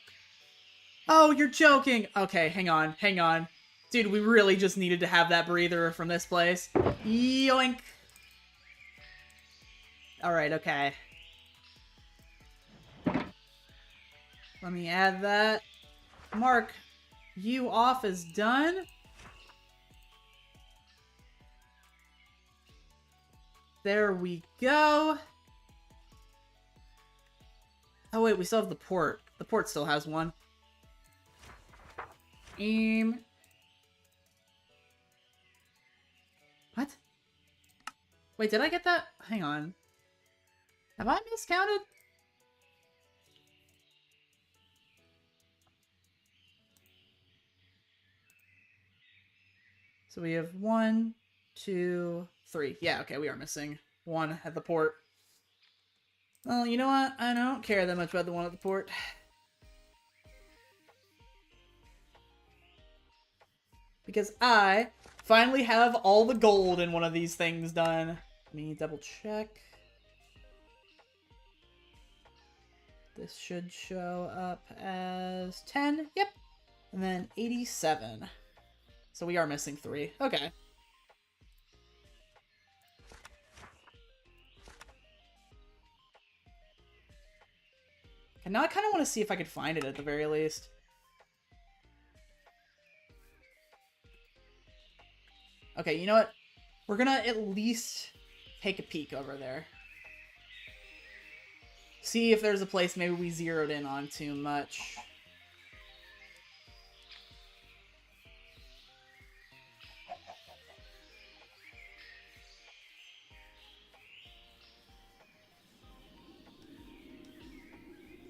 Oh, you're joking! Okay, hang on, hang on. Dude, we really just needed to have that breather from this place. Yoink! Alright, okay. Let me add that. Mark you off as done. There we go. Oh wait, we still have the port. The port still has one. What? Wait, did I get that? Hang on. Have I miscounted? So we have 1, 2, 3. Yeah, okay, we are missing one at the port. Well, you know what? I don't care that much about the one at the port. Because I finally have all the gold in one of these things done. Let me double check. This should show up as 10. Yep. And then 87. So we are missing 3. Okay. And now I kind of want to see if I could find it at the very least. Okay, you know what? We're gonna at least take a peek over there. See if there's a place maybe we zeroed in on too much.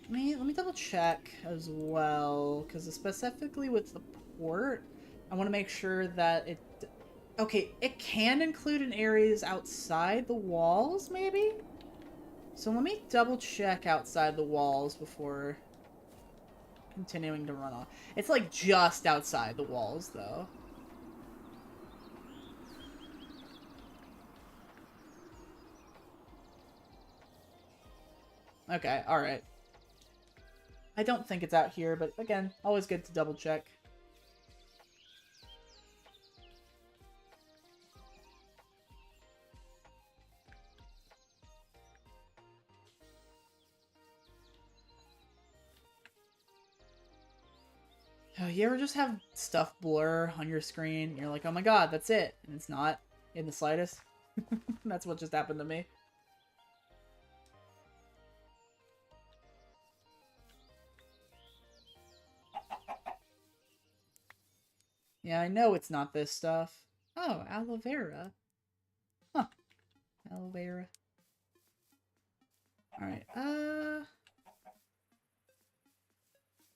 Let me double check as well, because specifically with the port, I want to make sure that it... Okay, it can include in areas outside the walls, maybe? So let me double check outside the walls before continuing to run off. It's like just outside the walls, though. Okay, alright. I don't think it's out here, but again, always good to double check. You ever just have stuff blur on your screen, and you're like, oh my god, that's it, and it's not in the slightest? That's what just happened to me. Yeah, I know it's not this stuff. Oh, aloe vera. Huh. Aloe vera. Alright,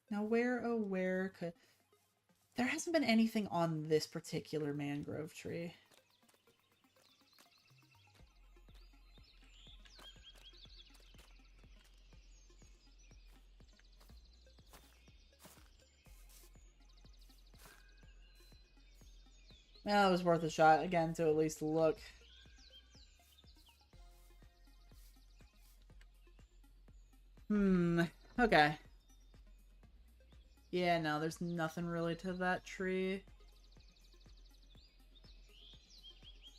now where, oh where could... There hasn't been anything on this particular mangrove tree. Well, it was worth a shot, again, to at least look. Okay. Yeah, no, there's nothing really to that tree.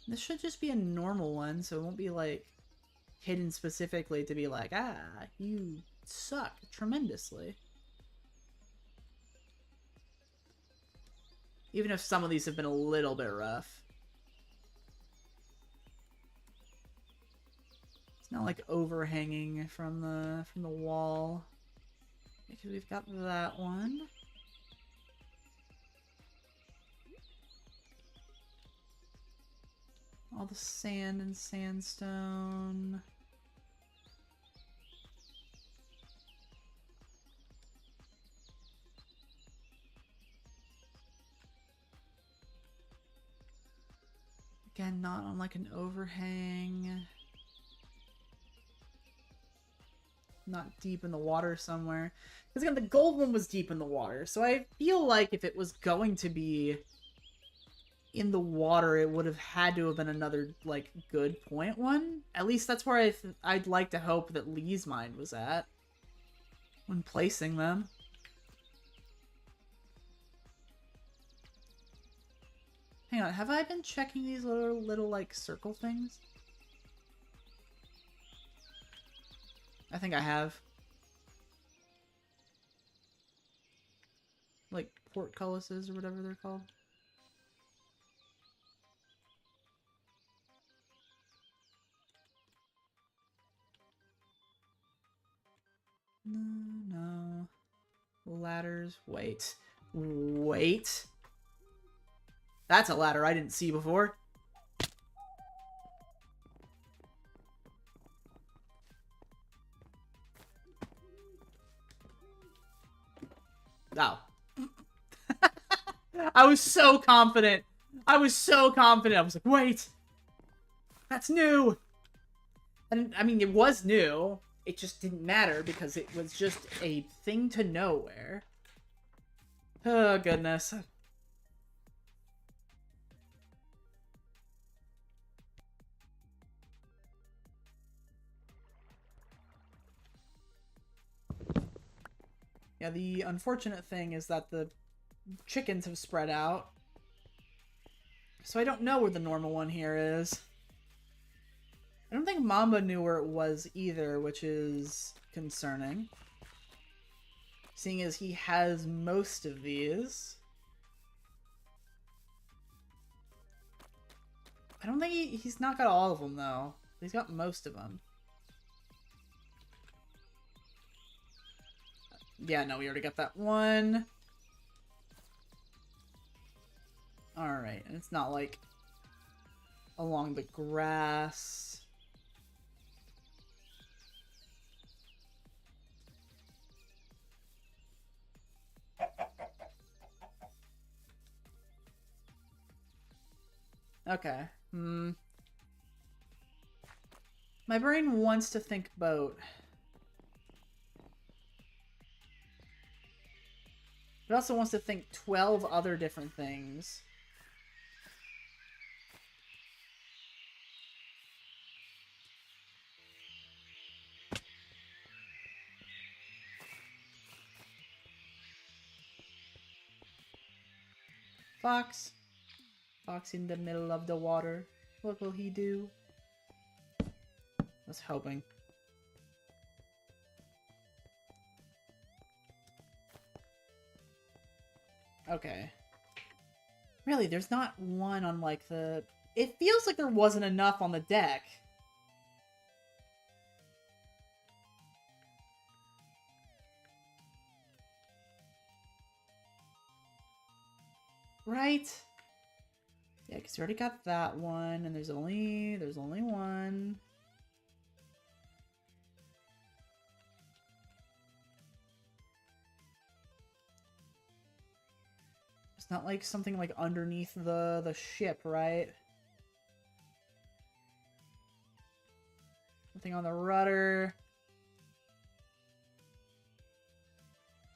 This should just be a normal one, so it won't be, like, hidden specifically to be like, ah, you suck tremendously. Even if some of these have been a little bit rough. It's not like overhanging from the wall. Because we've got that one. All the sand and sandstone. Again, not on like an overhang. Not deep in the water somewhere. Because again, the gold one was deep in the water. So I feel like if it was going to be in the water, it would have had to have been another, like, good point one. At least that's where I'd like to hope that Lee's mind was at when placing them. Hang on, have I been checking these little like, circle things? I think I have. Like, portcullises or whatever they're called. No. Ladders. Wait. Wait. That's a ladder I didn't see before. Oh. I was so confident. I was so confident. I was like, wait. That's new. And, I mean, it was new. It just didn't matter because it was just a thing to nowhere. Oh, goodness. Yeah, the unfortunate thing is that the chickens have spread out. So I don't know where the normal one here is. I don't think Mamba knew where it was either, which is concerning. Seeing as he has most of these. I don't think he's not got all of them, though. He's got most of them. Yeah, no, we already got that one. Alright, and it's not like along the grass. Okay. My brain wants to think boat. It also wants to think 12 other different things. Fox. Fox in the middle of the water. What will he do? I was hoping. Okay. Really, there's not one on, like, the... It feels like there wasn't enough on the deck. Right? Yeah, because we already got that one, and there's only one. It's not like something like underneath the ship, right? Nothing on the rudder.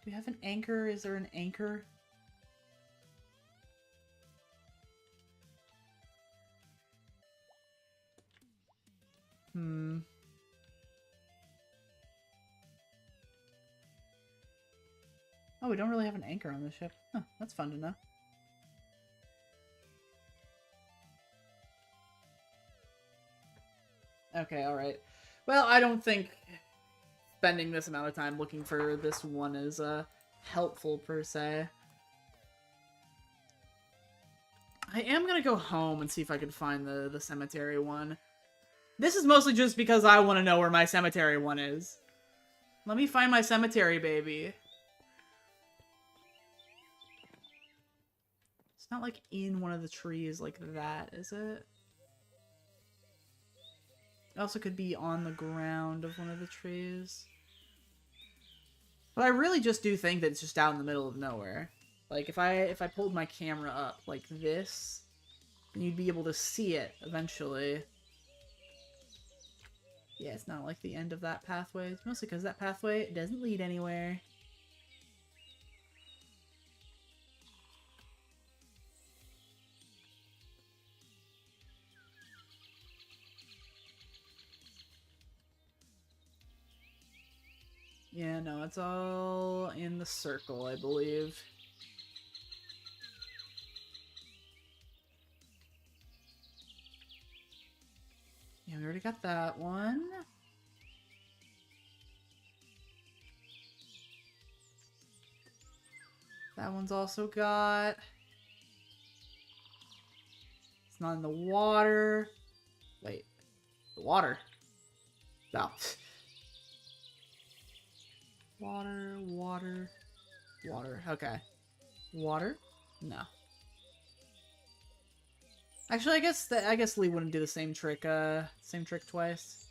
Do we have an anchor? Is there an anchor? Oh, we don't really have an anchor on the ship. Huh, that's fun to know. Okay, alright. Well, I don't think spending this amount of time looking for this one is helpful, per se. I am gonna go home and see if I can find the cemetery one. This is mostly just because I want to know where my cemetery one is. Let me find my cemetery, baby. It's not like in one of the trees like that, is it? It also could be on the ground of one of the trees. But I really just do think that it's just out in the middle of nowhere. Like, if I pulled my camera up like this, then you'd be able to see it eventually. Yeah, it's not like the end of that pathway. It's mostly because that pathway doesn't lead anywhere. Yeah, no, it's all in the circle, I believe. Yeah, we already got that one. That one's also got... It's not in the water. Wait. The water. No. Water, water, water. Okay. Water? No. Actually, I guess Lee wouldn't do the same trick twice.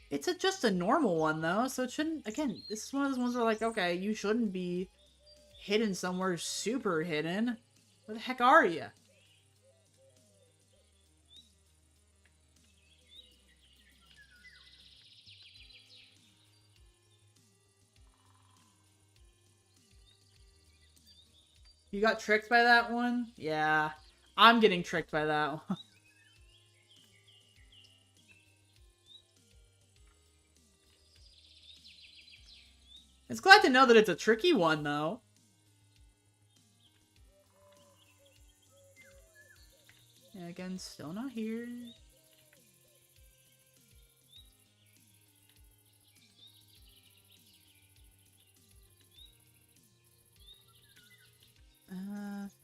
It's just a normal one though, so it shouldn't. Again, this is one of those ones where like, okay, you shouldn't be hidden somewhere super hidden. Where the heck are you? You got tricked by that one? Yeah. I'm getting tricked by that one. It's glad to know that it's a tricky one, though. Yeah, again, still not here.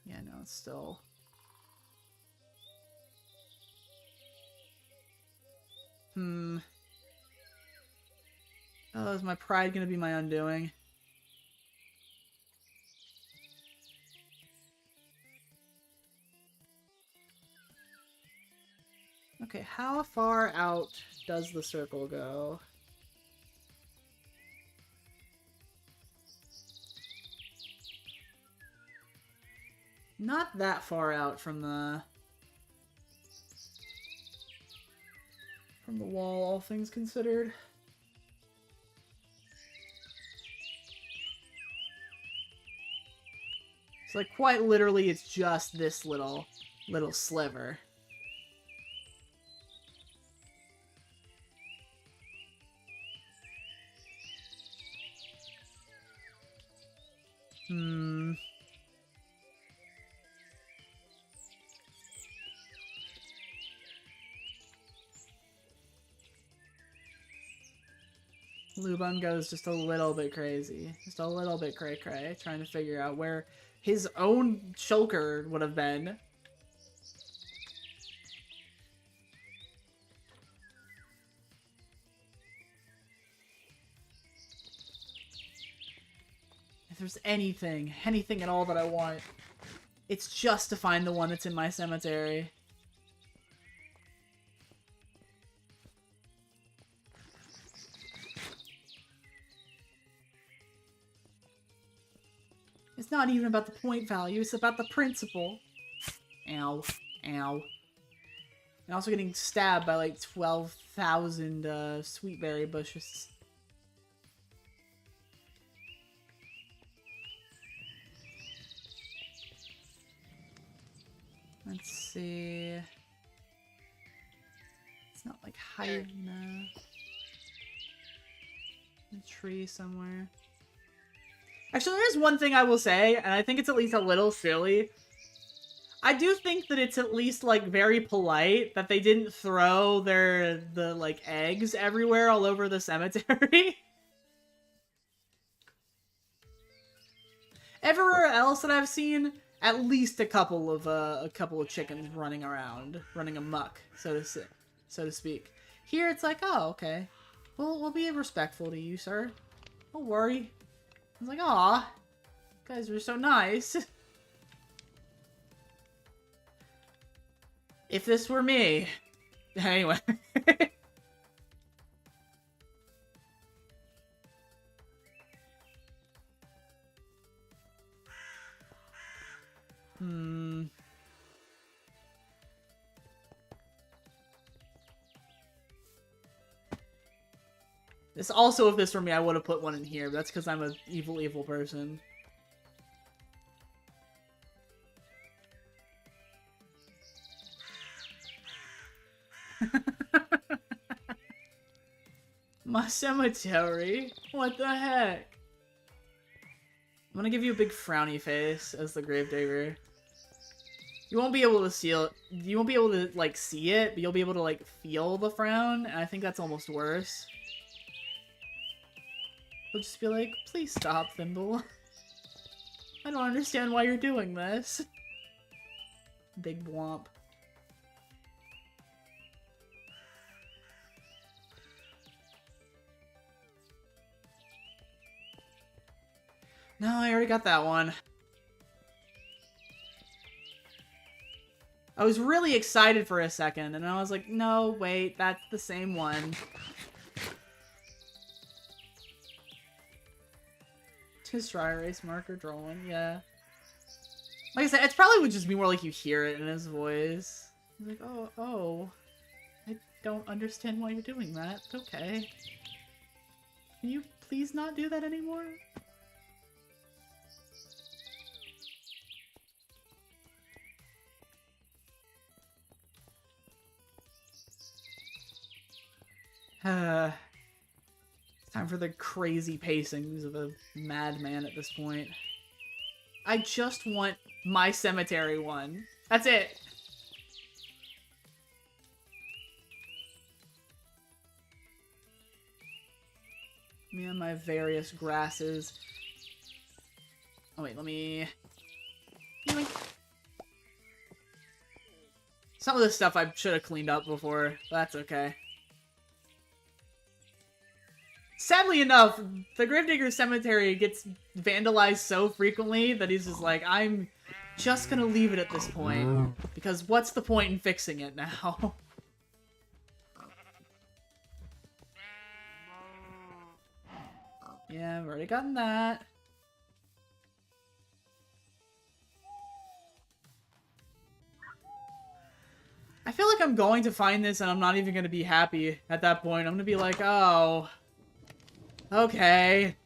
Yeah, no, it's still... Oh, is my pride gonna be my undoing? Okay, how far out does the circle go? Not that far out from the wall, all things considered. It's like quite literally it's just this little sliver. Lubun goes just a little bit crazy. Just a little bit cray-cray, trying to figure out where his own shulker would have been. If there's anything at all that I want, it's just to find the one that's in my cemetery. It's not even about the point value, it's about the principle. Ow. Ow. And also getting stabbed by like 12,000 sweetberry bushes. Let's see. It's not like hiding in a tree somewhere. Actually, there is one thing I will say, and I think it's at least a little silly. I do think that it's at least, like, very polite that they didn't throw the like, eggs everywhere all over the cemetery. Everywhere else that I've seen, at least a couple of chickens running around, running amok, so to speak. Here, it's like, oh, okay. We'll be respectful to you, sir. Don't worry. I was like, aw, you guys are so nice. If this were me. Anyway. This also, if this were me, I would have put one in here, but that's because I'm an evil, evil person. My cemetery? What the heck? I'm gonna give you a big frowny face as the gravedigger. You won't be able to see it. You won't be able to, like, see it, but you'll be able to, like, feel the frown, and I think that's almost worse. He'll just be like, please stop, Thimble. I don't understand why you're doing this. Big womp. No, I already got that one. I was really excited for a second, and I was like, no, wait, that's the same one. His dry erase marker drawing, yeah. Like I said, it's probably would just be more like you hear it in his voice. He's like, oh, I don't understand why you're doing that. It's okay. Can you please not do that anymore? Time for the crazy pacings of a madman at this point. I just want my cemetery one. That's it. Me and my various grasses. Oh wait, let me... Some of this stuff I should have cleaned up before, but that's okay. Sadly enough, the Gravedigger Cemetery gets vandalized so frequently that he's just like, I'm just gonna leave it at this point. Because what's the point in fixing it now? Yeah, I've already gotten that. I feel like I'm going to find this and I'm not even going to be happy at that point. I'm going to be like, oh, okay,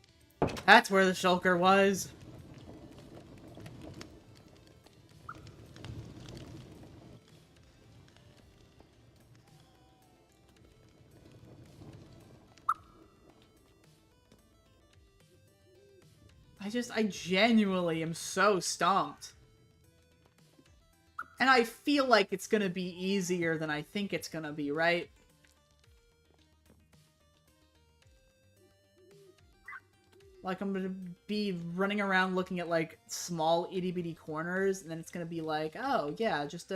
that's where the shulker was. I genuinely am so stumped. And I feel like it's gonna be easier than I think it's gonna be, right? Like, I'm gonna be running around looking at, like, small itty-bitty corners, and then it's gonna be like, oh, yeah, just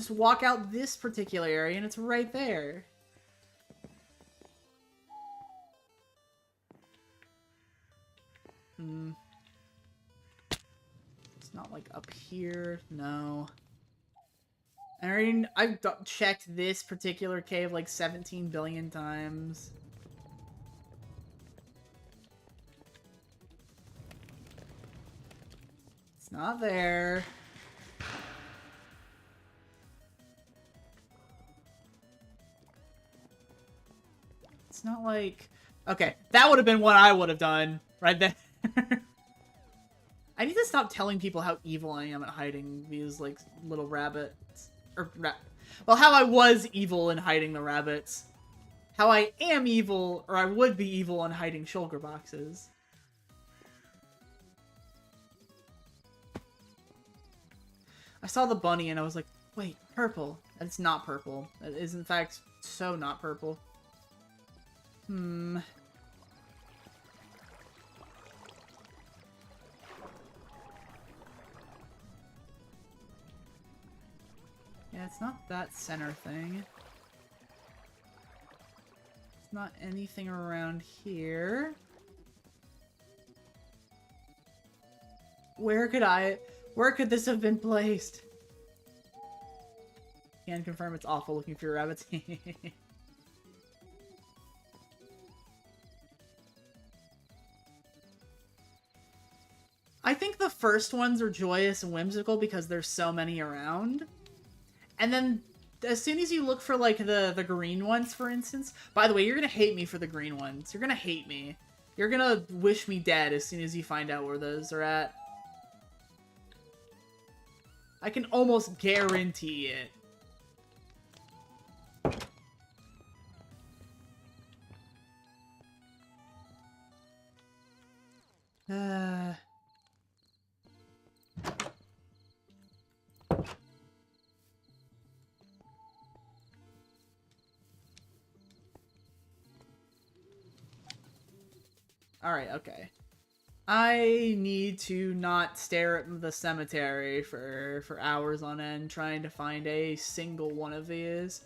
walk out this particular area, and it's right there. It's not, like, up here. No. I've checked this particular cave, like, 17 billion times. It's not there. It's not like... Okay, that would have been what I would have done, right there. I need to stop telling people how evil I am at hiding these, like, little rabbits. Well, how I was evil in hiding the rabbits. How I am evil, or I would be evil in hiding shulker boxes. I saw the bunny and I was like, wait, purple. And it's not purple. It is, in fact, so not purple. Yeah, it's not that center thing. It's not anything around here. Where could this have been placed? Can confirm it's awful looking for your rabbits. I think the first ones are joyous and whimsical because there's so many around. And then, as soon as you look for, like, the green ones, for instance... By the way, you're gonna hate me for the green ones. You're gonna hate me. You're gonna wish me dead as soon as you find out where those are at. I can almost guarantee it. Alright, okay. I need to not stare at the cemetery for hours on end trying to find a single one of these.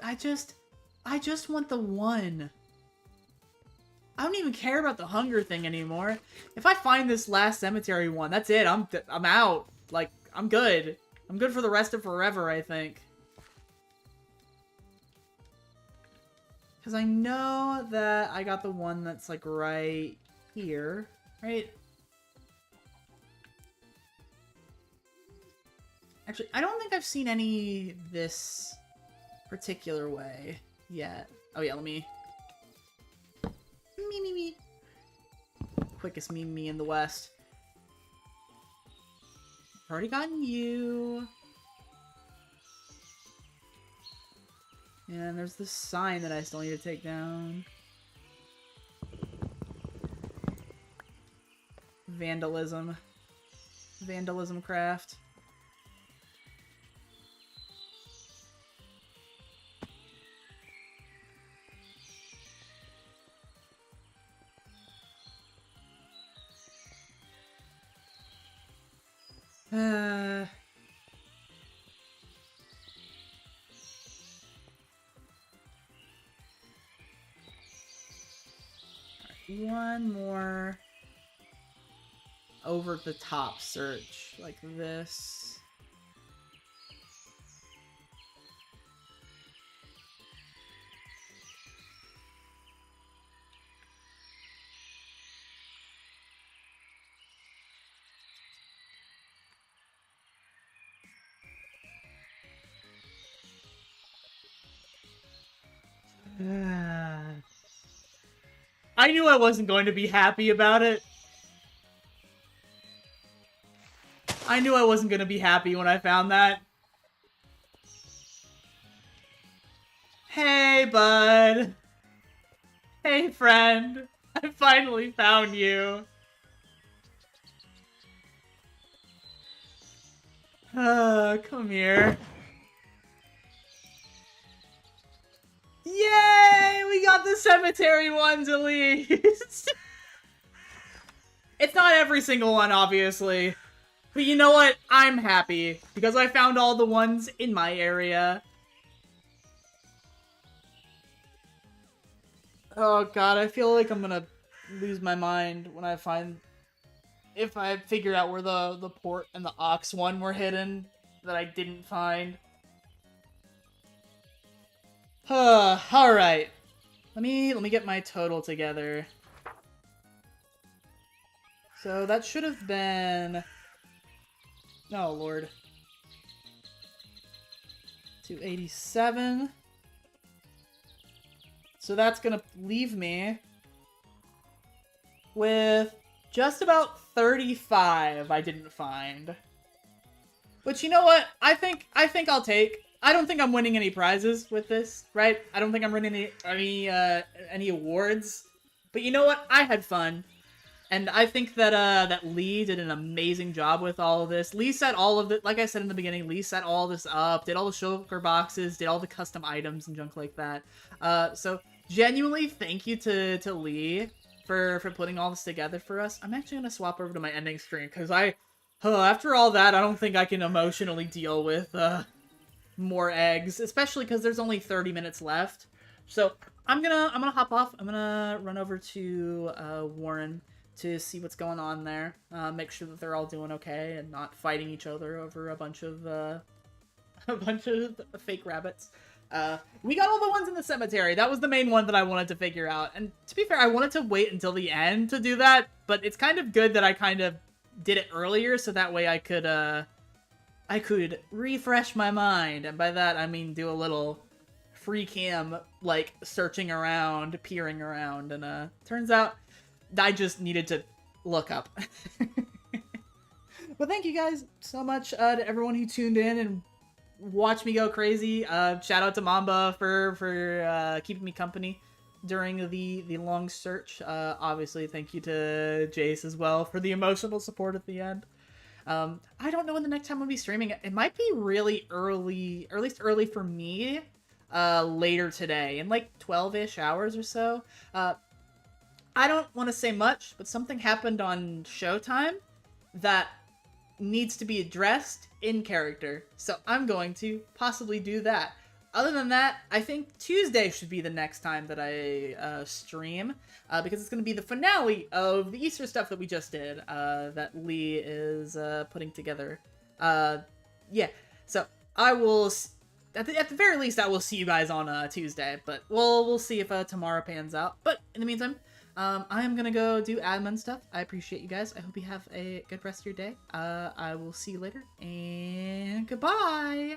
I just want the one. I don't even care about the hunger thing anymore. If I find this last cemetery one, that's it. I'm out. Like, I'm good. I'm good for the rest of forever, I think. Because I know that I got the one that's, like, right here, right? Actually, I don't think I've seen any this particular way yet. Oh yeah, let me... Me. Quickest me in the West. I've already gotten you. And there's this sign that I still need to take down. Vandalism. Vandalism craft. One more over the top search like this. I knew I wasn't going to be happy about it. I knew I wasn't going to be happy when I found that. Hey, bud. Hey, friend. I finally found you. Come here. Yay! We got the cemetery ones at least! It's not every single one, obviously. But you know what? I'm happy, because I found all the ones in my area. Oh god, I feel like I'm gonna lose my mind when I find... If I figure out where the port and the ox one were hidden that I didn't find. Alright. Let me get my total together. So that should have been... Oh, Lord. 287. So that's gonna leave me with just about 35 I didn't find. But you know what? I think I'll take... I don't think I'm winning any prizes with this, right? I don't think I'm winning any awards. But you know what? I had fun. And I think that that Lee did an amazing job with all of this. Lee set all of it, like I said in the beginning, Lee set all this up, did all the shulker boxes, did all the custom items and junk like that. So genuinely thank you to Lee for putting all this together for us. I'm actually gonna swap over to my ending screen because after all that, I don't think I can emotionally deal with more eggs, especially because there's only 30 minutes left. So I'm gonna hop off. I'm gonna run over to Warren to see what's going on there. Make sure that they're all doing okay and not fighting each other over a bunch of fake rabbits. We got all the ones in the cemetery. That was the main one that I wanted to figure out. And to be fair, I wanted to wait until the end to do that, but it's kind of good that I kind of did it earlier so that way I could refresh my mind. And by that, I mean do a little free cam, like, searching around, peering around, and turns out I just needed to look up. But thank you guys so much to everyone who tuned in and watched me go crazy. Shout out to Mamba for keeping me company during the long search. Obviously, thank you to Jace as well for the emotional support at the end. I don't know when the next time I'll be streaming. It might be really early, or at least early for me, later today, in like 12-ish hours or so. I don't want to say much, but something happened on Showtime that needs to be addressed in character, so I'm going to possibly do that. Other than that, I think Tuesday should be the next time that I stream, because it's going to be the finale of the Easter stuff that we just did, that Lee is putting together. Yeah, so I will, at the very least, I will see you guys on Tuesday, but we'll see if tomorrow pans out. But in the meantime, I am gonna go do admin stuff. I appreciate you guys. I hope you have a good rest of your day. I will see you later, and goodbye!